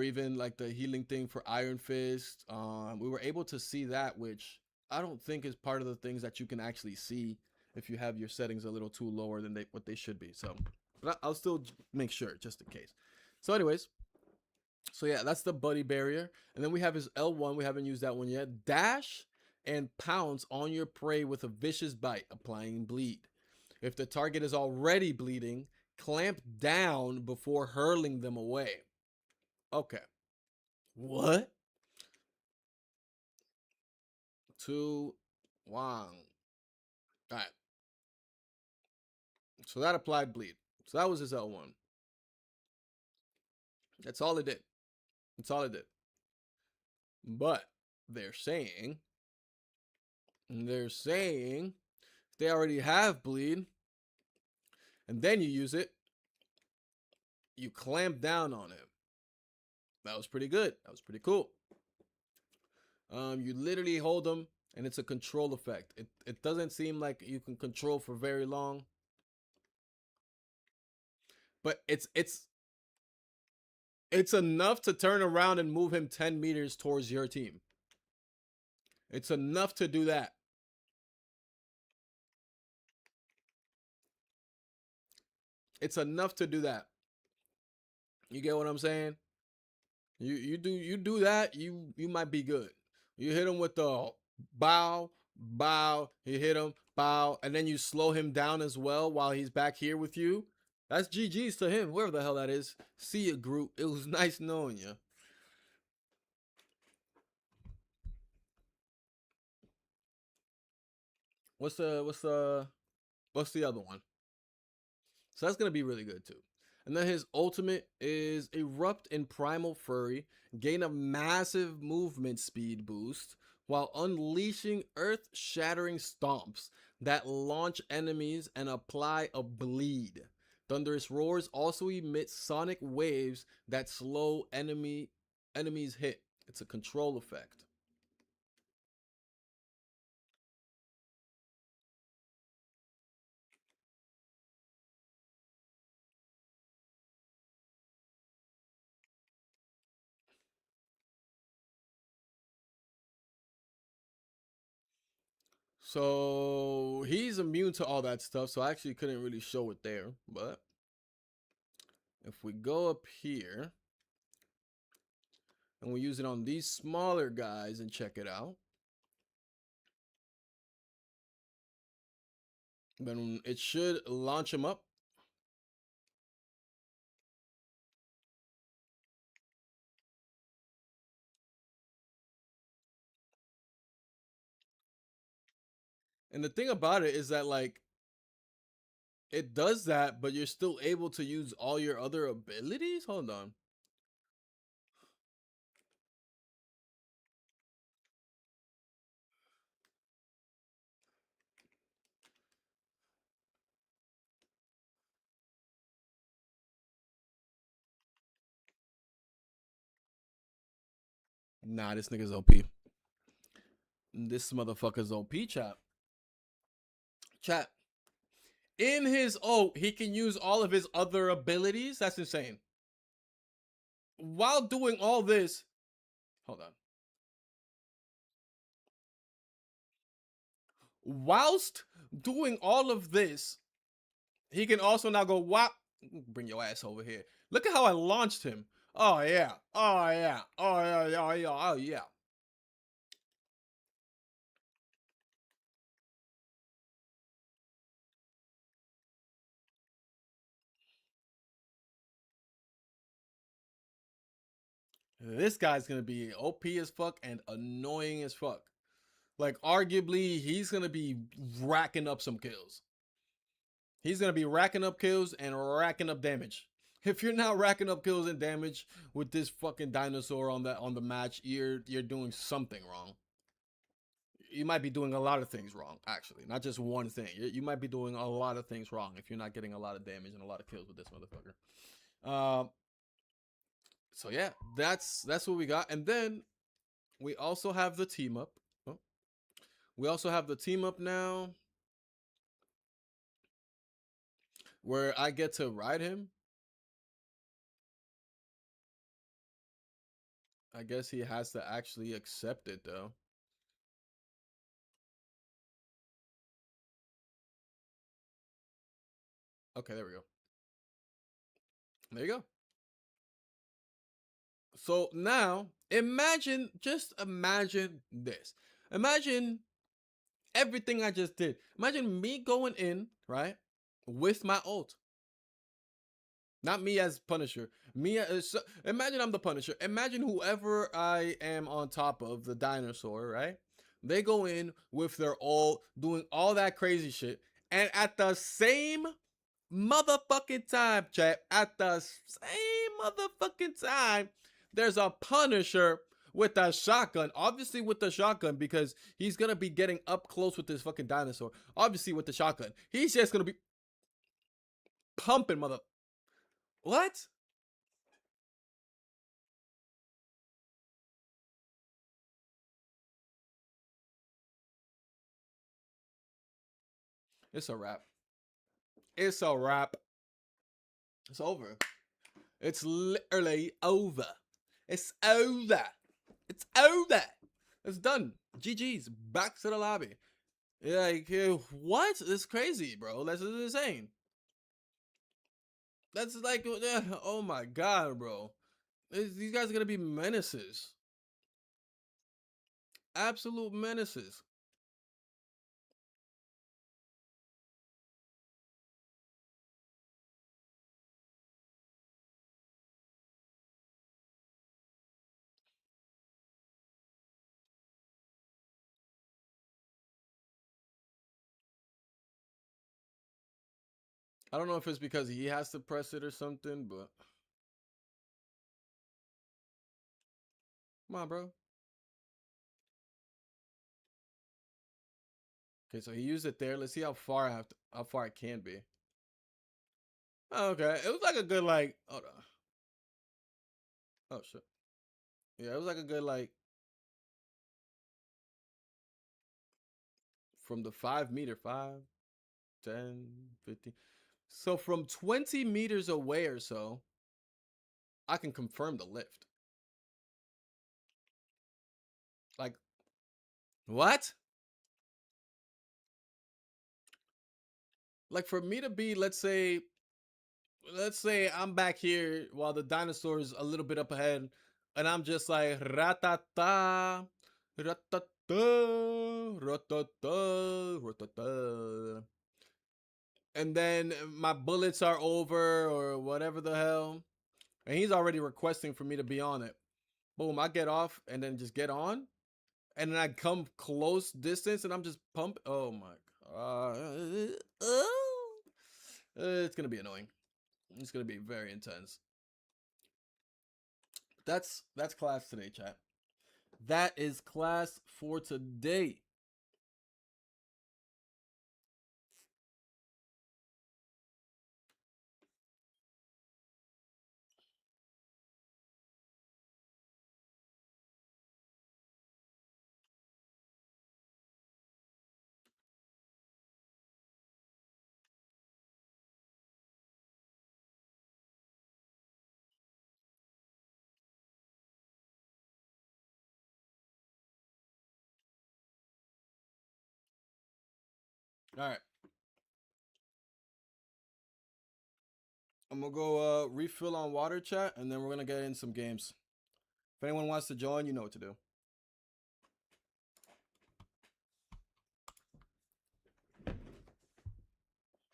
even like the healing thing for Iron Fist. We were able to see that, which I don't think is part of the things that you can actually see if you have your settings a little too lower than what they should be. So, but I'll still make sure just in case. So, anyways, so yeah, that's the buddy barrier, and then we have his L1. We haven't used that one yet. Dash and pounce on your prey with a vicious bite, applying bleed. If the target is already bleeding, clamp down before hurling them away. Okay. What? 2, 1. All right. So that applied bleed. So that was his L1. That's all it did. That's all it did. But they're saying they already have bleed and then you use it, you clamp down on him. That was pretty good. That was pretty cool. You literally hold them and it's a control effect. It doesn't seem like you can control for very long. But it's enough to turn around and move him 10 meters towards your team. It's enough to do that. It's enough to do that. You get what I'm saying? You do that, you might be good. You hit him with the bow, bow, you hit him, bow, and then you slow him down as well while he's back here with you. That's GG's to him, wherever the hell that is. See you, Groot. It was nice knowing you. What's the other one? So that's gonna be really good too. And then his ultimate is Erupt in Primal Fury, gain a massive movement speed boost while unleashing earth shattering stomps that launch enemies and apply a bleed. Thunderous roars also emit sonic waves that slow enemies hit. It's a control effect. So he's immune to all that stuff, so I actually couldn't really show it there. But if we go up here and we use it on these smaller guys and check it out, then it should launch him up. And the thing about it is that, like, it does that, but you're still able to use all your other abilities. Hold on. Nah, this nigga's OP. This motherfucker's OP, chat. Chat. In his ult, he can use all of his other abilities. That's insane. While doing all this, hold on. Whilst doing all of this, he can also now go whop. Bring your ass over here. Look at how I launched him. Oh yeah. Oh yeah. Oh yeah. Oh yeah. Oh yeah. This guy's gonna be OP as fuck and annoying as fuck. Like, arguably, he's gonna be racking up some kills. He's gonna be racking up kills and racking up damage. If you're not racking up kills and damage with this fucking dinosaur on the match, you're doing something wrong. You might be doing a lot of things wrong, actually, not just one thing. You might be doing a lot of things wrong if you're not getting a lot of damage and a lot of kills with this motherfucker. Um, so yeah, that's what we got, and then we also have the team up. Oh, we also have the team up now, where I get to ride him. I guess he has to actually accept it though. Okay, there we go. There you go. So now imagine, just imagine this. Imagine everything I just did. Imagine me going in, right, with my ult. Not me as Punisher. Me as, imagine I'm the Punisher. Imagine whoever I am on top of, the dinosaur, right? They go in with their ult, doing all that crazy shit, and at the same motherfucking time, chat, at the same motherfucking time, there's a Punisher with a shotgun. Obviously with the shotgun, because he's gonna be getting up close with this fucking dinosaur. Obviously with the shotgun. He's just gonna be pumping mother. What? It's a wrap. It's a wrap. It's over. It's literally over. It's over. It's over. It's done. GG's. Back to the lobby. Like, what? It's crazy, bro. That's insane. That's like, oh my god, bro. These guys are gonna be menaces. Absolute menaces. I don't know if it's because he has to press it or something, but come on, bro. Okay, so he used it there. Let's see how far how far it can be. Okay, it was like a good like. Hold on. Oh shit. Yeah, it was like a good like from the 5 meter, 5, 10, 15. So from 20 meters away or so, I can confirm the lift. Like what? Like for me to be, let's say I'm back here while the dinosaur's a little bit up ahead, and I'm just like ratata, ratata, ratata, ratata, and then my bullets are over or whatever the hell, and he's already requesting for me to be on it. Boom, I get off and then just get on, and then I come close distance and I'm just pumping. Oh my god, it's gonna be annoying. It's gonna be very intense. That's class today, chat. That is class for today. All right, I'm gonna go refill on water, chat, and then we're gonna get in some games. If anyone wants to join, you know what to do.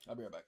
I'll be right back.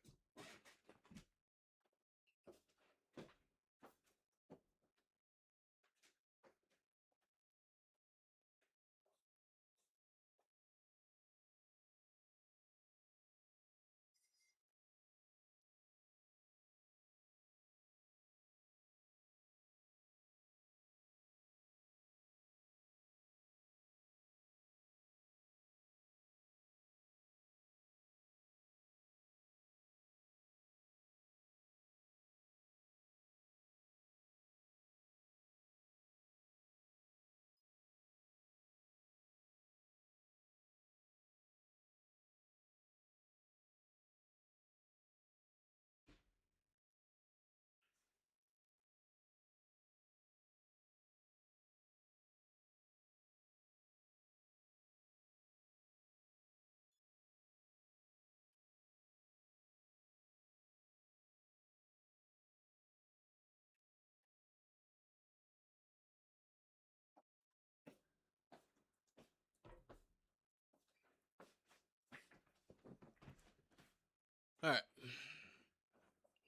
All right,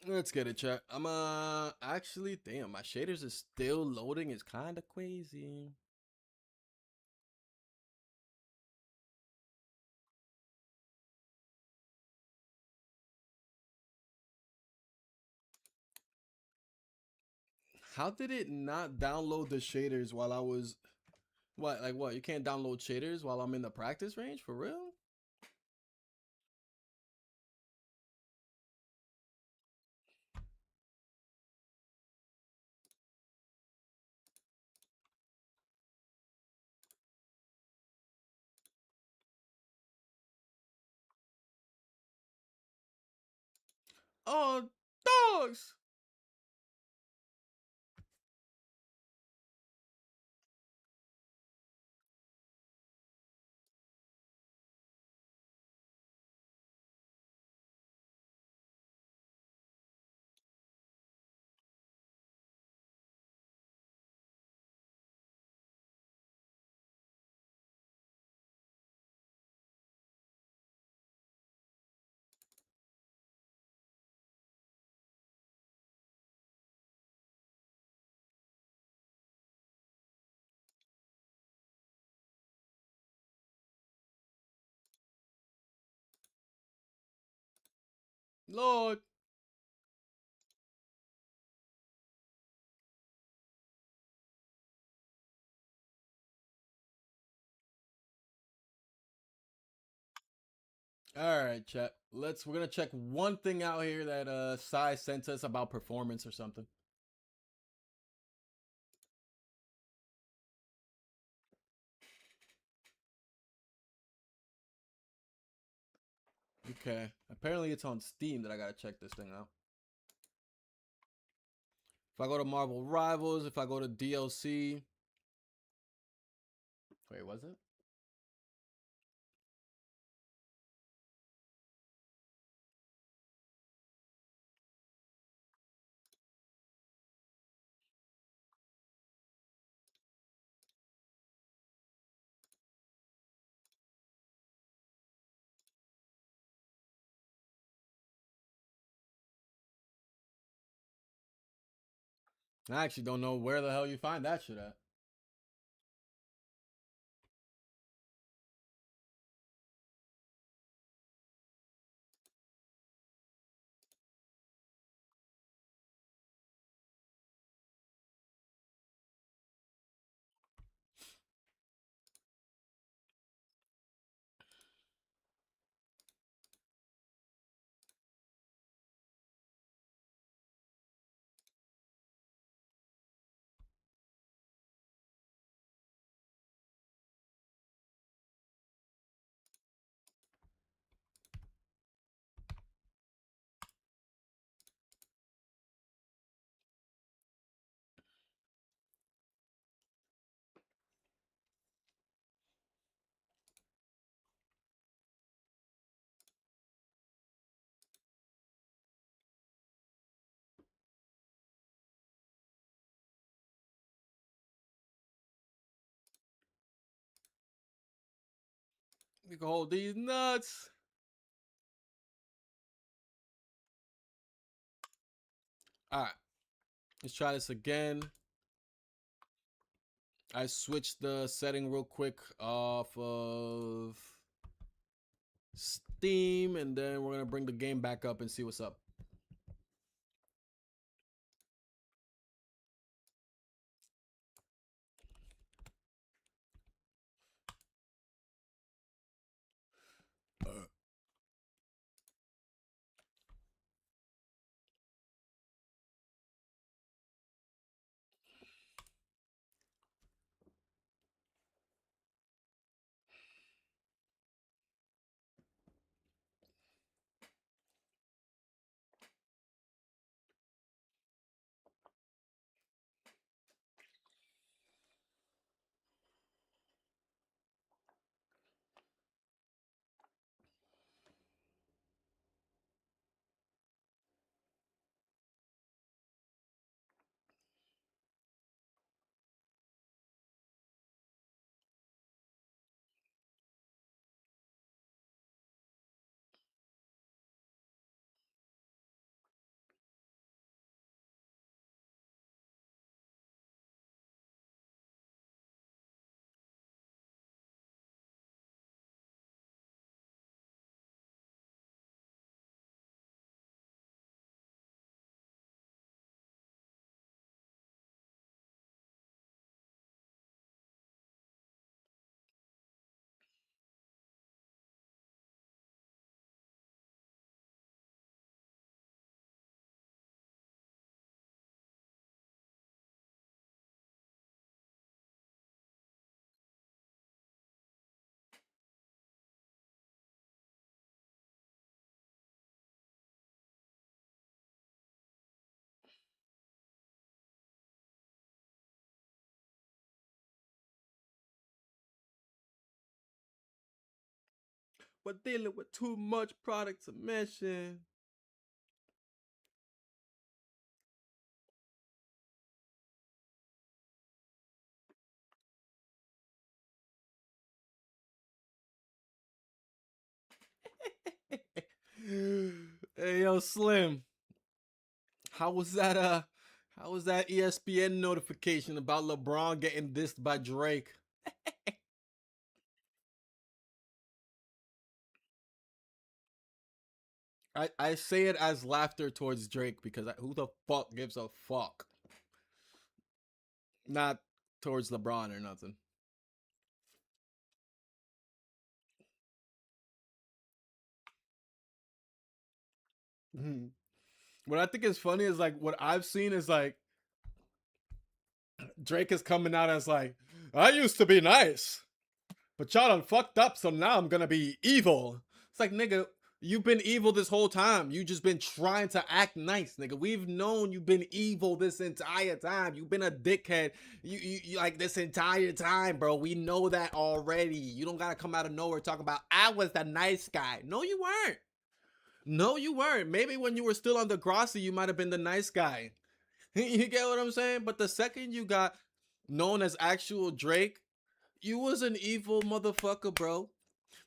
let's get it, chat. I'm actually, damn, my shaders is still loading. It's kind of crazy. How did it not download the shaders while I was what? Like what? You can't download shaders while I'm in the practice range for real? Oh, dogs! Lord. All right, chat. We're gonna check one thing out here that Sai sent us about performance or something. Okay. Apparently it's on Steam that I gotta check this thing out. If I go to Marvel Rivals, if I go to DLC. Wait, was it? I actually don't know where the hell you find that shit at. We can hold these nuts. All right. Let's try this again. I switched the setting real quick off of Steam, and then we're gonna bring the game back up and see what's up. We're dealing with too much product to mention. Hey yo, Slim. How was that how was that ESPN notification about LeBron getting dissed by Drake? I say it as laughter towards Drake because who the fuck gives a fuck? Not towards LeBron or nothing. Mhm. What I think is funny is like what I've seen is like Drake is coming out as like, I used to be nice, but y'all done fucked up, so now I'm gonna be evil. It's like, nigga, you've been evil this whole time. You just been trying to act nice, nigga. We've known you've been evil this entire time. You've been a dickhead. You like this entire time, bro. We know that already. You don't gotta come out of nowhere talking about I was the nice guy. No, you weren't. No, you weren't. Maybe when you were still on Degrassi, you might have been the nice guy. You get what I'm saying? But the second you got known as actual Drake, you was an evil motherfucker, bro.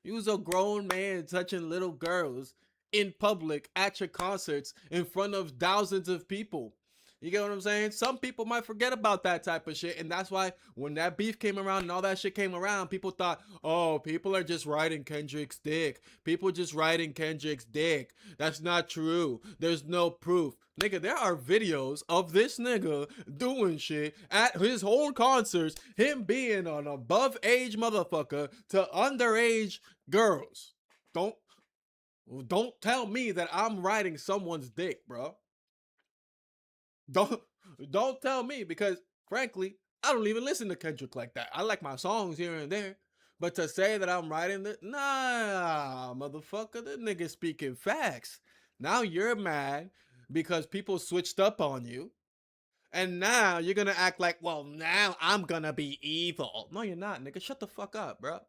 You was a grown man touching little girls in public at your concerts in front of thousands of people. You get what I'm saying? Some people might forget about that type of shit, and that's why when that beef came around and all that shit came around, people thought, "Oh, people are just riding Kendrick's dick. People just riding Kendrick's dick." That's not true. There's no proof. Nigga, there are videos of this nigga doing shit at his whole concerts, him being an above age motherfucker to underage girls. Don't don't tell me that I'm riding someone's dick, bro. Don't don't tell me because frankly, I don't even listen to Kendrick like that. I like my songs here and there. But to say that I'm writing the nah, motherfucker, the nigga speaking facts. Now you're mad because people switched up on you. And now you're gonna act like, well, now I'm gonna be evil. No, you're not, nigga. Shut the fuck up, bro.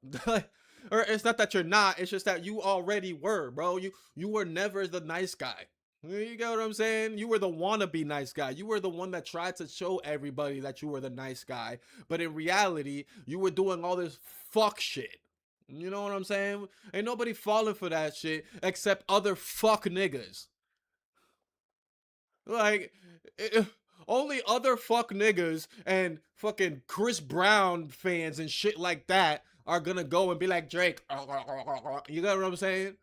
Or it's not that you're not, it's just that you already were, bro. You were never the nice guy. You get what I'm saying? You were the wannabe nice guy. You were the one that tried to show everybody that you were the nice guy. But in reality, you were doing all this fuck shit. You know what I'm saying? Ain't nobody falling for that shit except other fuck niggas. Like, only other fuck niggas and fucking Chris Brown fans and shit like that are gonna go and be like Drake. You get what I'm saying?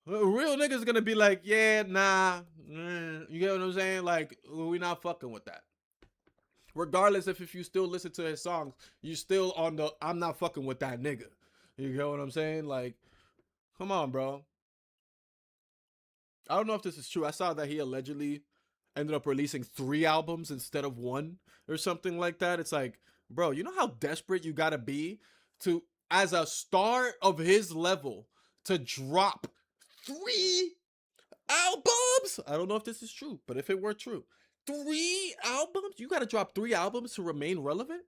Real niggas gonna be like, yeah, nah. You get what I'm saying? Like, we not fucking with that. Regardless if you still listen to his songs, you still on the I'm not fucking with that nigga. You get what I'm saying? Like, come on, bro. I don't know if this is true. I saw that he allegedly ended up releasing 3 albums instead of one or something like that. It's like, bro, you know how desperate you gotta be to, as a star of his level, to drop 3 albums? I don't know if this is true, but if it were true, 3 albums? You gotta drop 3 albums to remain relevant?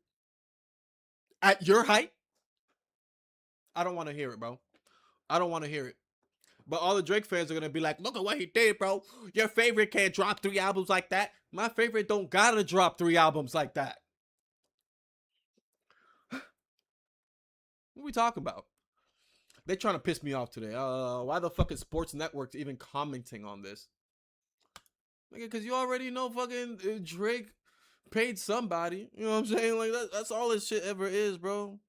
At your height? I don't wanna hear it, bro. I don't wanna hear it. But all the Drake fans are gonna be like, look at what he did, bro. Your favorite can't drop 3 albums like that. My favorite don't gotta drop 3 albums like that. What are we talking about? They trying to piss me off today. Why the fuck is Sports Networks even commenting on this? Because you already know fucking Drake paid somebody. You know what I'm saying? Like that's all this shit ever is, bro.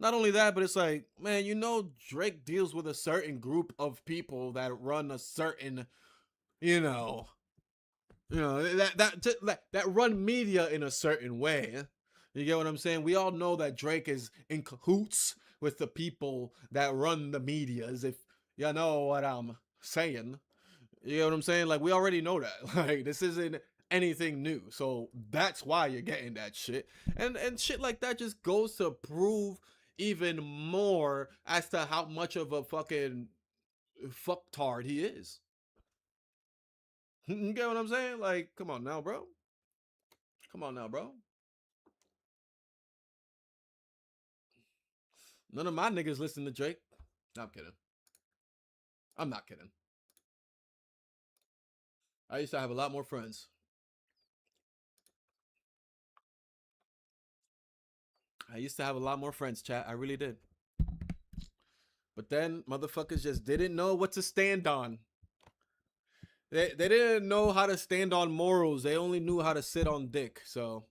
Not only that, but it's like, man, you know, Drake deals with a certain group of people that run a certain, you know, that run media in a certain way. You get what I'm saying? We all know that Drake is in cahoots with the people that run the medias. If you know what I'm saying, you know what I'm saying? Like we already know that. Like this isn't anything new. So that's why you're getting that shit. And shit like that just goes to prove even more as to how much of a fucking fucktard he is. You get what I'm saying? Like, come on now, bro. Come on now, bro. None of my niggas listen to Drake. No, I'm kidding. I'm not kidding. I used to have a lot more friends. I used to have a lot more friends, chat. I really did. But then motherfuckers just didn't know what to stand on. They didn't know how to stand on morals. They only knew how to sit on dick. So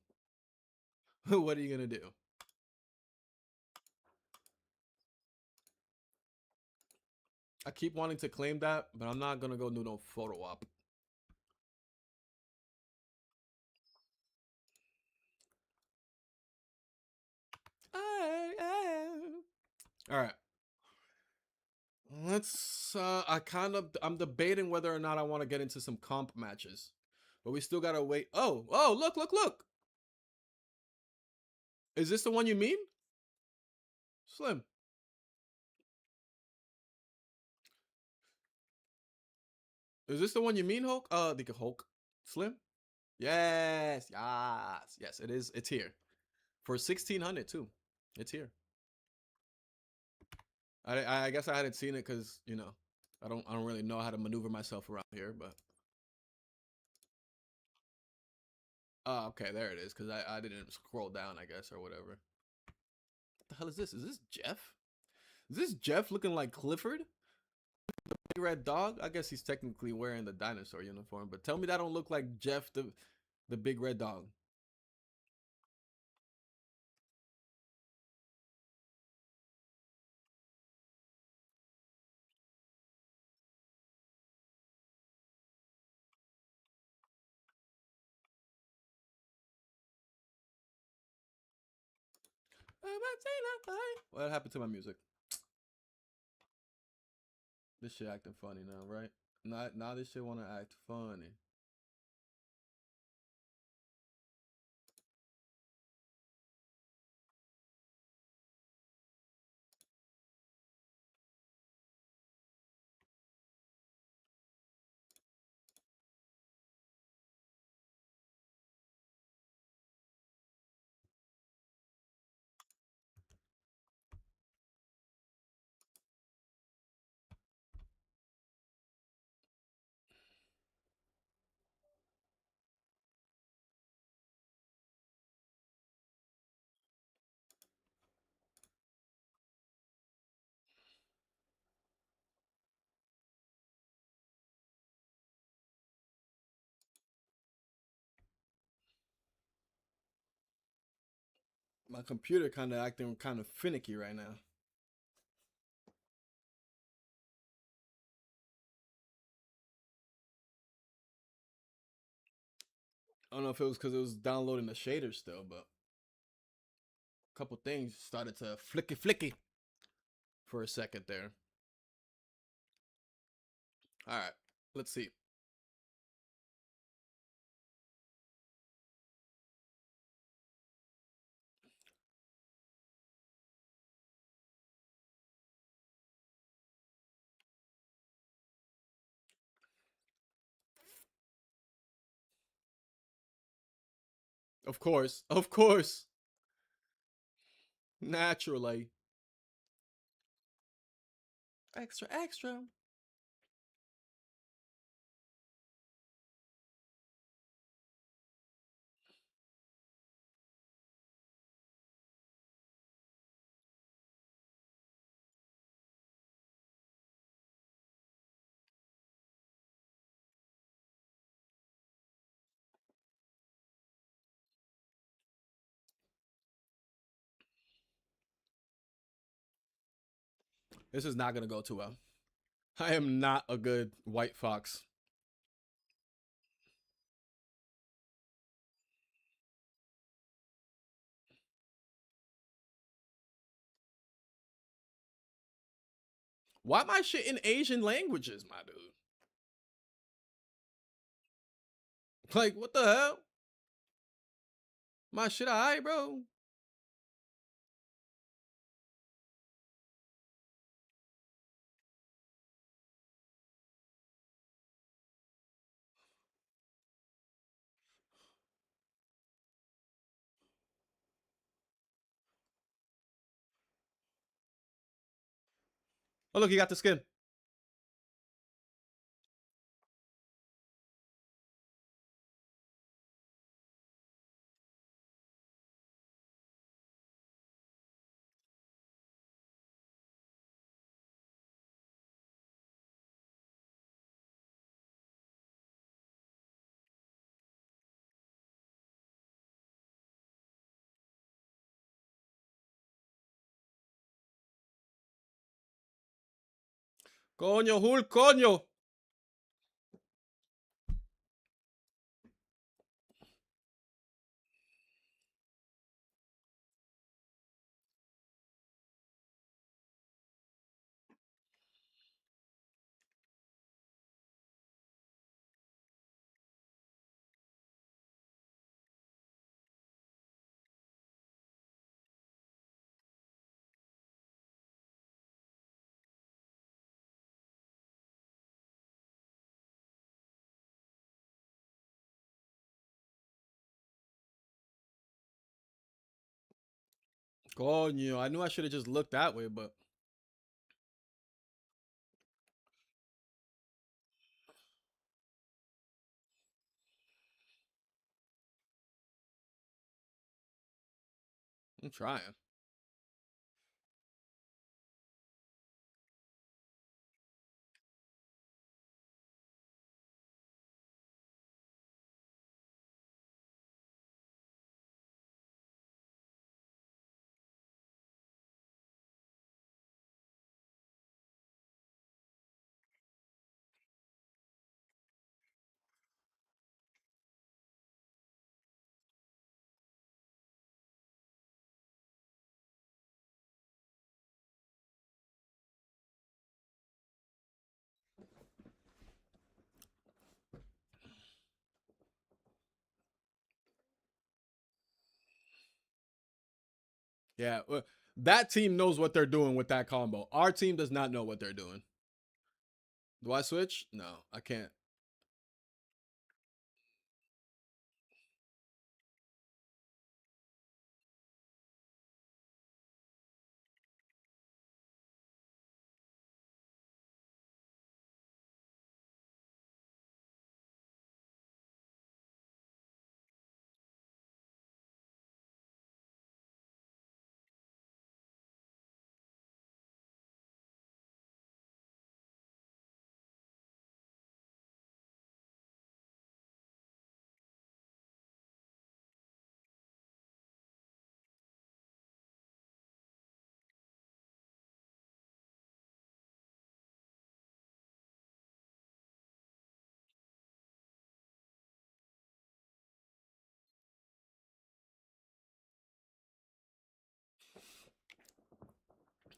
what are you gonna do? I keep wanting to claim that, but I'm not gonna go do no photo op. All right. Let's I'm debating whether or not I want to get into some comp matches. But we still gotta wait. Oh, look. Is this the one you mean? Slim. Is this the one you mean, Hulk? The Hulk. Slim? Yes, it is. It's here. For 1600 too. It's here. I guess I hadn't seen it because, you know, I don't really know how to maneuver myself around here, but oh, okay, there it is, because I didn't scroll down, I guess, or whatever. What the hell is this? Is this Jeff? Is this Jeff looking like Clifford? The big red dog? I guess he's technically wearing the dinosaur uniform, but tell me that don't look like Jeff the big red dog. What happened to my music? This shit acting funny now, right? Now this shit wanna act funny. My computer kind of acting kind of finicky right now. I don't know if it was because it was downloading the shader still, but a couple things started to flicky for a second there. All right, let's see. Of course, naturally. Extra. This is not gonna go too well. I am not a good white fox. Why my shit in Asian languages, my dude? Like, what the hell? My shit, alright, bro. Oh, look, you got the skin. Coño, Hulk, coño. Coño, I knew I should have just looked that way, but I'm trying. Yeah, that team knows what they're doing with that combo. Our team does not know what they're doing. Do I switch? No, I can't.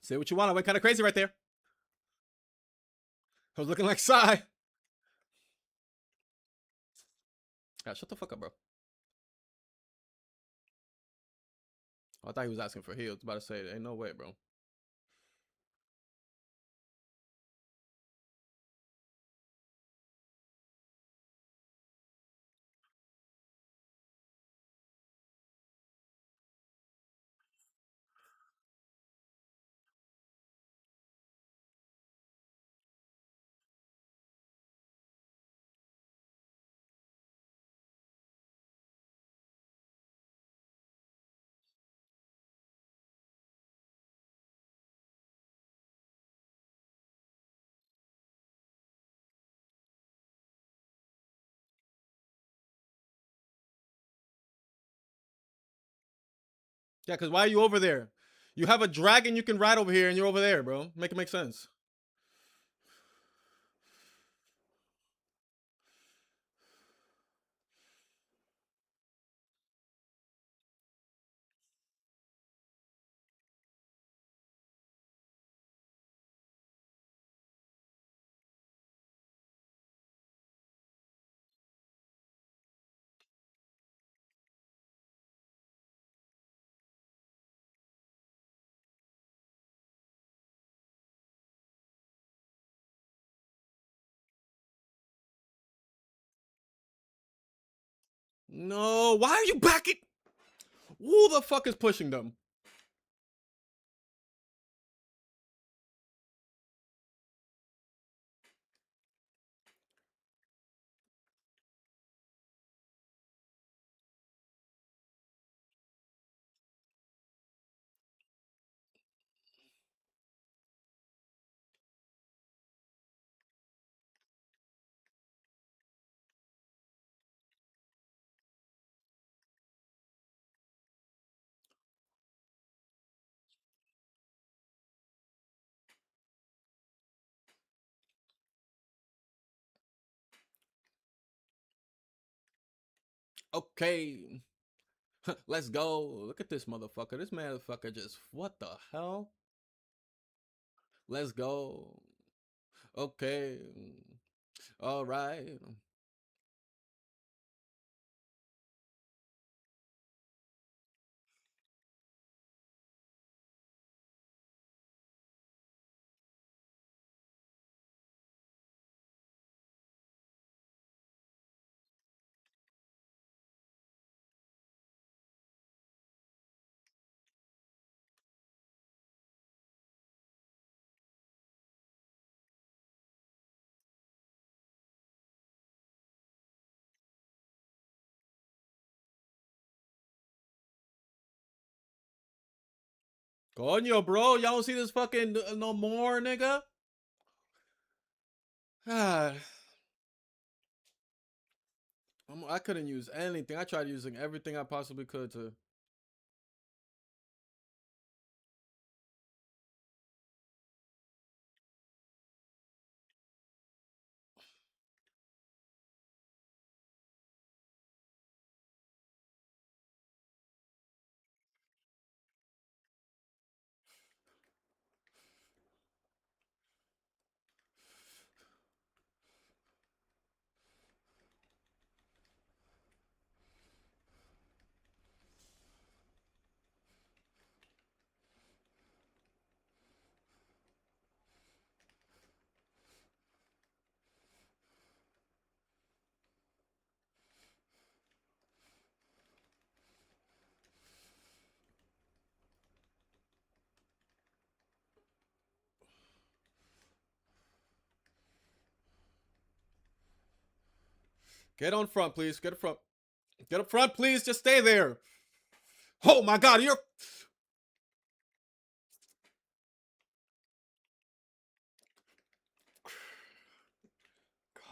Say what you want. I went kind of crazy right there. I was looking like Psy. God, shut the fuck up, bro. Oh, I thought he was asking for heals. About to say, ain't no way, bro. Yeah, because why are you over there? You have a dragon you can ride over here, and you're over there, bro. Make it make sense. No, why are you backing? Who the fuck is pushing them? Okay. Let's go. Look at this motherfucker. This motherfucker just, what the hell? Let's go. Okay. All right. Coño, bro. Y'all don't see this fucking no more, nigga? God. I couldn't use anything. I tried using everything I possibly could to. Get on front, please. Get up front. Get up front, please. Just stay there. Oh my god, you're.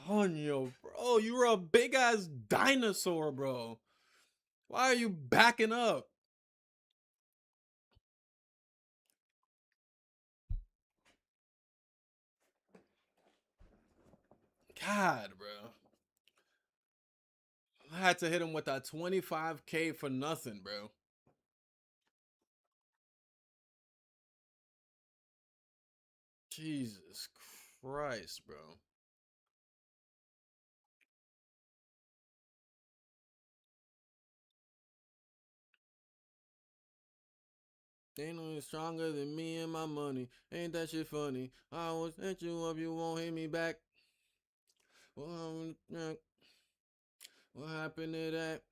Coño, bro. You're a big ass dinosaur, bro. Why are you backing up? God, bro. I had to hit him with that 25K for nothing, bro. Jesus Christ, bro. Ain't no stronger than me and my money. Ain't that shit funny? I always hit you up, you won't hit me back. Well, what happened to that?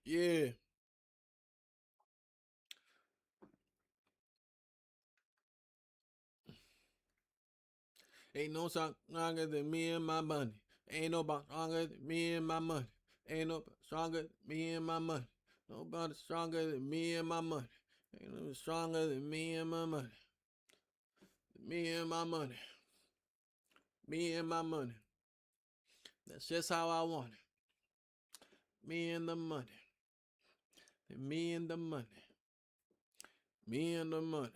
Yeah. Ain't no stronger than me and my money. Ain't nobody stronger than me and my money. Ain't nobody stronger than me and my money. Nobody stronger than me and my money. Ain't nobody stronger than me and my money. Me and my money. Me and my money. That's just how I want it. Me and the money. Me and the money. Me and the money.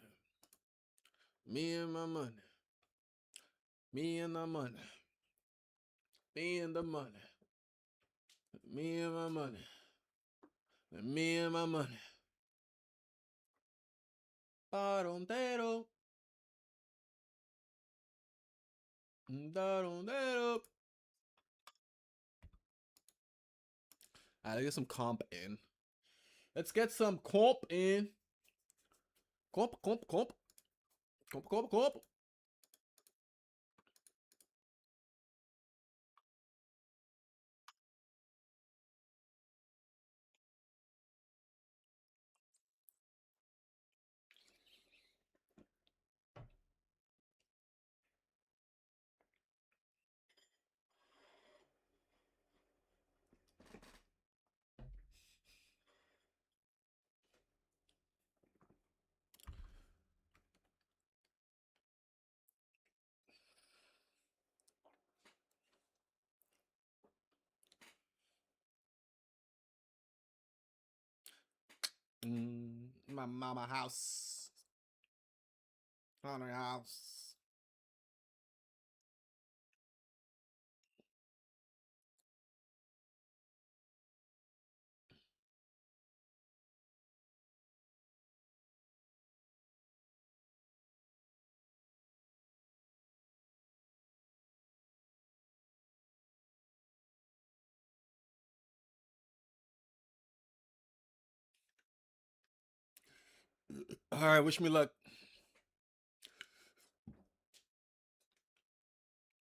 Me and my money. Me and the money. Me and the money. Me and my money. Me and my money. Darondero. Darondero. Let's get some comp in. Let's get some comp in. Comp, comp, comp. Comp, comp, comp. my mama house. Haunted house. All right, wish me luck.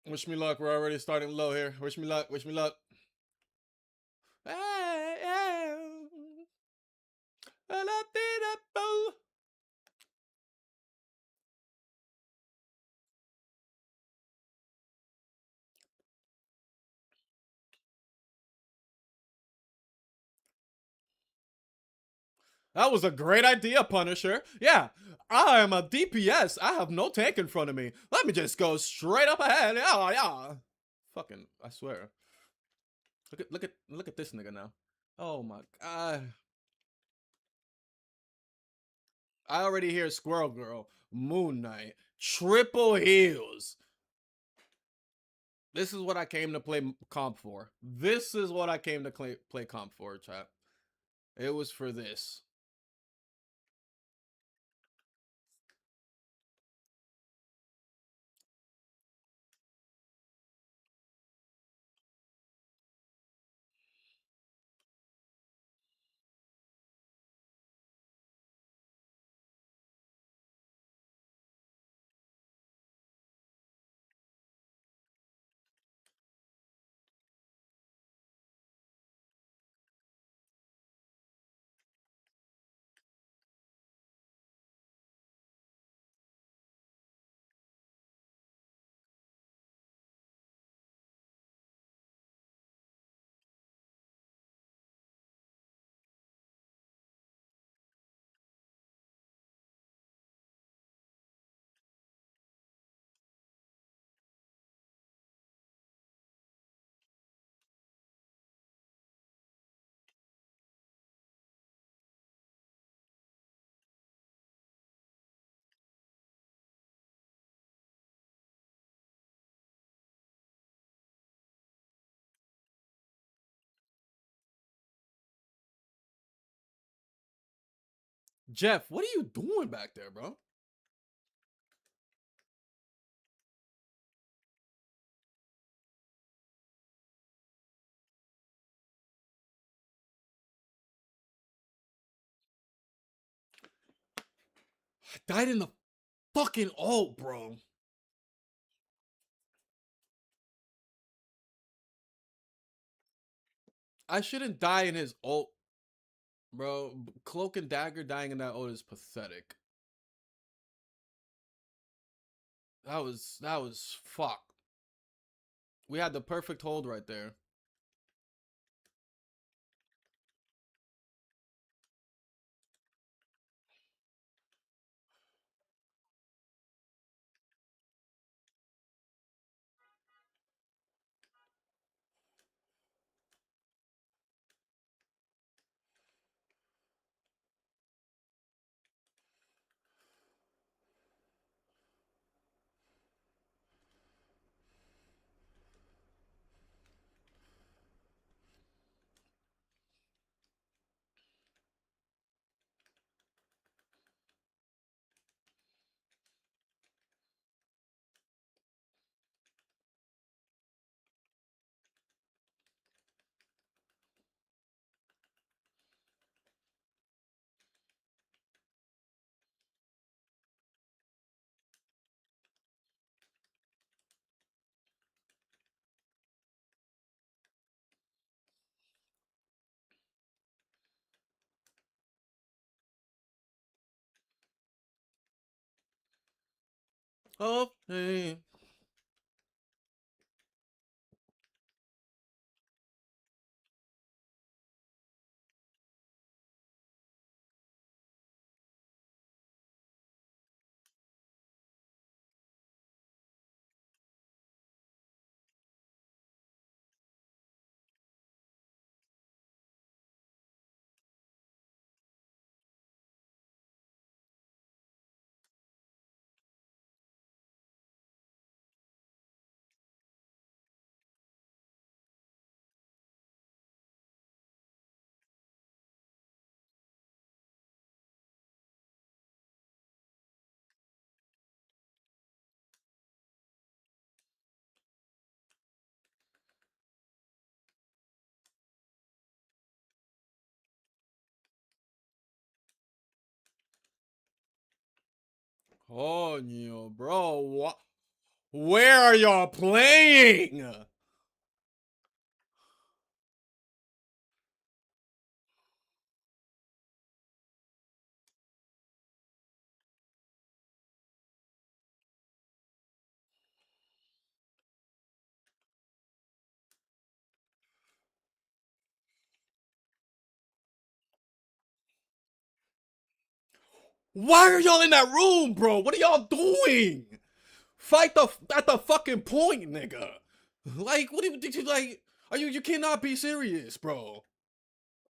Wish me luck. We're already starting low here. Wish me luck. Wish me luck. That was a great idea, Punisher. Yeah, I am a DPS. I have no tank in front of me. Let me just go straight up ahead. Yeah, yeah. Fucking, I swear. Look at this nigga now. Oh my god. I already hear Squirrel Girl, Moon Knight, triple heals. This is what I came to play comp for. This is what I came to play comp for, chat. It was for this. Jeff, what are you doing back there, bro? I died in the fucking ult, bro. I shouldn't die in his ult, bro. Cloak and Dagger dying in that ult is pathetic. That was fuck. We had the perfect hold right there. Oh, hey. Coño, bro. Where are y'all playing? Why are y'all in that room, bro? What are y'all doing? Fight at the fucking point, nigga. Like, what do you like? Are you cannot be serious, bro?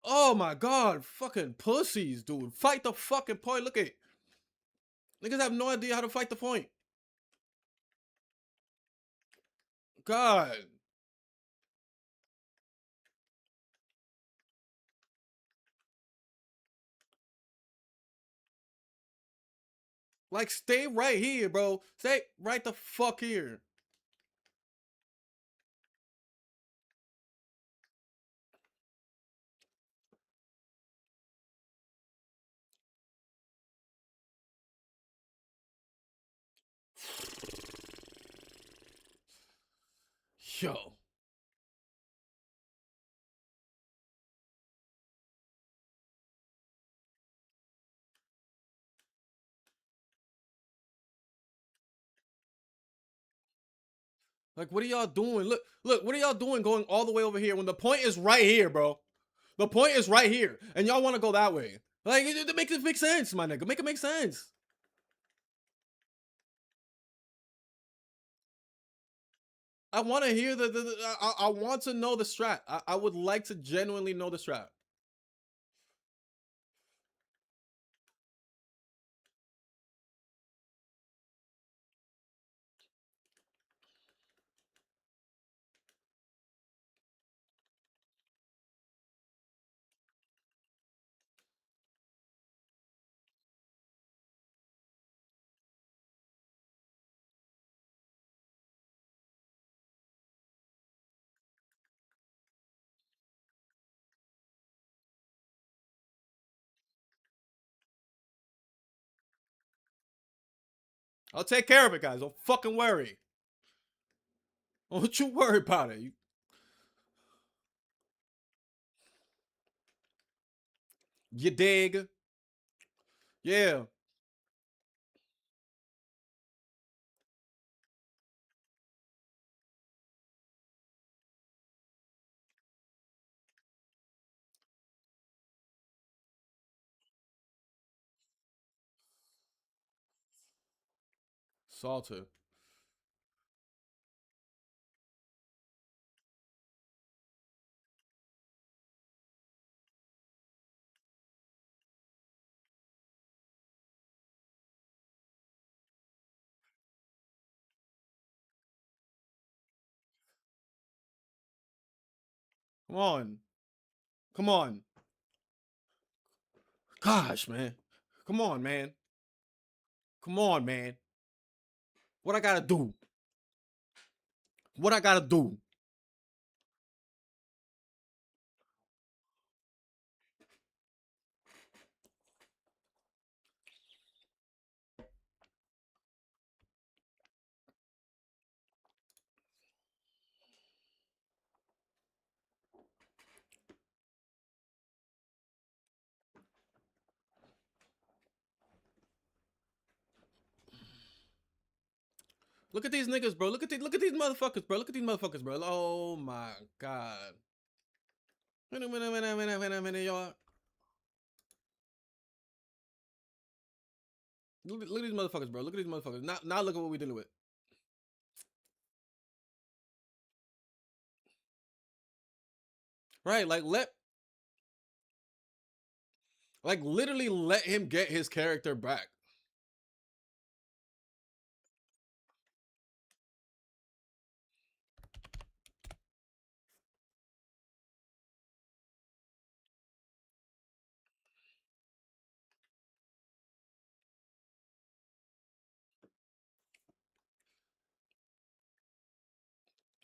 Oh my god, fucking pussies, dude. Fight the fucking point. Look at niggas have no idea how to fight the point. God. Like, stay right here, bro. Stay right the fuck here. Yo. Like, what are y'all doing? Look, what are y'all doing going all the way over here when the point is right here, bro? The point is right here, and y'all want to go that way. Like, it makes it make sense, my nigga. Make it make sense. I want to hear I want to know the strat. I would like to genuinely know the strat. I'll take care of it, guys. Don't fucking worry. Don't you worry about it. You dig? Yeah. Salter. Come on. Come on. Gosh, man. Come on, man. Come on, man. What I gotta do? What I gotta do? Look at these niggas, bro. Look at these motherfuckers, bro. Look at these motherfuckers, bro. Oh my god. Minute, y'all. Look at these motherfuckers, bro. Look at these motherfuckers. Now look at what we dealing with. Right, like literally let him get his character back.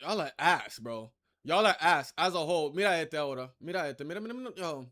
Y'all are ass, bro. Y'all are ass as a whole. Mira este ahora. Mira este. Mira. Yo.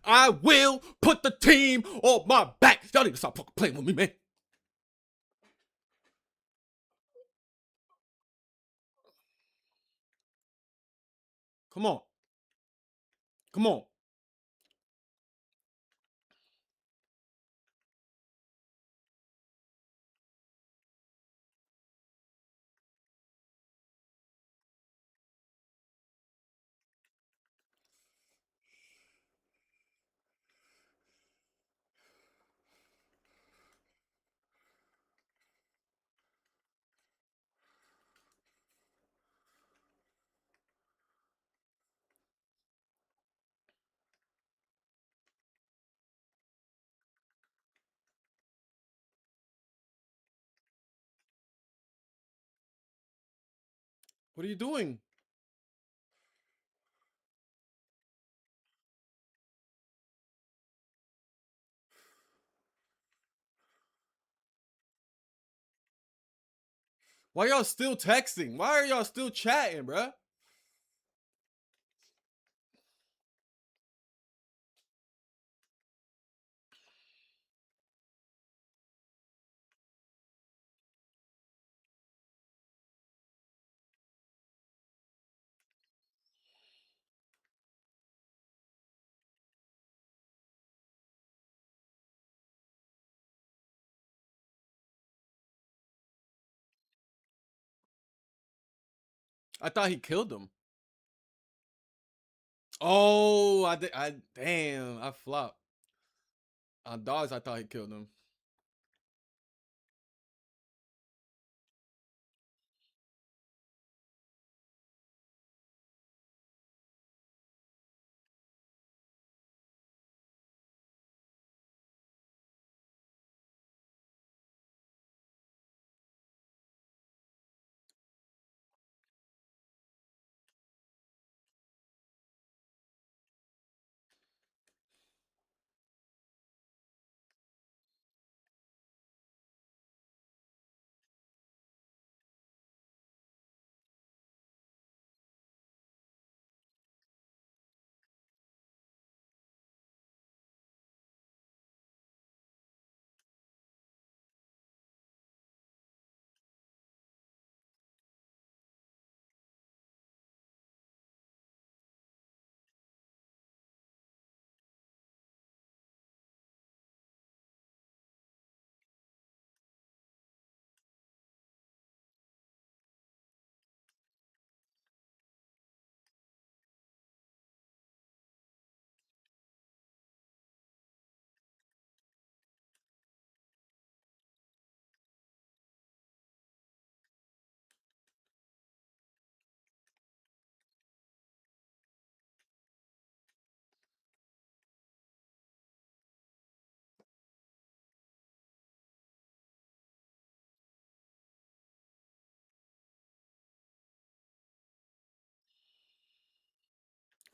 I will put the team on my back. Y'all need to stop fucking playing with me, man. Come on. Come on. What are you doing? Why y'all still texting? Why are y'all still chatting, bruh? I thought he killed him. Oh, I did. Damn, I flopped. On dogs, I thought he killed him.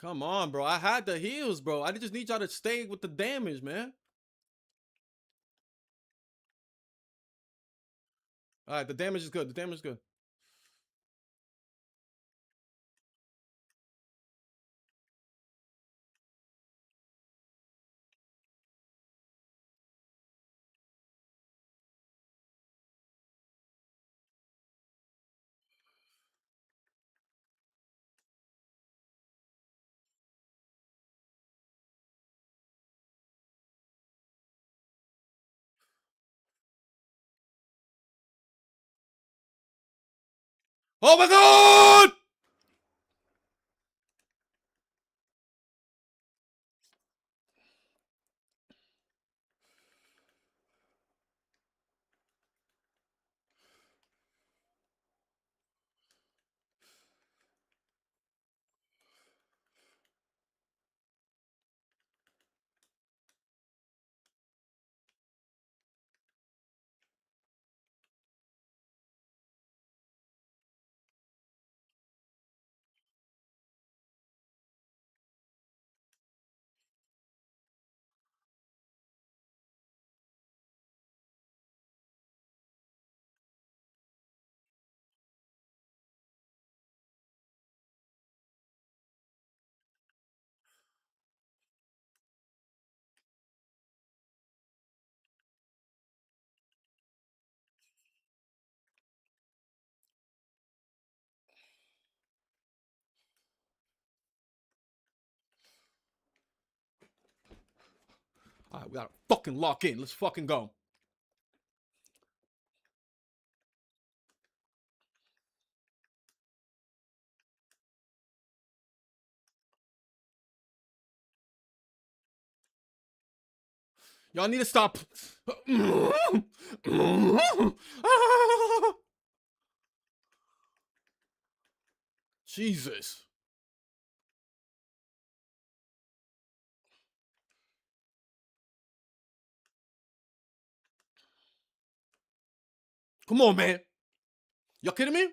Come on, bro. I had the heals, bro. I just need y'all to stay with the damage, man. All right, the damage is good. The damage is good. Oh my god! All right, we gotta fucking lock in. Let's fucking go. Y'all need to stop. Jesus. Come on, man. Y'all kidding me?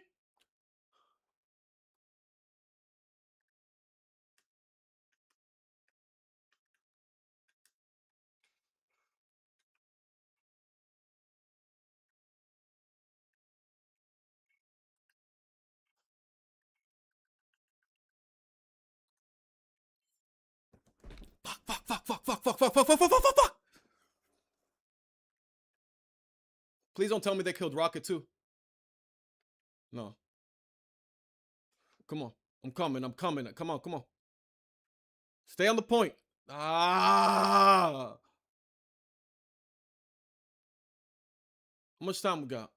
Fuck. Please don't tell me they killed Rocket too. No. Come on. I'm coming. Come on. Stay on the point. Ah. How much time we got?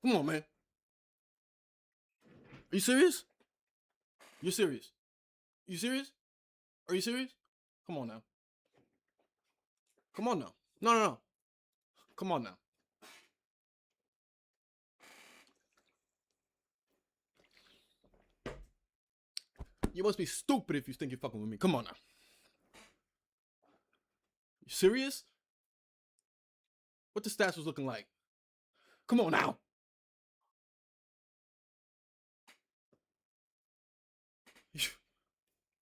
Come on, man. Are you serious? You serious? You serious? Are you serious? Come on now. Come on now. No. Come on now. You must be stupid if you think you're fucking with me. Come on now. You serious? What the stats was looking like? Come on now.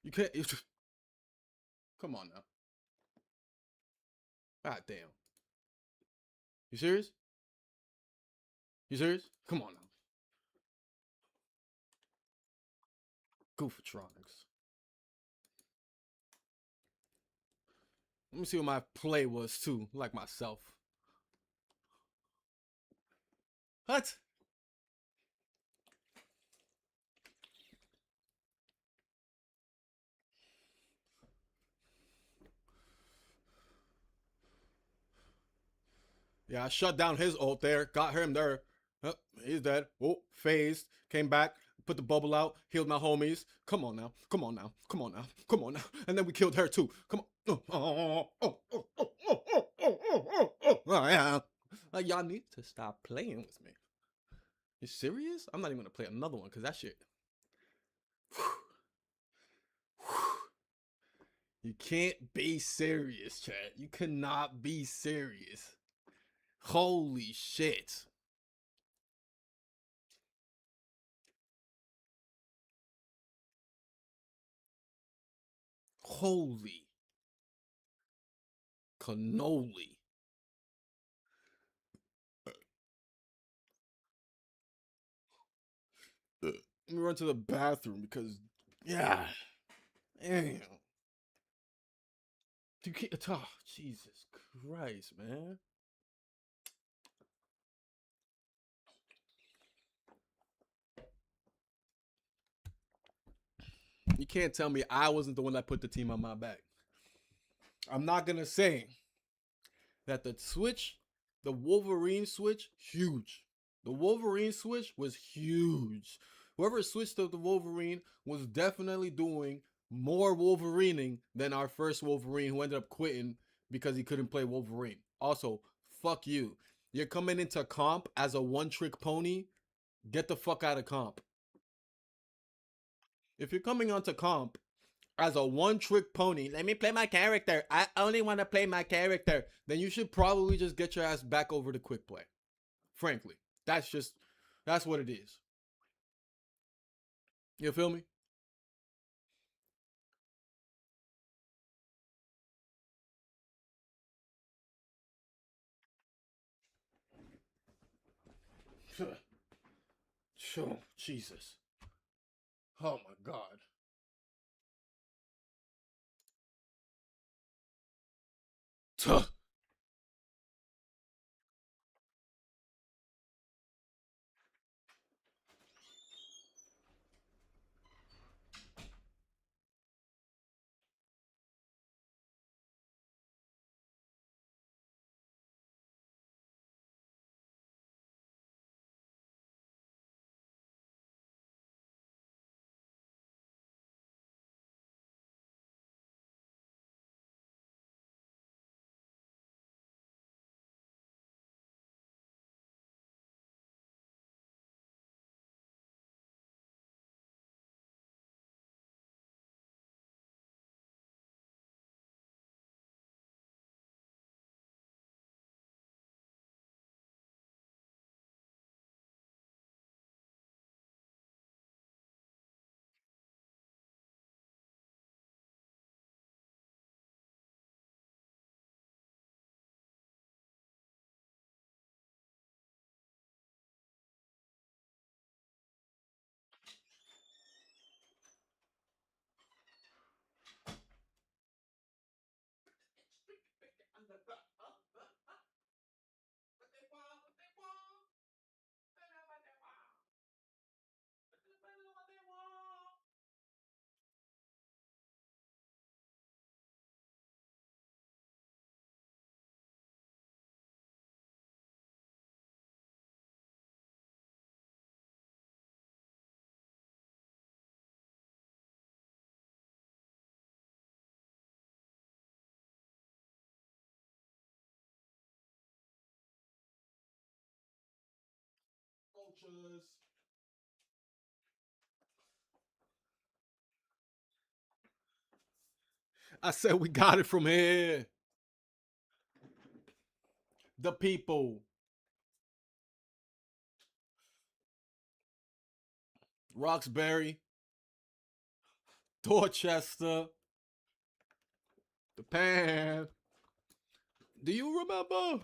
You can't. Come on now. God damn. You serious? You serious? Come on now. Goofatronics. Let me see what my play was too, like myself. What? Yeah, I shut down his ult there, got him there. Oh, he's dead. Oh, phased, came back, put the bubble out, healed my homies. Come on now. And then we killed her too. Come on. Oh yeah. Y'all need to stop playing with me. You serious? I'm not even gonna play another one because that shit. You can't be serious, chat. You cannot be serious. Holy shit. Holy cannoli. Let me run to the bathroom because, yeah. Damn. You can't, oh, Jesus Christ, man. You can't tell me I wasn't the one that put the team on my back. I'm not gonna say that the switch, the Wolverine switch, huge. The Wolverine switch was huge. Whoever switched to the Wolverine was definitely doing more Wolverining than our first Wolverine who ended up quitting because he couldn't play Wolverine. Also, fuck you. You're coming into comp as a one trick pony. Get the fuck out of comp. If you're coming onto comp as a one trick pony, let me play my character. I only want to play my character. Then you should probably just get your ass back over to quick play. Frankly, that's what it is. You feel me? Sure, Jesus. Oh my God. Tuh. Ultras. I said we got it from here. The people. Roxbury, Dorchester, the Pan. Do you remember?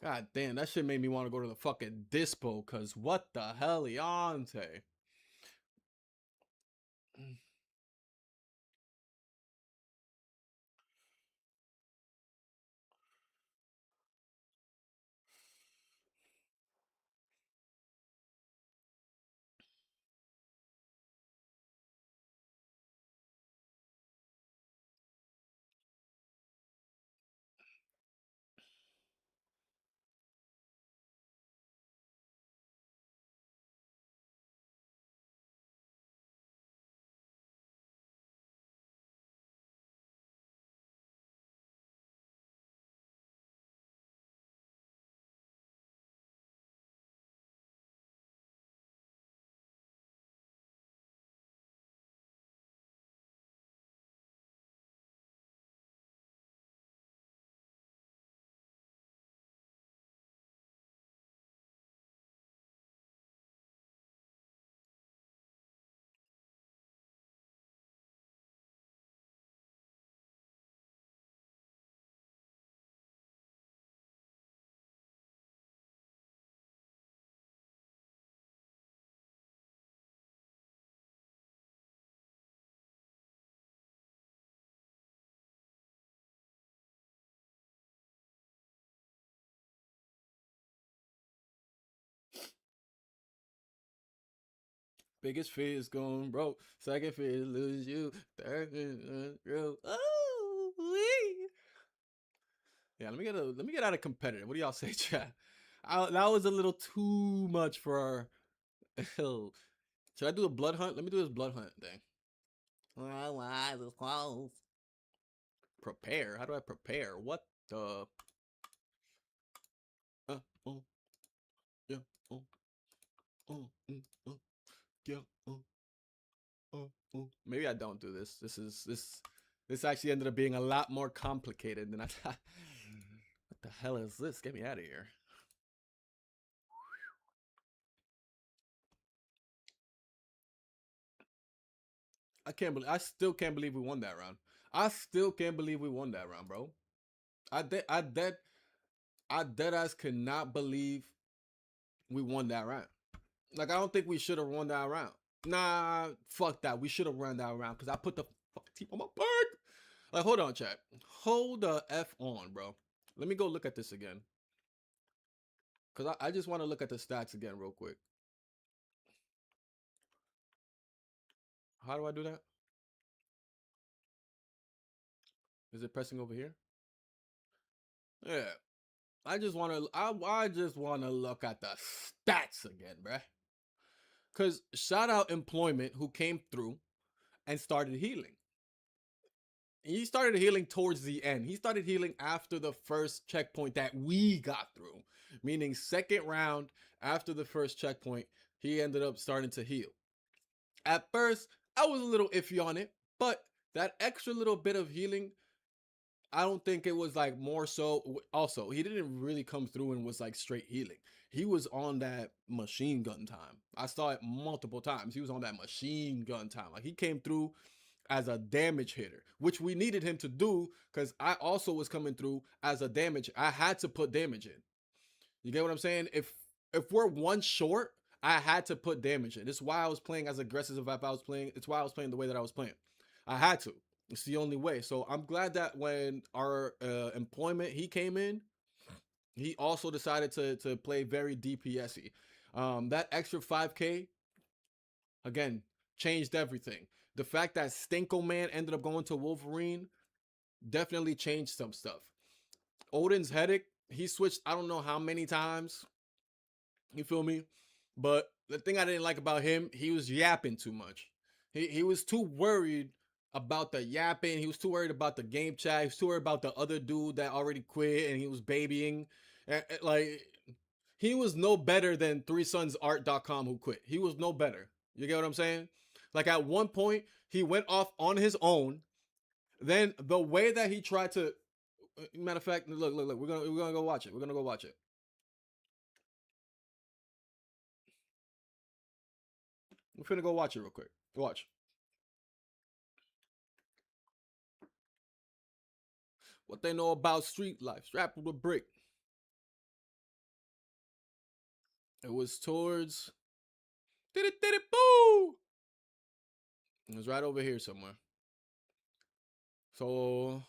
God damn, that shit made me want to go to the fucking dispo, cause what the hell, Leonte? Biggest fear is going broke. Second fear is lose you. Third fear is broke. Oh, wee. Yeah, let me get out of competitive. What do y'all say, chat? That was a little too much for our. Should I do a blood hunt? Let me do this blood hunt thing. Well, eyes is closed. Prepare? How do I prepare? What the? Oh, yeah, yeah, Maybe I don't do this. This actually ended up being a lot more complicated than I thought. What the hell is this? Get me out of here. I still can't believe we won that round. I still can't believe we won that round, bro. I dead ass cannot believe we won that round. Like, I don't think we should have won that round. Nah, fuck that. We should have run that round because I put the fucking team on my back. Like, hold on, chat. Hold the F on, bro. Let me go look at this again. Because I just want to look at the stats again real quick. How do I do that? Is it pressing over here? Yeah. I just want to look at the stats again, bruh. Because shout out Employment, who came through and started healing. He started healing towards the end. He started healing after the first checkpoint that we got through, meaning second round after the first checkpoint, he ended up starting to heal. At first, I was a little iffy on it, but that extra little bit of healing, I don't think it was like more so. Also, he didn't really come through and was like straight healing. He was on that machine gun time. I saw it multiple times. He was on that machine gun time. Like, he came through as a damage hitter, which we needed him to do because I also was coming through as a damage. I had to put damage in. You get what I'm saying? If we're one short, I had to put damage in. This is why I was playing as aggressive as I was playing. It's why I was playing the way that I was playing. I had to. It's the only way. So I'm glad that when our Employment, he came in, he also decided to play very DPS-y. That extra 5K, again, changed everything. The fact that Stinko Man ended up going to Wolverine definitely changed some stuff. Odin's Headache, he switched I don't know how many times. You feel me? But the thing I didn't like about him, he was yapping too much. He was too worried about the yapping. He was too worried about the game chat. He was too worried about the other dude that already quit and he was babying. Like, he was no better than 3sonsart.com who quit. He was no better. You get what I'm saying? Like, at one point, he went off on his own. Then the way that he tried to, matter of fact, look, we're gonna go watch it. We're gonna go watch it. We're finna go watch it real quick. Watch. What they know about street life. Strapped with a brick. It was towards. Did it, boo! It was right over here somewhere. So.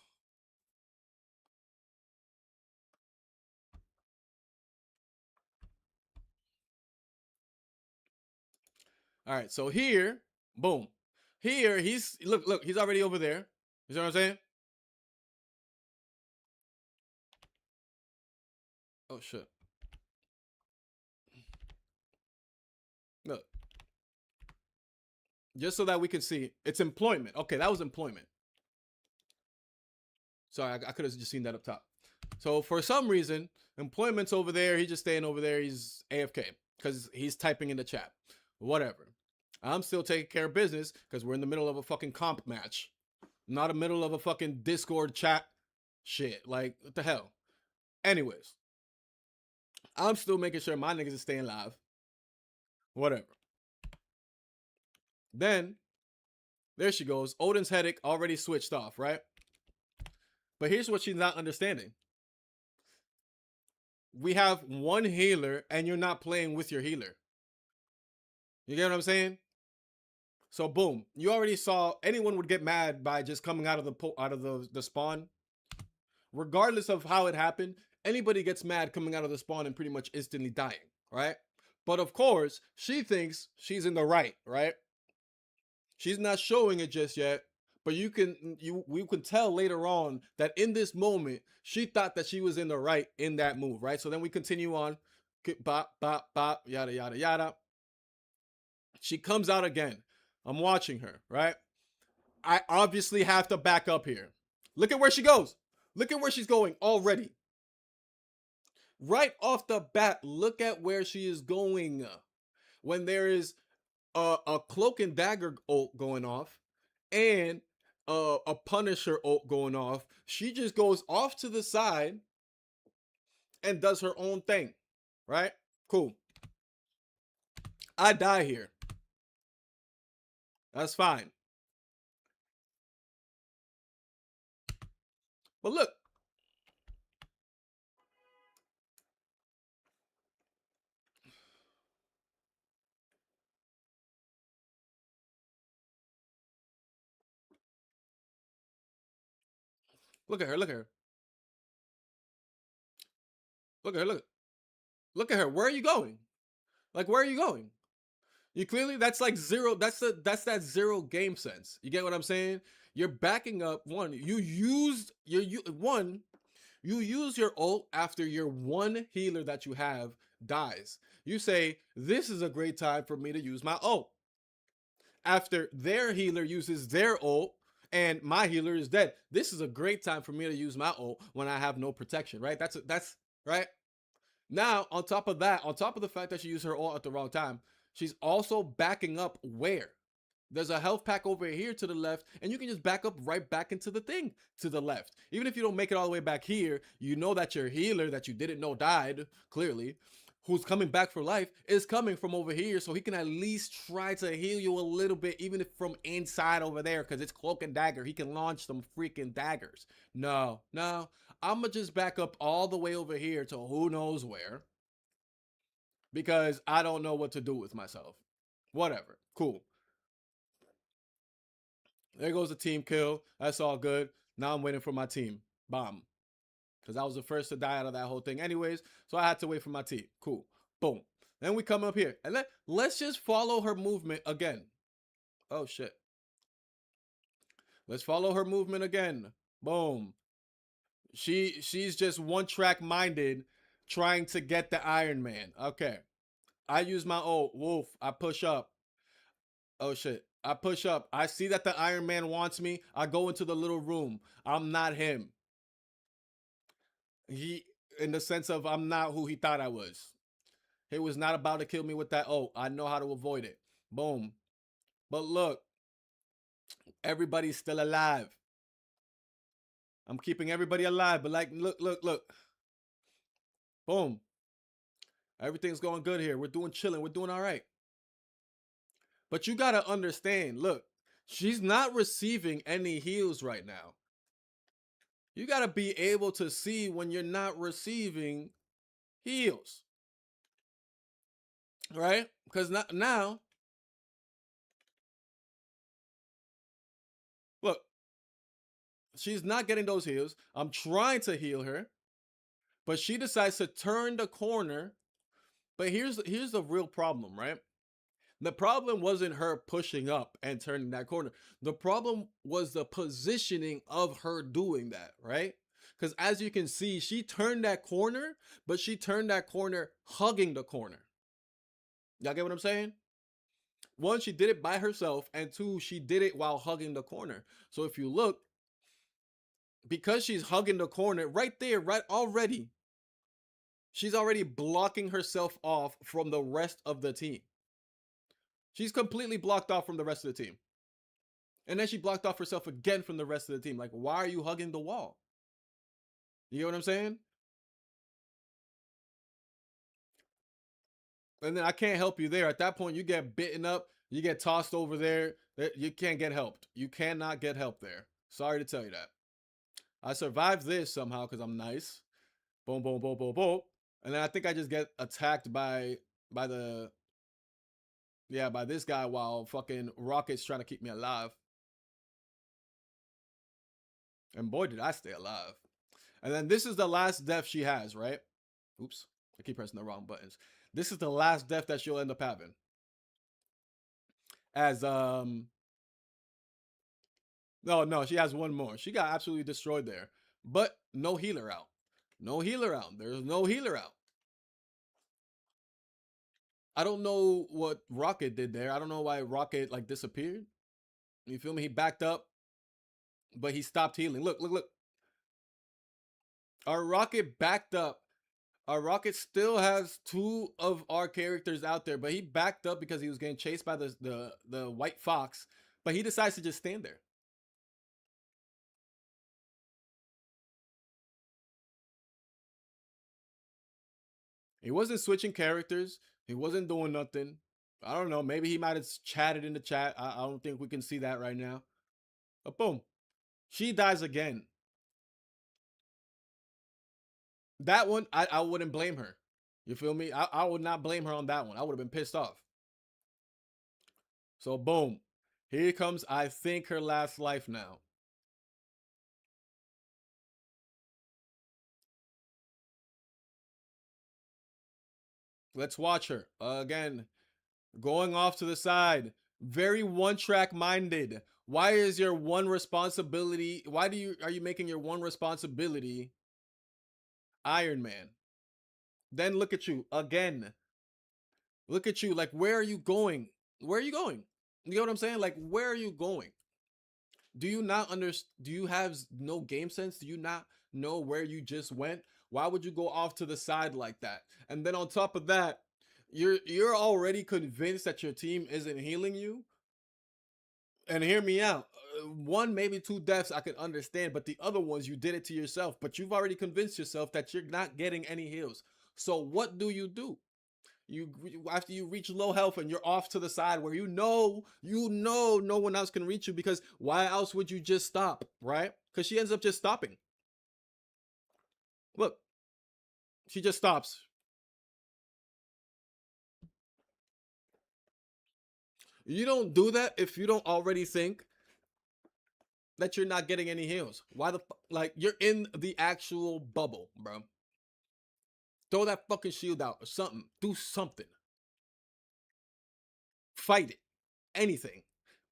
All right, so here, boom. Here, look, he's already over there. You see what I'm saying? Oh, shit. Look. Just so that we can see. It's Employment. Okay, that was Employment. Sorry, I could have just seen that up top. So for some reason, Employment's over there. He's just staying over there. He's AFK because he's typing in the chat. Whatever. I'm still taking care of business because we're in the middle of a fucking comp match. Not in the middle of a fucking Discord chat shit. Like, what the hell? Anyways. I'm still making sure my niggas are staying live. Whatever. Then, there she goes. Odin's Headache already switched off, right? But here's what she's not understanding. We have one healer and you're not playing with your healer. You get what I'm saying? So boom, you already saw anyone would get mad by just coming out of the spawn. Regardless of how it happened, anybody gets mad coming out of the spawn and pretty much instantly dying, right? But of course, she thinks she's in the right, right? She's not showing it just yet, but we can tell later on that in this moment she thought that she was in the right in that move, right? So then we continue on, bop bop bop, yada yada yada. She comes out again. I'm watching her, right? I obviously have to back up here. Look at where she goes. Look at where she's going already. Right off the bat, look at where she is going. When there is a cloak and dagger ult going off and a Punisher ult going off, she just goes off to the side and does her own thing, right? Cool. I die here. That's fine. But look, look at her, look at her, look at her, look at her. Where are you going? Like, where are you going? You clearly that's like zero. That's that zero game sense. You get what I'm saying? You're backing up one. You use your ult after your one healer that you have dies. You say, this is a great time for me to use my ult. After their healer uses their ult and my healer is dead, this is a great time for me to use my ult when I have no protection, right? That's right. Now, on top of that, on top of the fact that she used her ult at the wrong time, she's also backing up where? There's a health pack over here to the left, and you can just back up right back into the thing to the left. Even if you don't make it all the way back here, you know that your healer that you didn't know died, clearly, who's coming back for life, is coming from over here, so he can at least try to heal you a little bit, even if from inside over there, because it's cloak and dagger. He can launch some freaking daggers. No, I'm gonna just back up all the way over here to who knows where, because I don't know what to do with myself. Whatever, cool. There goes the team kill. That's all good. Now I'm waiting for my team. Bomb. Because I was the first to die out of that whole thing anyways. So I had to wait for my team. Cool. Boom. Then we come up here. And let's just follow her movement again. Oh, shit. Let's follow her movement again. Boom. She's just one track minded trying to get the Iron Man. Okay. I use my ult. Wolf. I push up. Oh shit. I push up. I see that the Iron Man wants me. I go into the little room. I'm not him. He, in the sense of I'm not who he thought I was. He was not about to kill me with that. Oh, I know how to avoid it. Boom. But look, everybody's still alive. I'm keeping everybody alive. But like, look. Boom. Everything's going good here. We're doing chilling. We're doing all right. But you got to understand, look, she's not receiving any heals right now. You got to be able to see when you're not receiving heals. Right? Because now, look, she's not getting those heals. I'm trying to heal her, but she decides to turn the corner. But here's the real problem, right? The problem wasn't her pushing up and turning that corner. The problem was the positioning of her doing that, right? Because as you can see, she turned that corner, but she turned that corner hugging the corner. Y'all get what I'm saying? One, she did it by herself, and two, she did it while hugging the corner. So if you look, because she's hugging the corner right there, right already, she's already blocking herself off from the rest of the team. She's completely blocked off from the rest of the team. And then she blocked off herself again from the rest of the team. Like, why are you hugging the wall? You get what I'm saying? And then I can't help you there. At that point, you get bitten up, you get tossed over there. You can't get helped. You cannot get help there. Sorry to tell you that. I survived this somehow because I'm nice. Boom, boom, boom, boom, boom. And then I think I just get attacked by the by this guy while fucking Rocket's trying to keep me alive. And boy, did I stay alive. And then this is the last death she has, right? Oops, I keep pressing the wrong buttons. This is the last death that she'll end up having. As no, she has one more. She got absolutely destroyed there. But no healer out. No healer out. There's no healer out. I don't know what Rocket did there. I don't know why Rocket like disappeared. You feel me? He backed up, but he stopped healing. Look. Our Rocket backed up. Our Rocket still has two of our characters out there, but he backed up because he was getting chased by the white fox. But he decides to just stand there. He wasn't switching characters. He wasn't doing nothing. I don't know. Maybe he might have chatted in the chat. I don't think we can see that right now. But boom, she dies again. That one, I wouldn't blame her. You feel me? I would not blame her on that one. I would have been pissed off. So boom, here comes I think her last life now. Let's watch her again, going off to the side. Very one track minded. Why is your one responsibility? Why are you making your one responsibility Iron Man? Then look at you again. Look at you. Like, where are you going? Where are you going? You know what I'm saying? Like, where are you going? Do you not understand? Do you have no game sense? Do you not know where you just went? Why would you go off to the side like that? And then on top of that, you're already convinced that your team isn't healing you. And hear me out. One, maybe two deaths I can understand, but the other ones you did it to yourself. But you've already convinced yourself that you're not getting any heals. So what do? You after you reach low health and you're off to the side where no one else can reach you, because why else would you just stop, right? Because she ends up just stopping. Look, she just stops. You don't do that if you don't already think that you're not getting any heals. Why the like you're in the actual bubble, bro? Throw that fucking shield out or something. Do something. Fight it. Anything.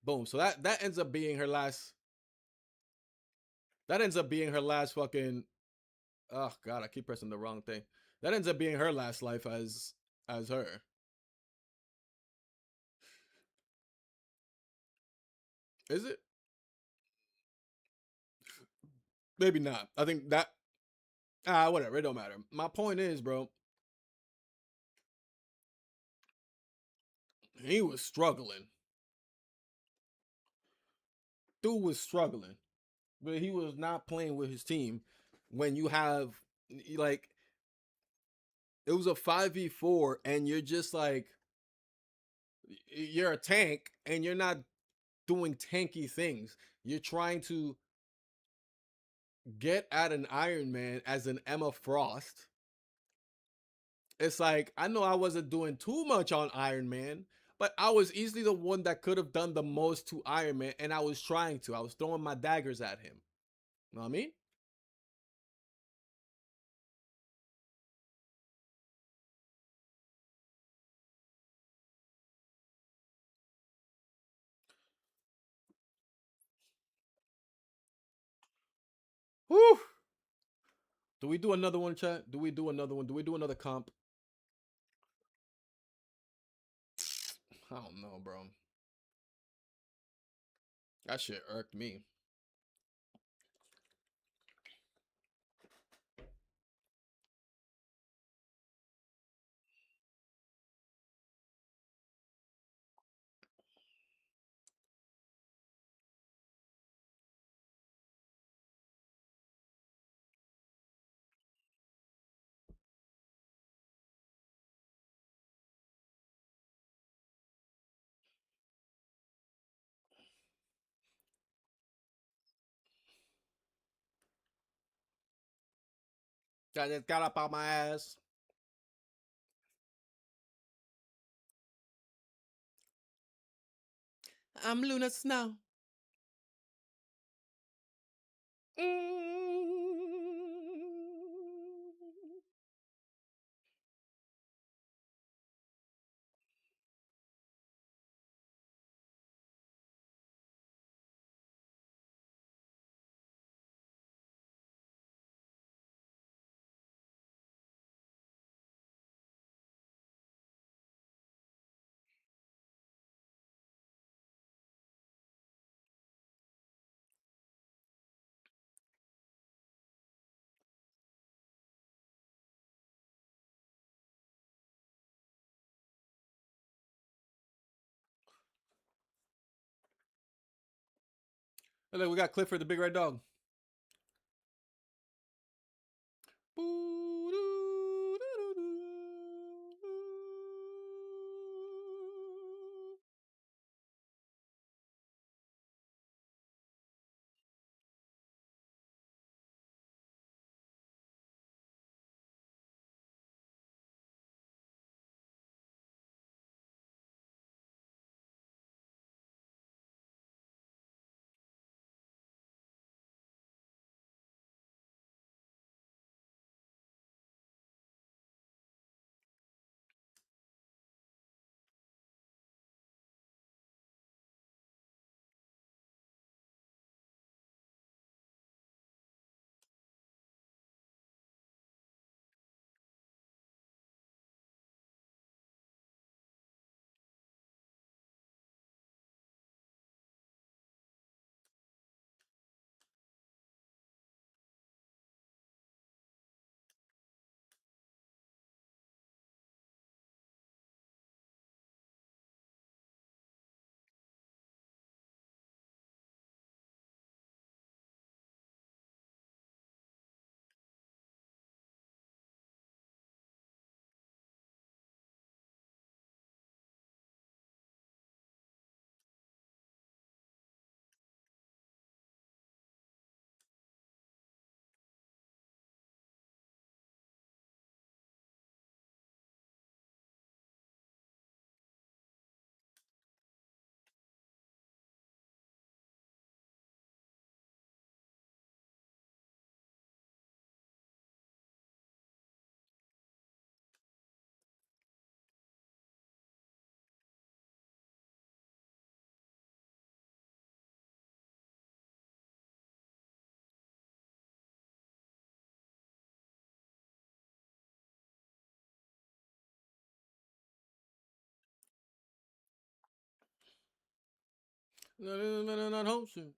Boom. So that ends up being her last. That ends up being her last fucking. Oh god, I keep pressing the wrong thing. That ends up being her last life as her. Is it? Maybe not. I think that whatever. It don't matter. My point is, bro, he was struggling. Dude was struggling, but he was not playing with his team. When you have like, it was a 5v4, and you're just like, you're a tank, and you're not doing tanky things. You're trying to get at an Iron Man as an Emma Frost. It's like, I know I wasn't doing too much on Iron Man, but I was easily the one that could have done the most to Iron Man, and I was trying to. I was throwing my daggers at him. You know what I mean? Whew. Do we do another one, chat? Do we do another one? Do we do another comp? I don't know, bro. That shit irked me. That just got up on my ass. I'm Luna Snow. Mm. Hey, look, we got Clifford the big red dog. Not home soon.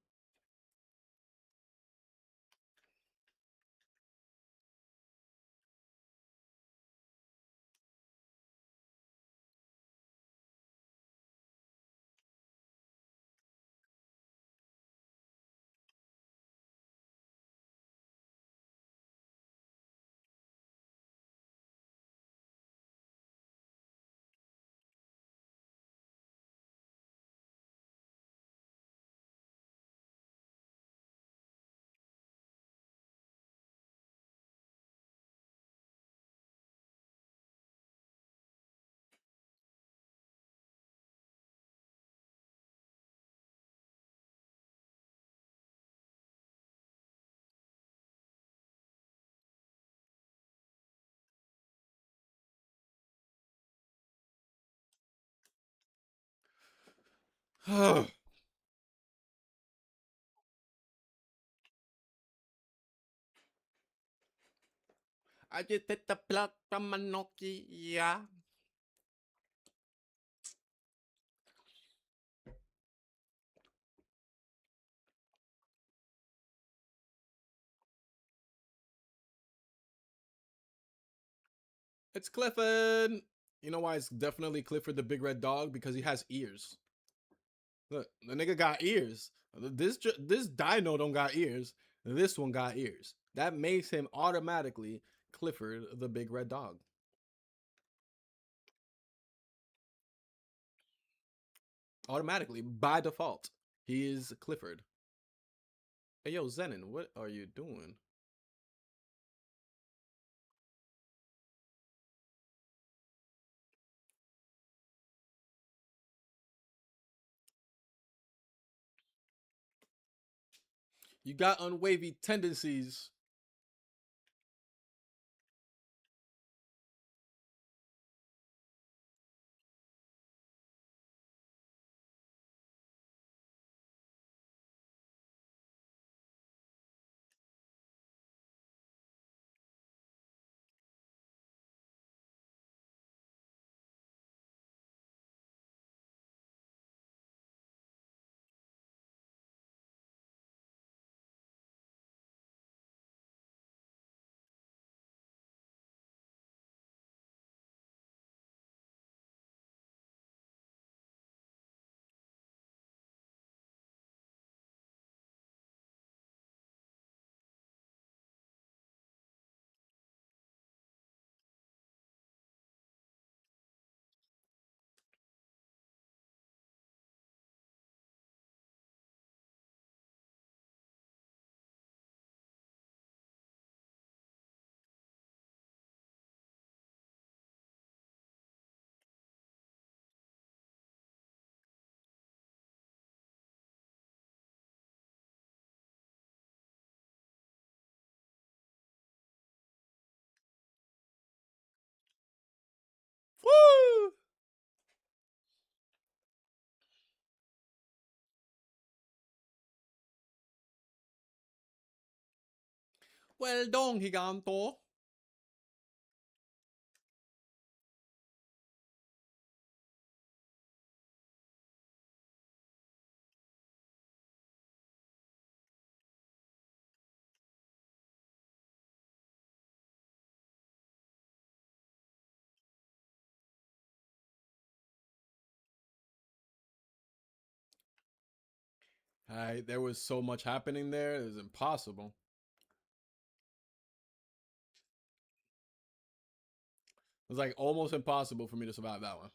I just hit the plug from my Nokia. It's Clifford. You know why it's definitely Clifford the big red dog? Because he has ears. Look, the nigga got ears. This dino don't got ears. This one got ears. That makes him automatically Clifford the big red dog. Automatically, by default, he is Clifford. Hey yo, Zenon, what are you doing? You got unwavy tendencies. Well done, Giganto. There was so much happening there. It was impossible. It was like almost impossible for me to survive that one.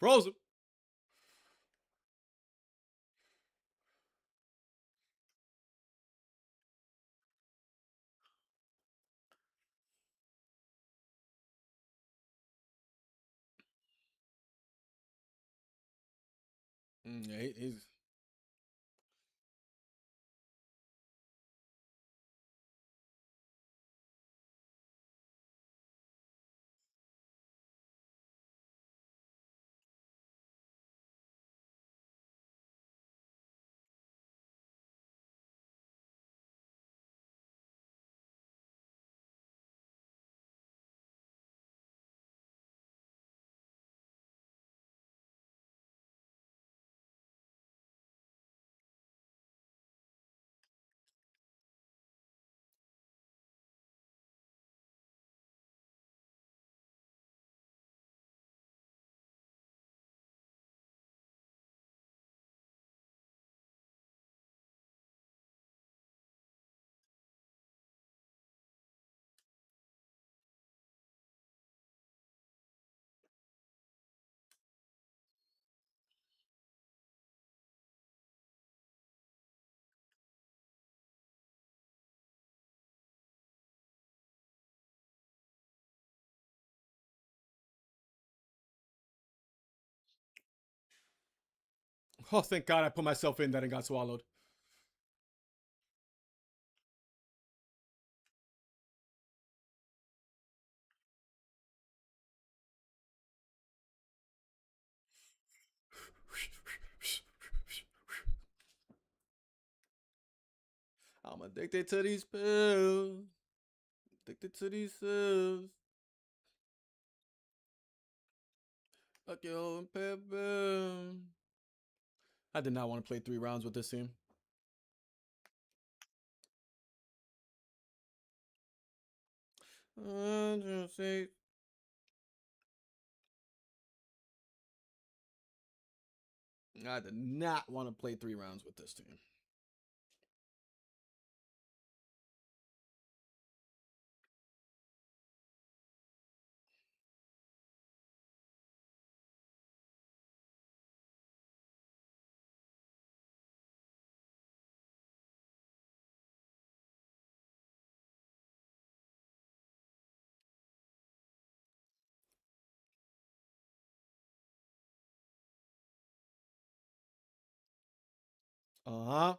Frozen. Yeah, he's. Oh, thank God I put myself in that and got swallowed. I'm addicted to these pills. Addicted to these pills. Fuck your pepper. I did not want to play 3 rounds with this team. I did not want to play 3 rounds with this team. Uh huh.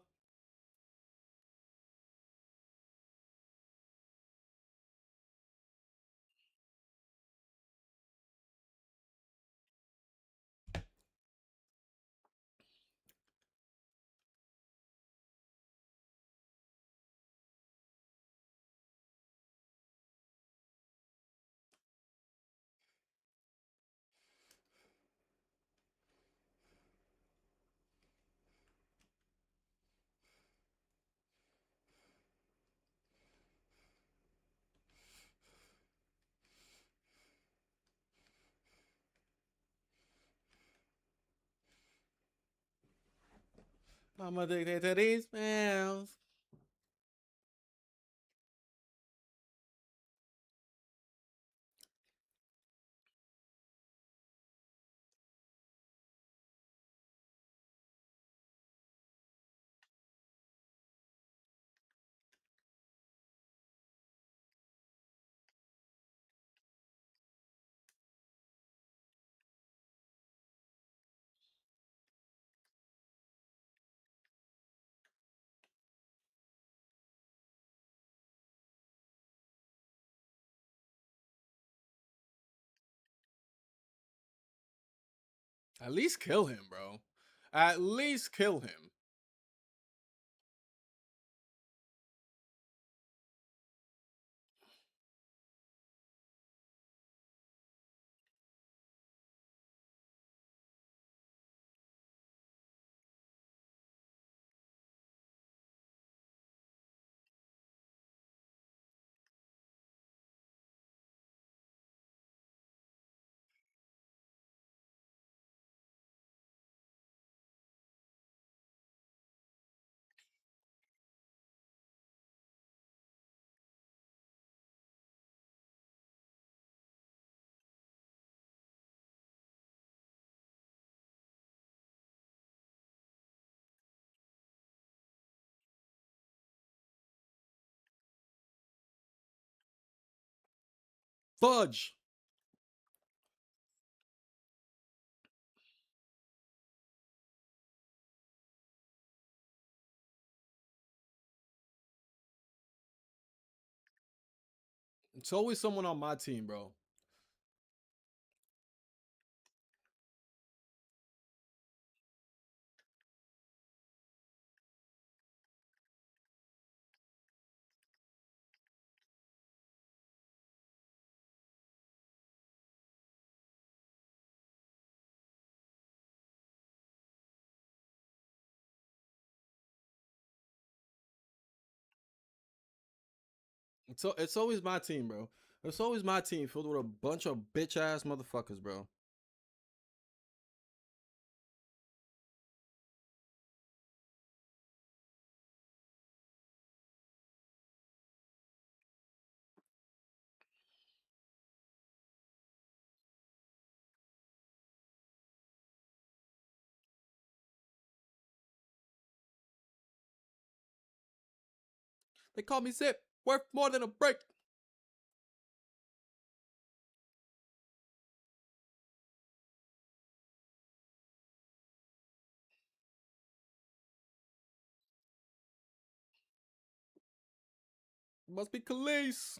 I'm addicted to these pills. At least kill him, bro. At least kill him. Fudge. It's always someone on my team, bro. It's always my team, bro. It's always my team filled with a bunch of bitch ass motherfuckers, bro. They call me Zip, worth more than a break. Must be Khalees.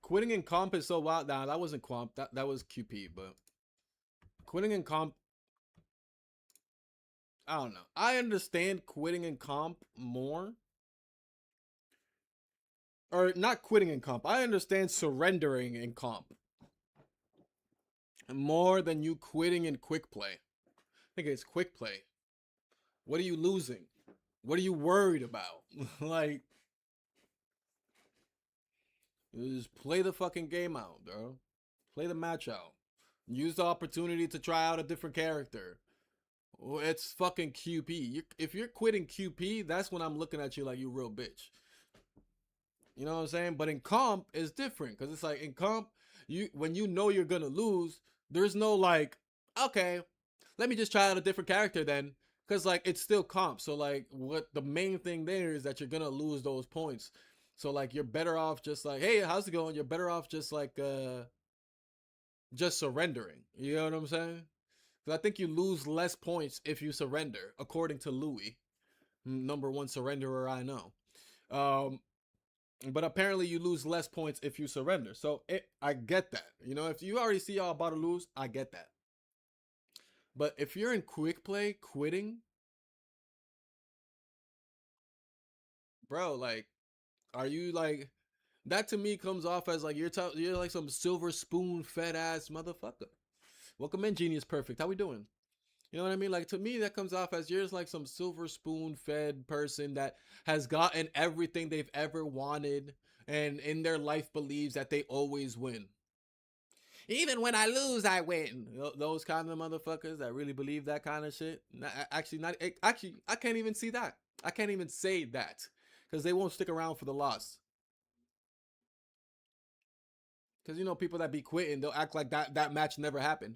Quitting in comp is so wild. Nah, that wasn't comp. That was QP, but quitting in comp, I don't know. I understand quitting in comp more. Or not quitting in comp. I understand surrendering in comp more than you quitting in quick play. I think it's quick play. What are you losing? What are you worried about? Like, just play the fucking game out, bro. Play the match out. Use the opportunity to try out a different character. It's fucking QP. If you're quitting QP, that's when I'm looking at you like you real bitch. You know what I'm saying? But in comp, it's different because it's like in comp, you when you know you're gonna lose, there's no like, okay, let me just try out a different character then, because like it's still comp. So like, what the main thing there is that you're gonna lose those points. So like, you're better off just like, hey, how's it going? You're better off just surrendering. You know what I'm saying? Because I think you lose less points if you surrender, according to Louis, number one surrenderer I know. Um, But apparently, you lose less points if you surrender. So I get that. You know, if you already see y'all about to lose, I get that. But if you're in quick play, quitting, bro, like, are you like that? To me, comes off as like you're like some silver spoon fed ass motherfucker. Welcome in, Genius Perfect. How we doing? You know what I mean? Like to me, that comes off as you're just like some silver spoon fed person that has gotten everything they've ever wanted, and in their life believes that they always win. Even when I lose, I win. Those kind of motherfuckers that really believe that kind of shit. Actually, I can't even see that. I can't even say that because they won't stick around for the loss. Because you know people that be quitting, they'll act like that match never happened.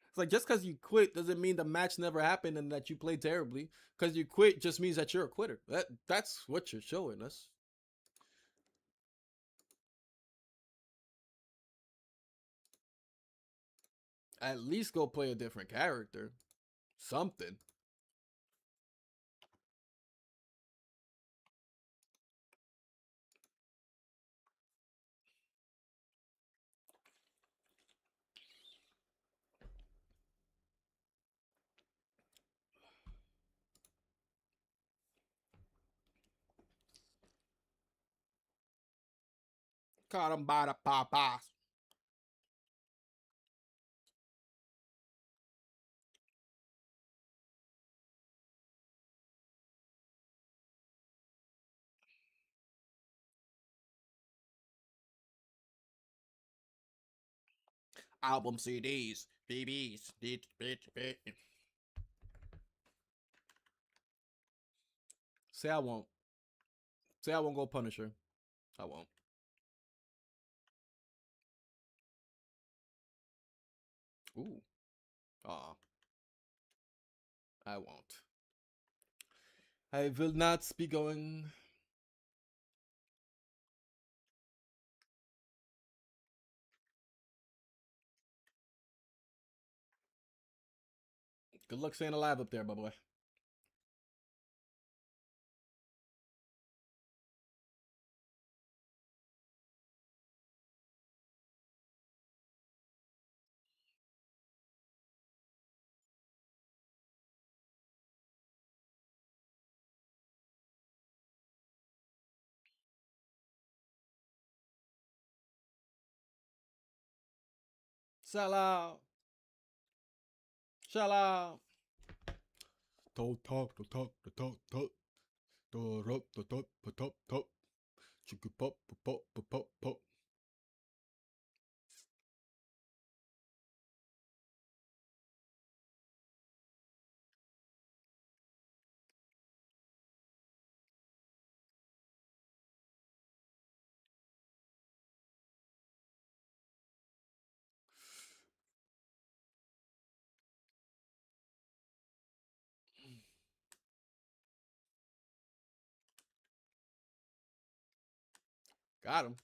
It's like just because you quit doesn't mean the match never happened and that you played terribly. Because you quit just means that you're a quitter. That's what you're showing us. At least go play a different character. Something. Caught him by the papas. Album CDs, BBs, bitch. Say I won't. Say I won't go Punisher. I won't. Ooh. Aw. I won't. I will not be going. Good luck staying alive up there, my boy. Shala. Shala. Talk, talk, talk, talk, talk, talk. Talk, talk, talk, talk, talk. Chicka pop, pop, pop, pop, pop. Got him.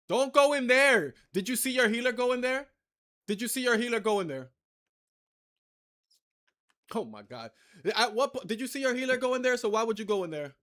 Don't go in there. Did you see your healer go in there? Did you see your healer go in there? Oh my god. At what point did you see your healer go in there? So why would you go in there?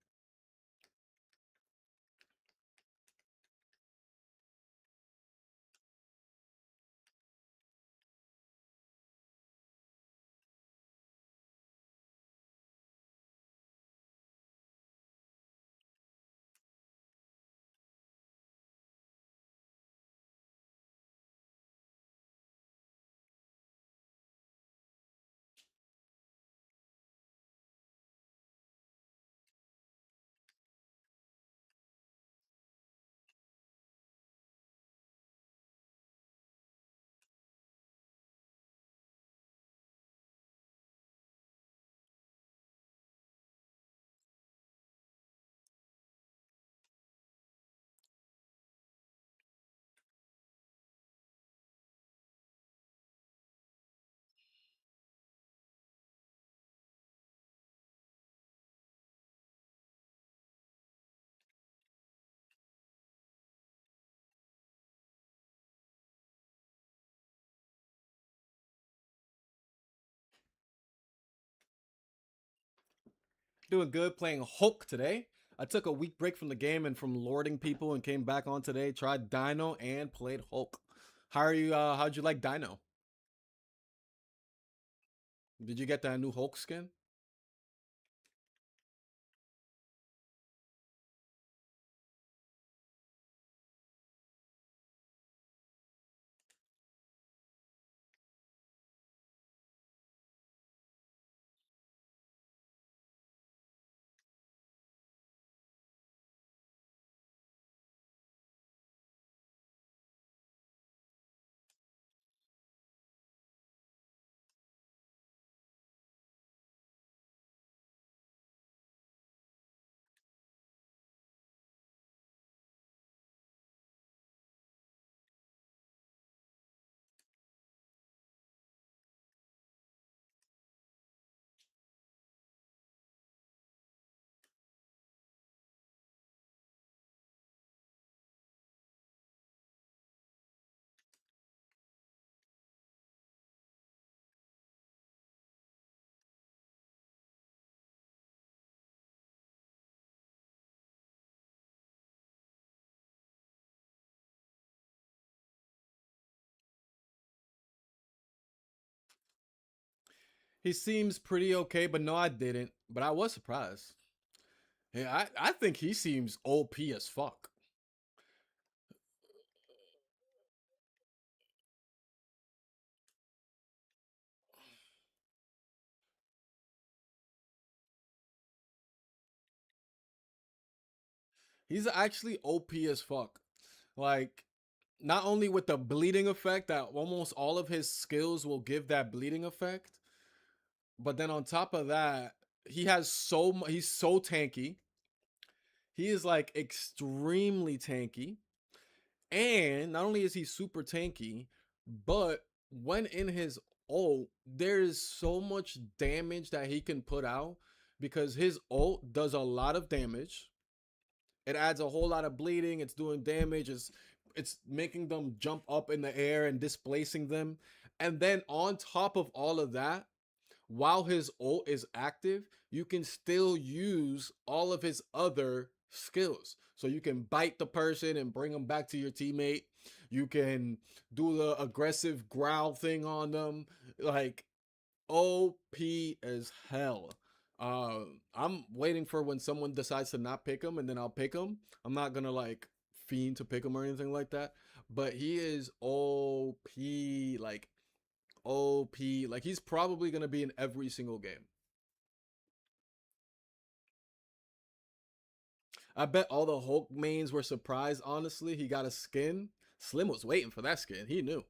Doing good playing Hulk today. I took a week break from the game and from lording people and came back on today, tried Dino and played Hulk. How are you how'd you like Dino? Did you get that new Hulk skin? He seems pretty okay, but no, I didn't. But I was surprised. Yeah, I think he seems OP as fuck. He's actually OP as fuck. Like, not only with the bleeding effect, that almost all of his skills will give that bleeding effect, but then on top of that, he's so tanky. He is like extremely tanky. And not only is he super tanky, but when in his ult, there is so much damage that he can put out because his ult does a lot of damage. It adds a whole lot of bleeding. It's doing damage. It's making them jump up in the air and displacing them. And then on top of all of that, while his ult is active, you can still use all of his other skills. So you can bite the person and bring them back to your teammate. You can do the aggressive growl thing on them. Like OP as hell. I'm waiting for when someone decides to not pick him, and then I'll pick him. I'm not gonna like fiend to pick him or anything like that. But he is OP, like OP. Like he's probably gonna be in every single game. I bet all the Hulk mains were surprised. Honestly, he got a skin. Slim was waiting for that skin. He knew.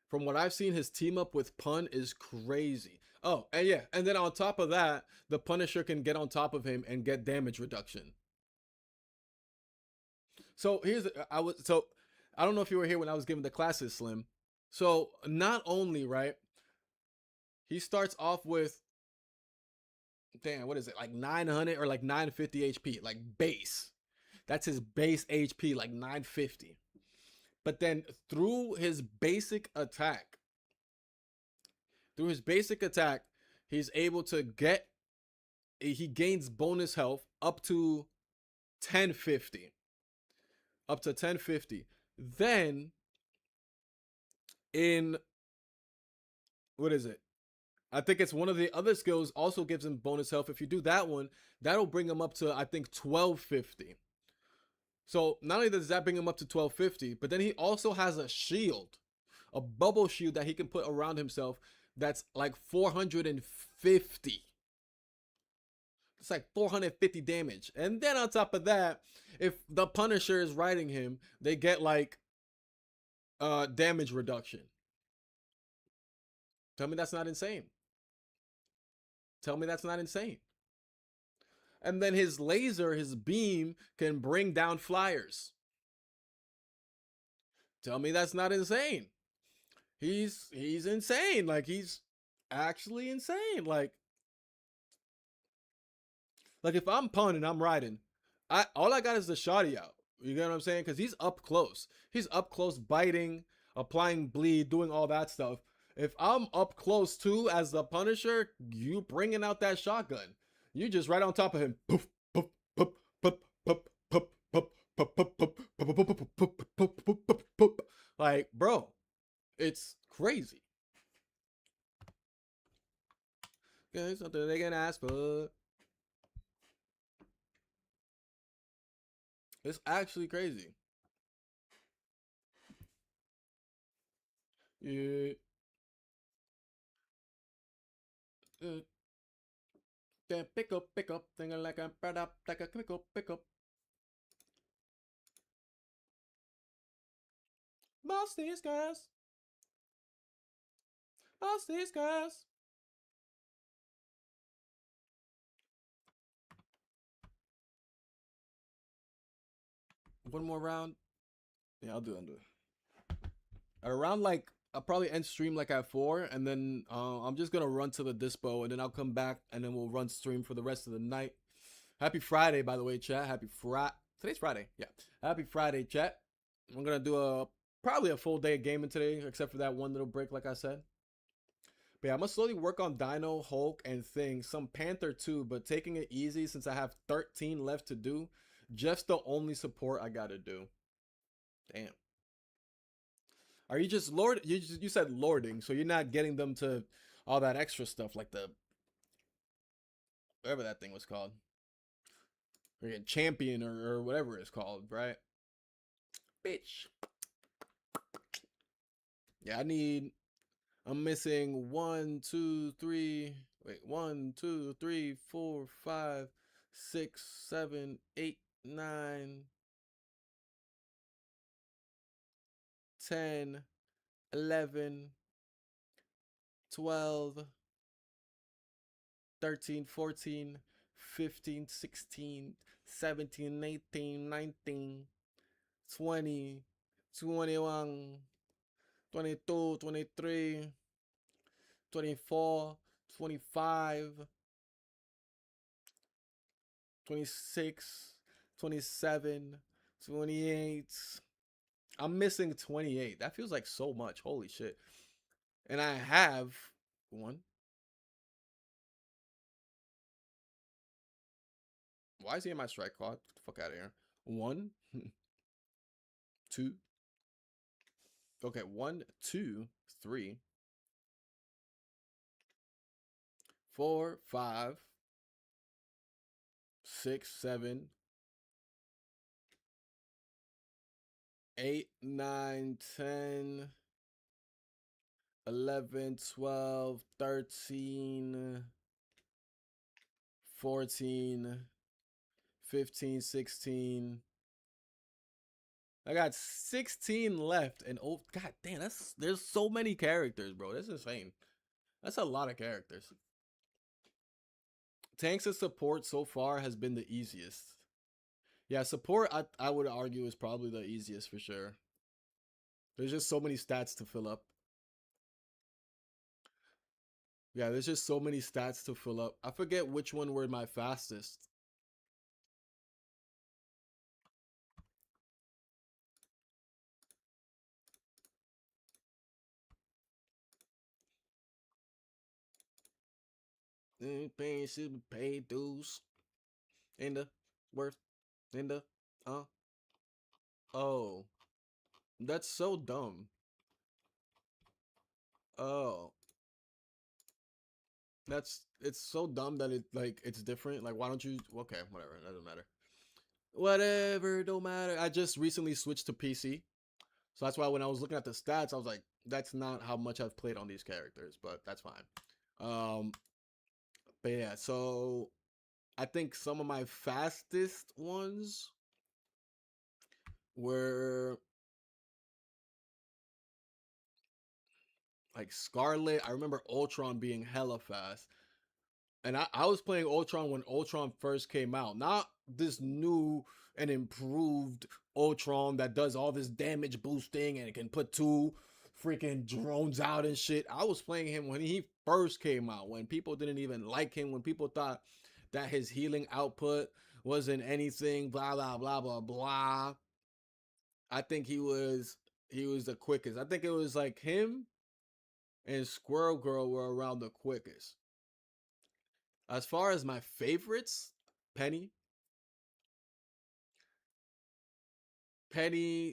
From what I've seen, his team up with Pun is crazy. Oh, and yeah, and then on top of that, the Punisher can get on top of him and get damage reduction. So I don't know if you were here when I was giving the classes, Slim. So not only right, he starts off with damn, what is it, like 900 or like 950 HP, like base. That's his base HP, like 950. But then through his basic attack, he's able to he gains bonus health up to 1050. Up to 1050. Then in what is it? I think it's one of the other skills also gives him bonus health. If you do that one, that'll bring him up to I think 1250. So not only does that bring him up to 1250, but then he also has a shield, a bubble shield that he can put around himself that's like 450. It's like 450 damage. And then on top of that, if the Punisher is riding him, they get like damage reduction. Tell me that's not insane. Tell me that's not insane. And then his laser, his beam can bring down flyers. Tell me that's not insane. He's insane. Like he's actually insane. Like if I'm Pun and I'm riding, I all I got is the shoddy out. You get what I'm saying? Because he's up close. He's up close, biting, applying bleed, doing all that stuff. If I'm up close too as the Punisher, you bringing out that shotgun. You just right on top of him. Poof, poof, poof, poof, poof, poof, poof, poof, poof, poof, poof, poof, poof, poof, poof, poof, poof. Like, bro, it's crazy. Okay, something they can ask for. It's actually crazy. Yeah. Can pick up, thinking like a bad up, like a pick up. Boss these guys. Boss these guys. One more round. Yeah, I'll do it. At around like I'll probably end stream like at 4, and then I'm just gonna run to the dispo, and then I'll come back, and then we'll run stream for the rest of the night. Happy Friday, by the way, chat. Happy Friday. Today's Friday. Yeah. Happy Friday, chat. I'm gonna do probably a full day of gaming today, except for that one little break, like I said. But yeah, I'm gonna slowly work on Dino, Hulk, and Thing. Some Panther too, but taking it easy since I have 13 left to do. Just the only support I gotta do. Damn. Are you just lord? You said lording, so you're not getting them to all that extra stuff like the whatever that thing was called, or champion or whatever it's called, right? Bitch. Yeah, I'm missing 1, 2, 3. Wait, 1, 2, 3, 4, 5, 6, 7, 8, 9, 10, 11, 12, 13, 14, 15, 16, 17, 18, 19, 20, 21, 22, 23, 24, 25, 26, 27, 28. I'm missing 28. That feels like so much. Holy shit. And I have one. Why is he in my strike card? Get the fuck out of here. 1, 2. Okay, 1, 2, 3, 4, 5, 6, 7, 8, 9, 10, 11, 12, 13, 14, 15, 16. I got 16 left, and oh god damn, there's so many characters, bro. That's insane. That's a lot of characters. Tanks and support so far has been the easiest. Yeah, support I would argue is probably the easiest for sure. There's just so many stats to fill up. Yeah, there's just so many stats to fill up. I forget which one were my fastest. Paying should pay dues. In the worth. In the oh. That's so dumb. Oh. It's so dumb that it's different. Like, why don't you okay, whatever, it doesn't matter. Whatever, don't matter. I just recently switched to PC. So that's why when I was looking at the stats, I was like, that's not how much I've played on these characters, but that's fine. But yeah, so I think some of my fastest ones were like Scarlet. I remember Ultron being hella fast. And I was playing Ultron when Ultron first came out. Not this new and improved Ultron that does all this damage boosting and it can put 2 freaking drones out and shit. I was playing him when he first came out, when people didn't even like him, when people thought that his healing output wasn't anything, blah blah blah blah blah. I think he was the quickest. I think it was like him and Squirrel Girl were around the quickest. As far as my favorites, Penny,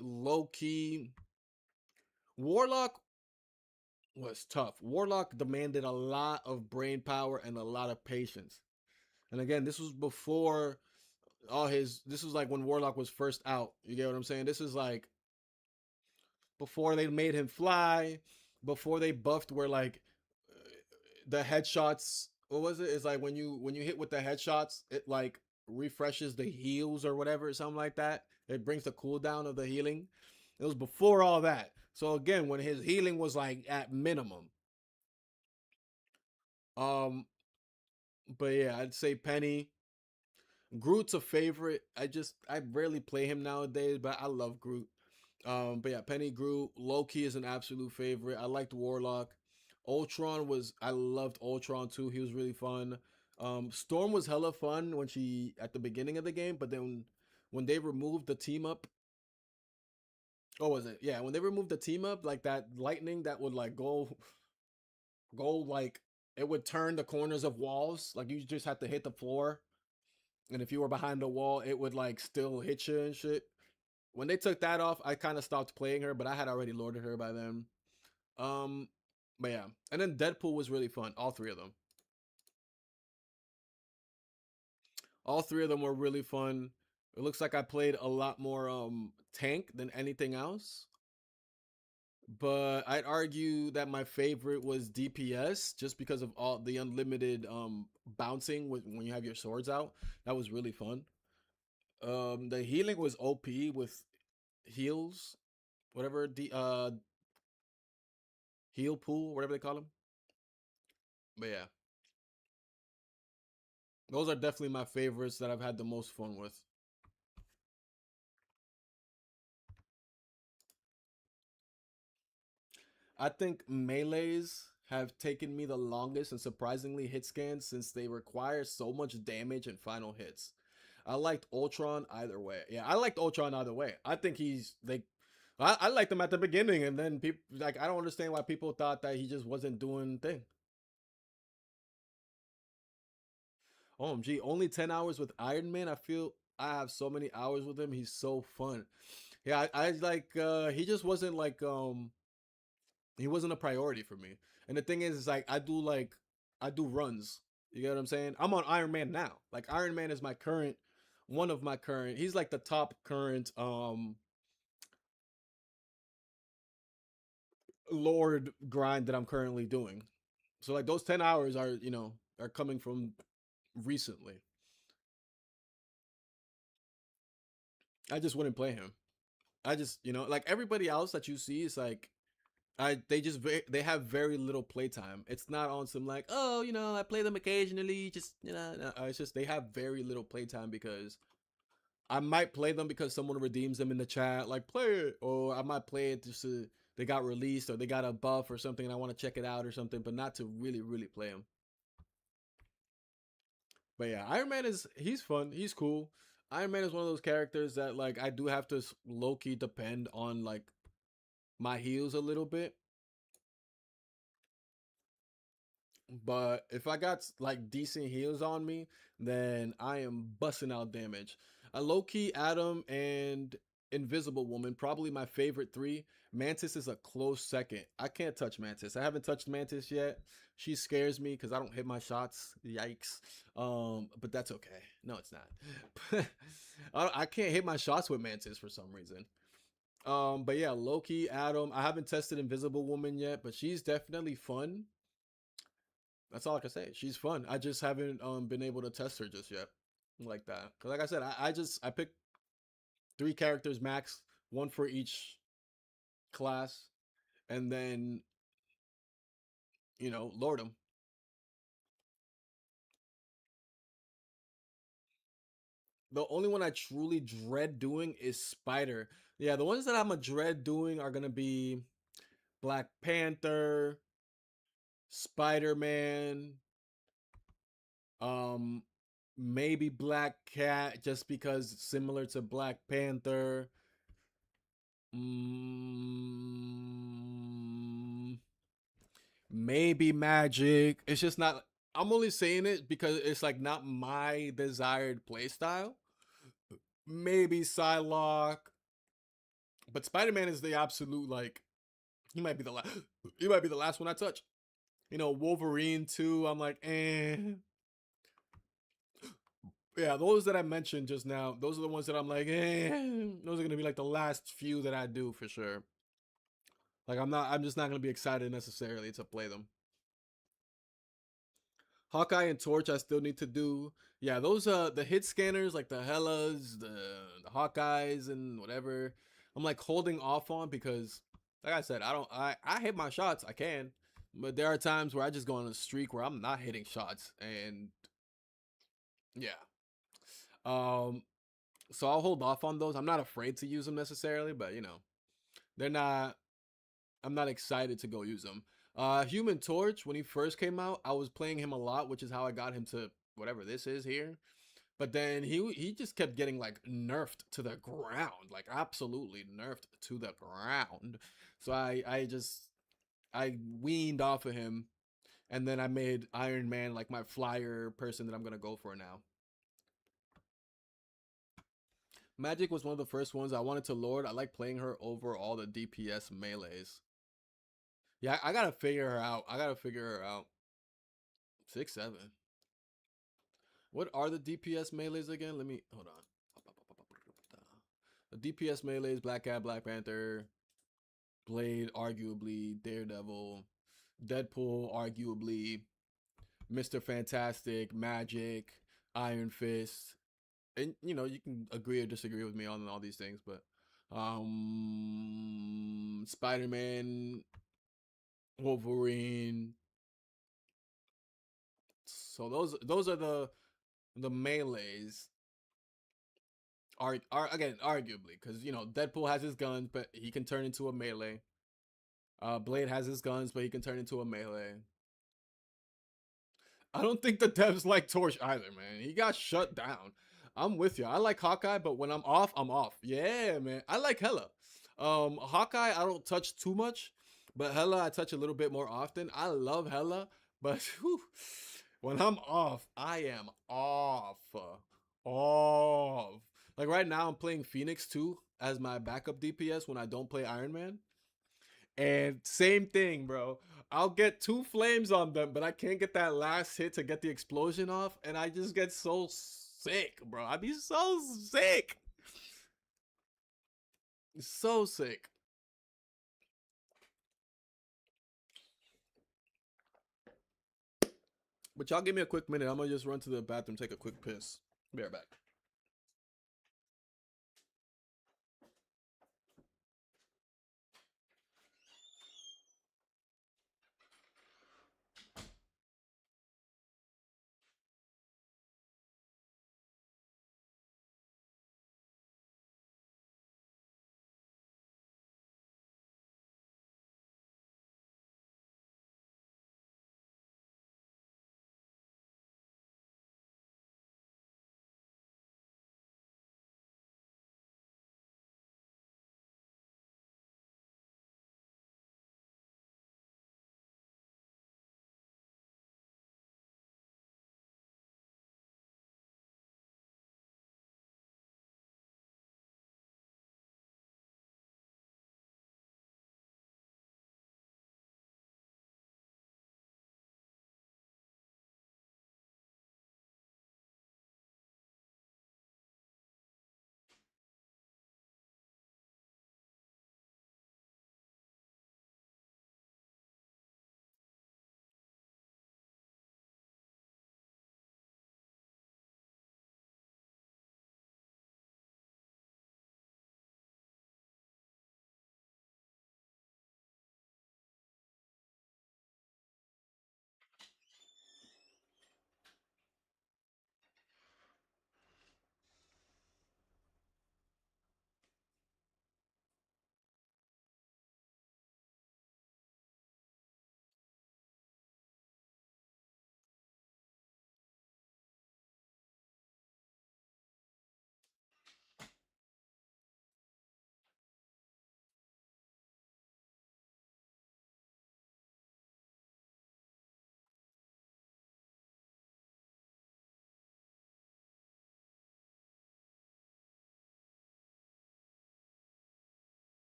Loki, Warlock was tough. Warlock demanded a lot of brain power and a lot of patience. And again, this was before all his. This was like when Warlock was first out. You get what I'm saying? This is like before they made him fly, before they buffed where like the headshots. What was it? It's like when you hit with the headshots, it like refreshes the heals or whatever, something like that. It brings the cooldown of the healing. It was before all that. So again, when his healing was like at minimum. Um, but yeah, I'd say Penny. Groot's a favorite. I rarely play him nowadays, but I love Groot. But yeah, Penny, Groot, Loki is an absolute favorite. I liked Warlock. Ultron was I loved Ultron too. He was really fun. Storm was hella fun when she at the beginning of the game, but then when they removed the team up, what was it? Yeah, when they removed the team up, like that lightning that would like go like it would turn the corners of walls. Like you just had to hit the floor, and if you were behind the wall, it would like still hit you and shit. When they took that off, I kind of stopped playing her, but I had already lorded her by then. Um, but yeah, and then Deadpool was really fun. All three of them, all three of them were really fun. It looks like I played a lot more tank than anything else, but I'd argue that my favorite was DPS just because of all the unlimited bouncing when you have your swords out. That was really fun. The healing was OP with heals, whatever the heal pool, whatever they call them. But yeah, those are definitely my favorites that I've had the most fun with. I think melees have taken me the longest and surprisingly hit scans since they require so much damage and final hits. I liked Ultron either way. Yeah, I liked Ultron either way. I think he's like I liked him at the beginning and then people like I don't understand why people thought that he just wasn't doing thing. OMG, only 10 hours with Iron Man. I feel I have so many hours with him. He's so fun. Yeah, I like he just wasn't he wasn't a priority for me. And the thing is like I do runs. You get what I'm saying? I'm on Iron Man now. Like Iron Man is my current one of my current. He's like the top current Lord grind that I'm currently doing. So like those 10 hours are, are coming from recently. I just wouldn't play him. I just, like everybody else that you see is like they just they have very little playtime. It's not on some like, oh, I play them occasionally. Just no, it's just they have very little playtime because I might play them because someone redeems them in the chat, like play it, or I might play it just to they got released or they got a buff or something and I want to check it out or something, but not to really play them. But yeah, Iron Man he's fun, he's cool. Iron Man is one of those characters that like I do have to low key depend on like my heals a little bit. But if I got like decent heals on me, then I am busting out damage. A low key Adam and Invisible Woman, probably my favorite three. Mantis is a close second. I can't touch Mantis. I haven't touched Mantis yet. She scares me because I don't hit my shots. Yikes. But that's okay. No, it's not. I can't hit my shots with Mantis for some reason. But yeah, Loki, Adam. I haven't tested Invisible Woman yet, but she's definitely fun. That's all I can say. She's fun. I just haven't been able to test her just yet, like that. Cause like I said, I picked three characters max, one for each class, and then lord them. The only one I truly dread doing is Spider. Yeah, the ones that I'm a dread doing are gonna be Black Panther, Spider Man, um, maybe Black Cat, just because similar to Black Panther. Mm, maybe Magic. It's just not. I'm only saying it because it's like not my desired playstyle. Maybe Psylocke, but Spider Man is the absolute like. He might be the last. He might be the last one I touch. You know, Wolverine too. I'm like, eh. Yeah, those that I mentioned just now, those are the ones that I'm like, eh. Those are gonna be like the last few that I do for sure. Like I'm just not gonna be excited necessarily to play them. Hawkeye and Torch I still need to do. Yeah, those the hit scanners like the Hellas, the Hawkeyes and whatever. I'm like holding off on because like I said, I hit my shots, I can. But there are times where I just go on a streak where I'm not hitting shots and yeah. Um so I'll hold off on those. I'm not afraid to use them necessarily, but you know, they're not I'm not excited to go use him. Human Torch, when he first came out, I was playing him a lot, which is how I got him to whatever this is here. But then he just kept getting like nerfed to the ground, like absolutely nerfed to the ground. So I weaned off of him, and then I made Iron Man like my flyer person that I'm gonna go for now. Magic was one of the first ones I wanted to lord. I like playing her over all the DPS melees. Yeah, I gotta figure her out. I gotta figure her out. 6-7. What are the DPS melees again? Let me hold on. The DPS melees: Black Cat, Black Panther, Blade, arguably Daredevil, Deadpool, arguably Mr. Fantastic, Magic, Iron Fist, and you know you can agree or disagree with me on all these things, but Spider Man, Wolverine. So those are the melees are again arguably because you know Deadpool has his guns, but he can turn into a melee. Blade has his guns, but he can turn into a melee. I don't think the devs like Torch either, man. He got shut down. I'm with you. I like Hawkeye, but when I'm off, I'm off. Yeah, man. I like Hella. Hawkeye, I don't touch too much, but Hella I touch a little bit more often. I love Hella, but whew, when I'm off, I am off. Off. Like right now, I'm playing Phoenix 2 as my backup DPS when I don't play Iron Man. And same thing, bro. I'll get two flames on them, but I can't get that last hit to get the explosion off, and I just get so sick, bro. I'd be so sick. So sick. But y'all give me a quick minute. I'm gonna just run to the bathroom, take a quick piss. Be right back.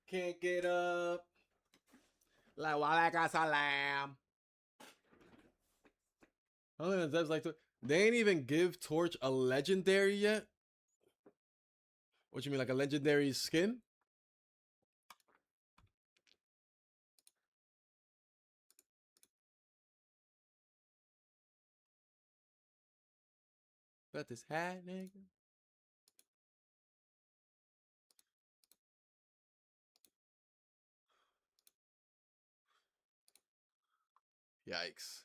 Can't get up. Like Walaka Salam. I don't think that's like they ain't even give Torch a legendary yet. What you mean, like a legendary skin? Got this hat, nigga. Yikes.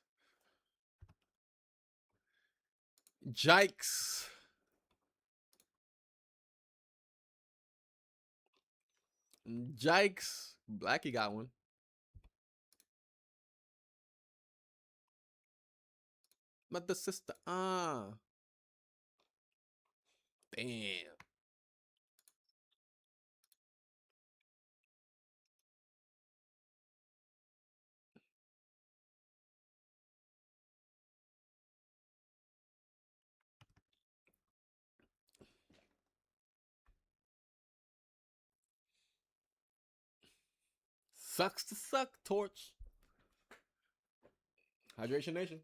Jikes. Jikes. Blackie got one. But the sister, damn. Sucks to suck, Torch. Hydration Nation.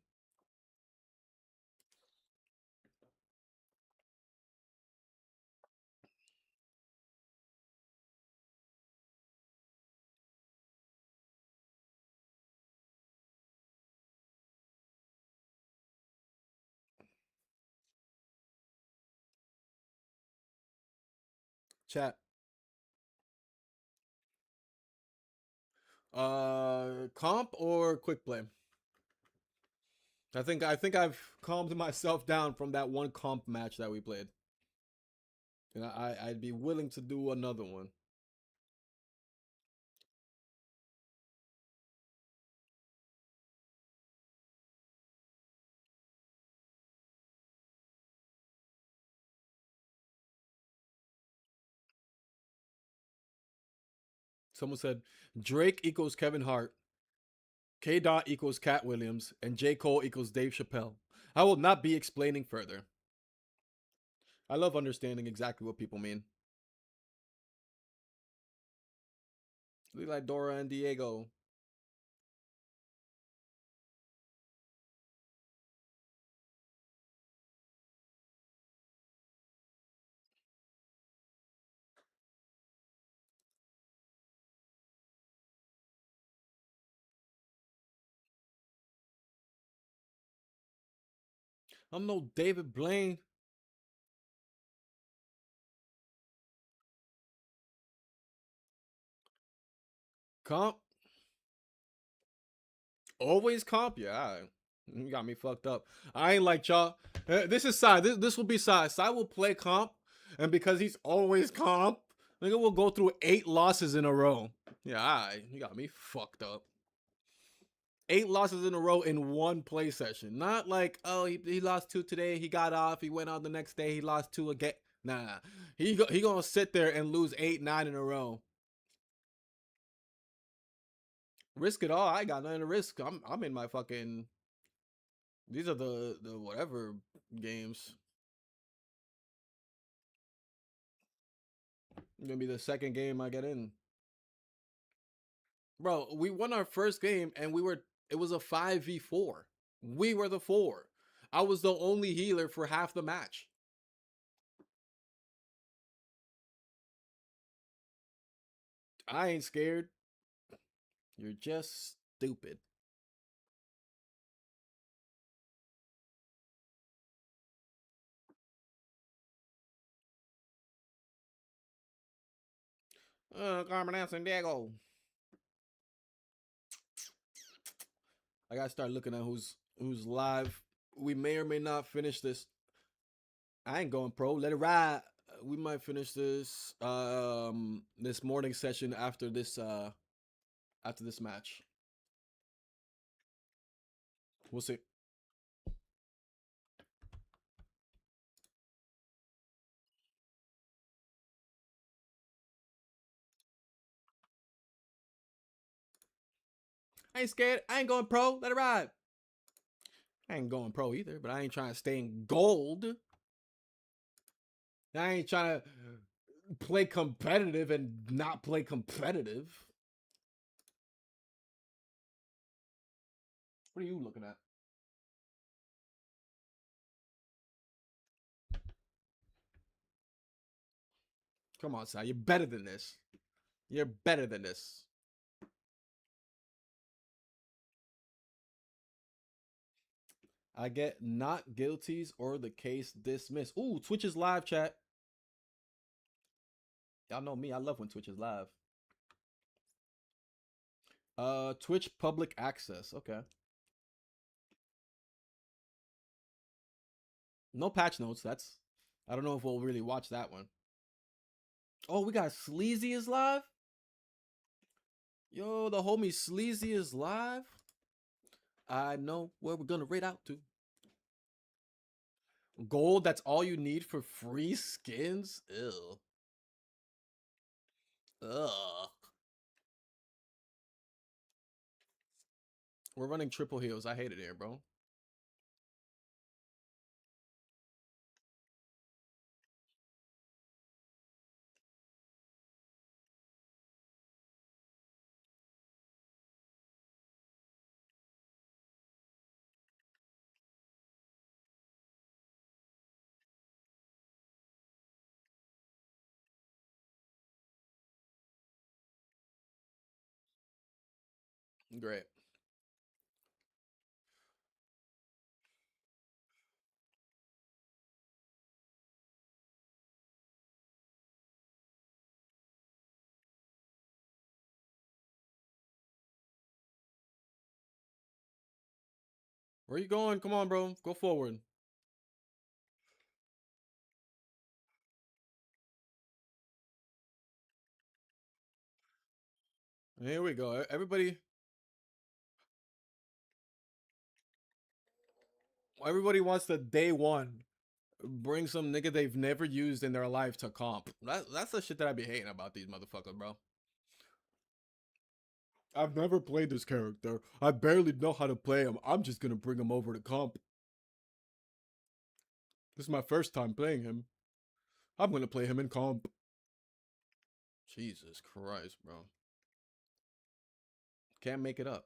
Chat. Comp or quick play? I think I've calmed myself down from that one comp match that we played. And I'd be willing to do another one. Someone said Drake equals Kevin Hart, K. Dot equals Cat Williams, and J. Cole equals Dave Chappelle. I will not be explaining further. I love understanding exactly what people mean. Look like Dora and Diego. I'm no David Blaine. Comp. Always comp. Yeah, all right. You got me fucked up. I ain't like y'all. This is Sai. This will be Sai. Sai will play comp, and because he's always comp, nigga will go through 8 losses in a row. Yeah, all right. You got me fucked up. 8 losses in a row in one play session. Not like, oh, he lost 2 today, he got off, he went on the next day, he lost 2 again. Nah, he gonna sit there and lose 8, 9 in a row. Risk it all. I got nothing to risk. I'm in my fucking. These are the whatever games. Gonna be the second game I get in. Bro, we won our first game and it was a 5v4. We were the 4. I was the only healer for half the match. I ain't scared. You're just stupid. Carmen San Diego. I gotta start looking at who's live. We may or may not finish this. I ain't going pro. Let it ride. We might finish this morning session after this match. We'll see. I ain't scared. I ain't going pro. Let it ride. I ain't going pro either, but I ain't trying to stay in gold. I ain't trying to play competitive and not play competitive. What are you looking at? Come on, Sal. You're better than this. You're better than this. I get not guilties or the case dismissed. Ooh, Twitch is live, chat. Y'all know me. I love when Twitch is live. Twitch public access. Okay. No patch notes. That's. I don't know if we'll really watch that one. Oh, we got Sleazy is live. Yo, the homie Sleazy is live. I know where we're gonna raid out to. Gold, that's all you need for free skins? Ew. Ugh. We're running triple heals. I hate it here, bro. Great. Where you going? Come on, bro. Go forward. Here we go. Everybody wants the day one. Bring some nigga they've never used in their life to comp. That's the shit that I be hating about these motherfuckers, bro. I've never played this character. I barely know how to play him. I'm just gonna bring him over to comp. This is my first time playing him. I'm gonna play him in comp. Jesus Christ, bro. Can't make it up.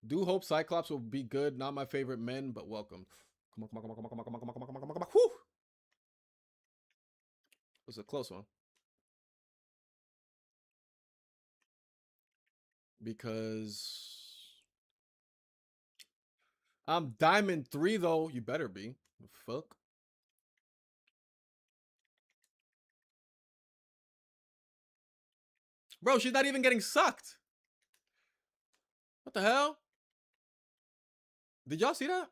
Do hope Cyclops will be good. Not my favorite men, but welcome. Come on, come on, come on, come on, come on, come on, come on, come on, come on. Whew! It was a close one. Because I'm Diamond 3 though. You better be. The fuck? Bro, she's not even getting sucked. What the hell? Did y'all see that?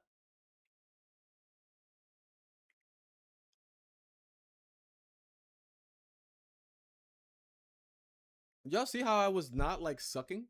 Did y'all see how I was not like sucking?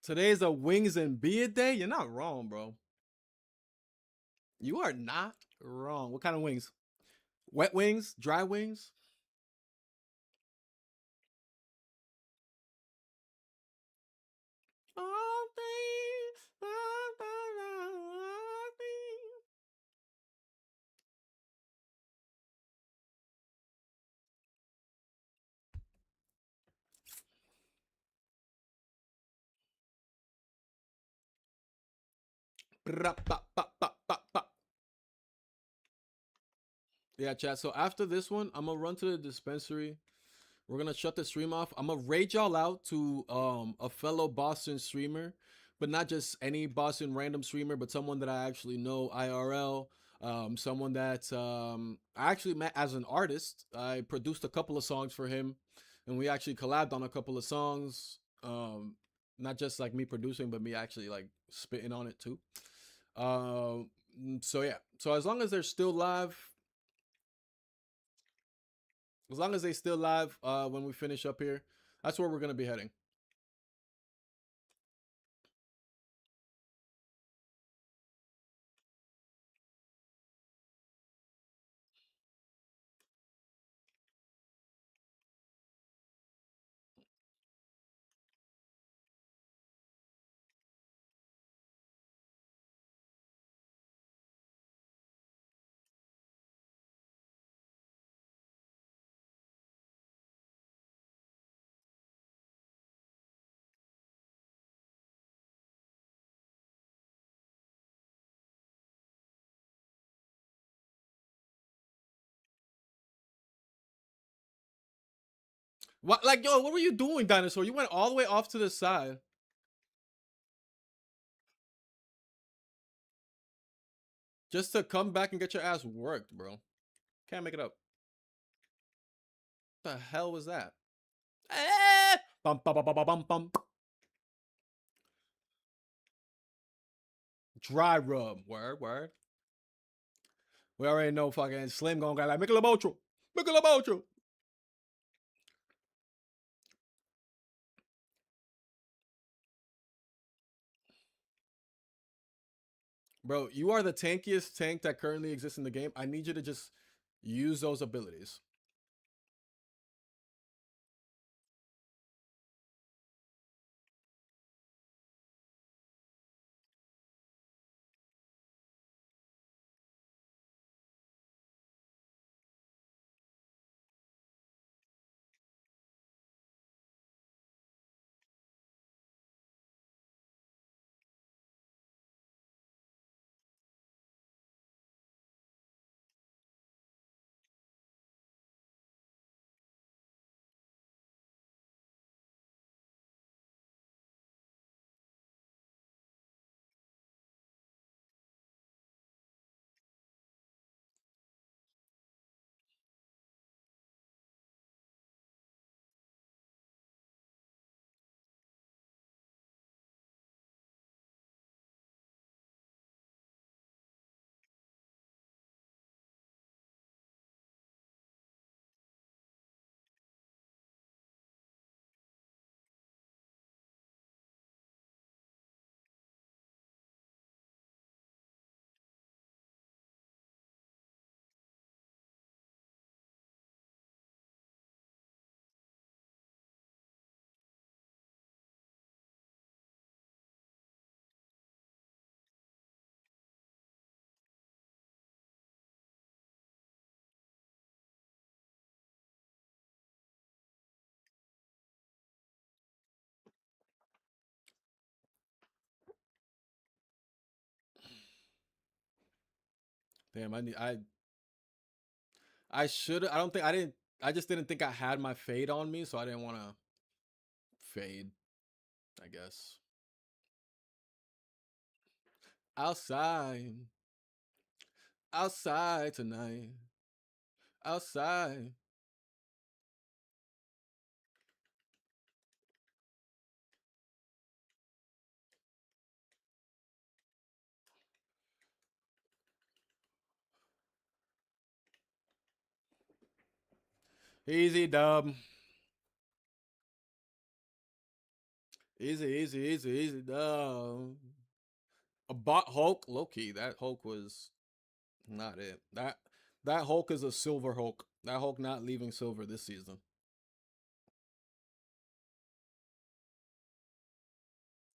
Today's a wings and beer day. You're not wrong, bro. You are not wrong. What kind of wings? Wet wings? Dry wings? All things, all things. Yeah, chat. So after this one, I'm gonna run to the dispensary. We're gonna shut the stream off. I'm gonna raid y'all out to a fellow Boston streamer, but not just any Boston random streamer, but someone that I actually know IRL. Someone that I actually met as an artist. I produced a couple of songs for him, and we actually collabed on a couple of songs. Not just like me producing, but me actually like spitting on it too. So yeah. So as long as they're still live, as long as they still live when we finish up here, that's where we're gonna be heading. What, like, yo, what were you doing, dinosaur? You went all the way off to the side just to come back and get your ass worked, bro. Can't make it up. What the hell was that? Eh! Bum, bum, bum, bum, bum, bum. Dry rub. Word, word. We already know fucking Slim gonna go like, Michelob Ultra. Michelob Ultra. Bro, you are the tankiest tank that currently exists in the game. I need you to just use those abilities. Damn, I should I don't think I didn't I just didn't think I had my fade on me, so I didn't wanna fade, I guess. Outside. Outside tonight. Outside. Easy dub. Easy, easy, easy, easy. No. A bot Hulk, low key. That Hulk was not it. That Hulk is a silver Hulk. That Hulk not leaving silver this season.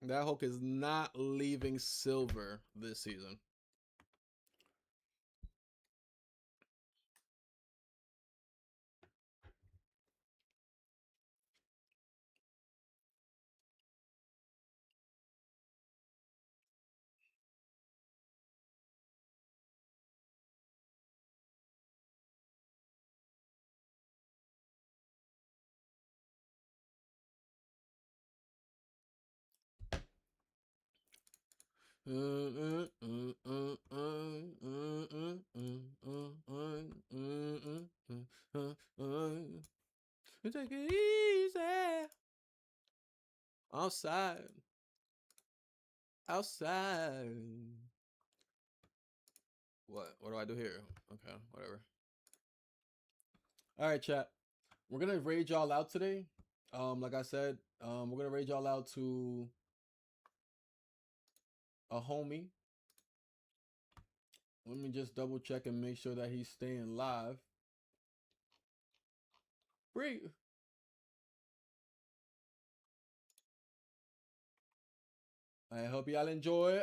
That Hulk is not leaving silver this season. Take it easy. Outside. Outside. What? What do I do here? Okay, whatever. All right, chat. We're gonna raid y'all out today. Like I said, we're gonna raid y'all out to a homie. Let me just double check and make sure that he's staying live. Free. I hope y'all enjoy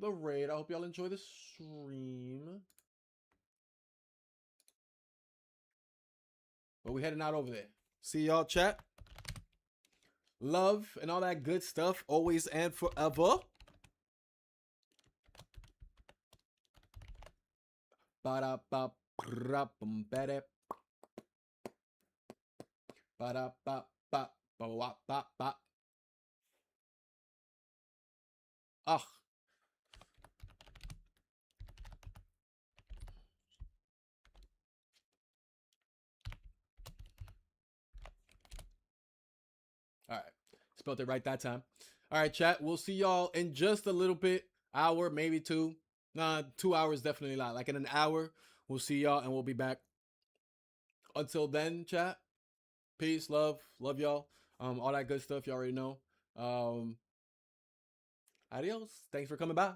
the raid. I hope y'all enjoy the stream. But we heading out over there. See y'all, chat. Love and all that good stuff, always and forever. Ba-da-ba-ba-ba-ba. Ba-da-ba-ba-ba-ba-ba. Ah. All right. Spelled it right that time. All right, chat. We'll see y'all in just a little bit. Hour, maybe two. Nah, 2 hours definitely not. Like in an hour, we'll see y'all and we'll be back. Until then, chat. Peace, love y'all. All that good stuff you already know. Adios. Thanks for coming by.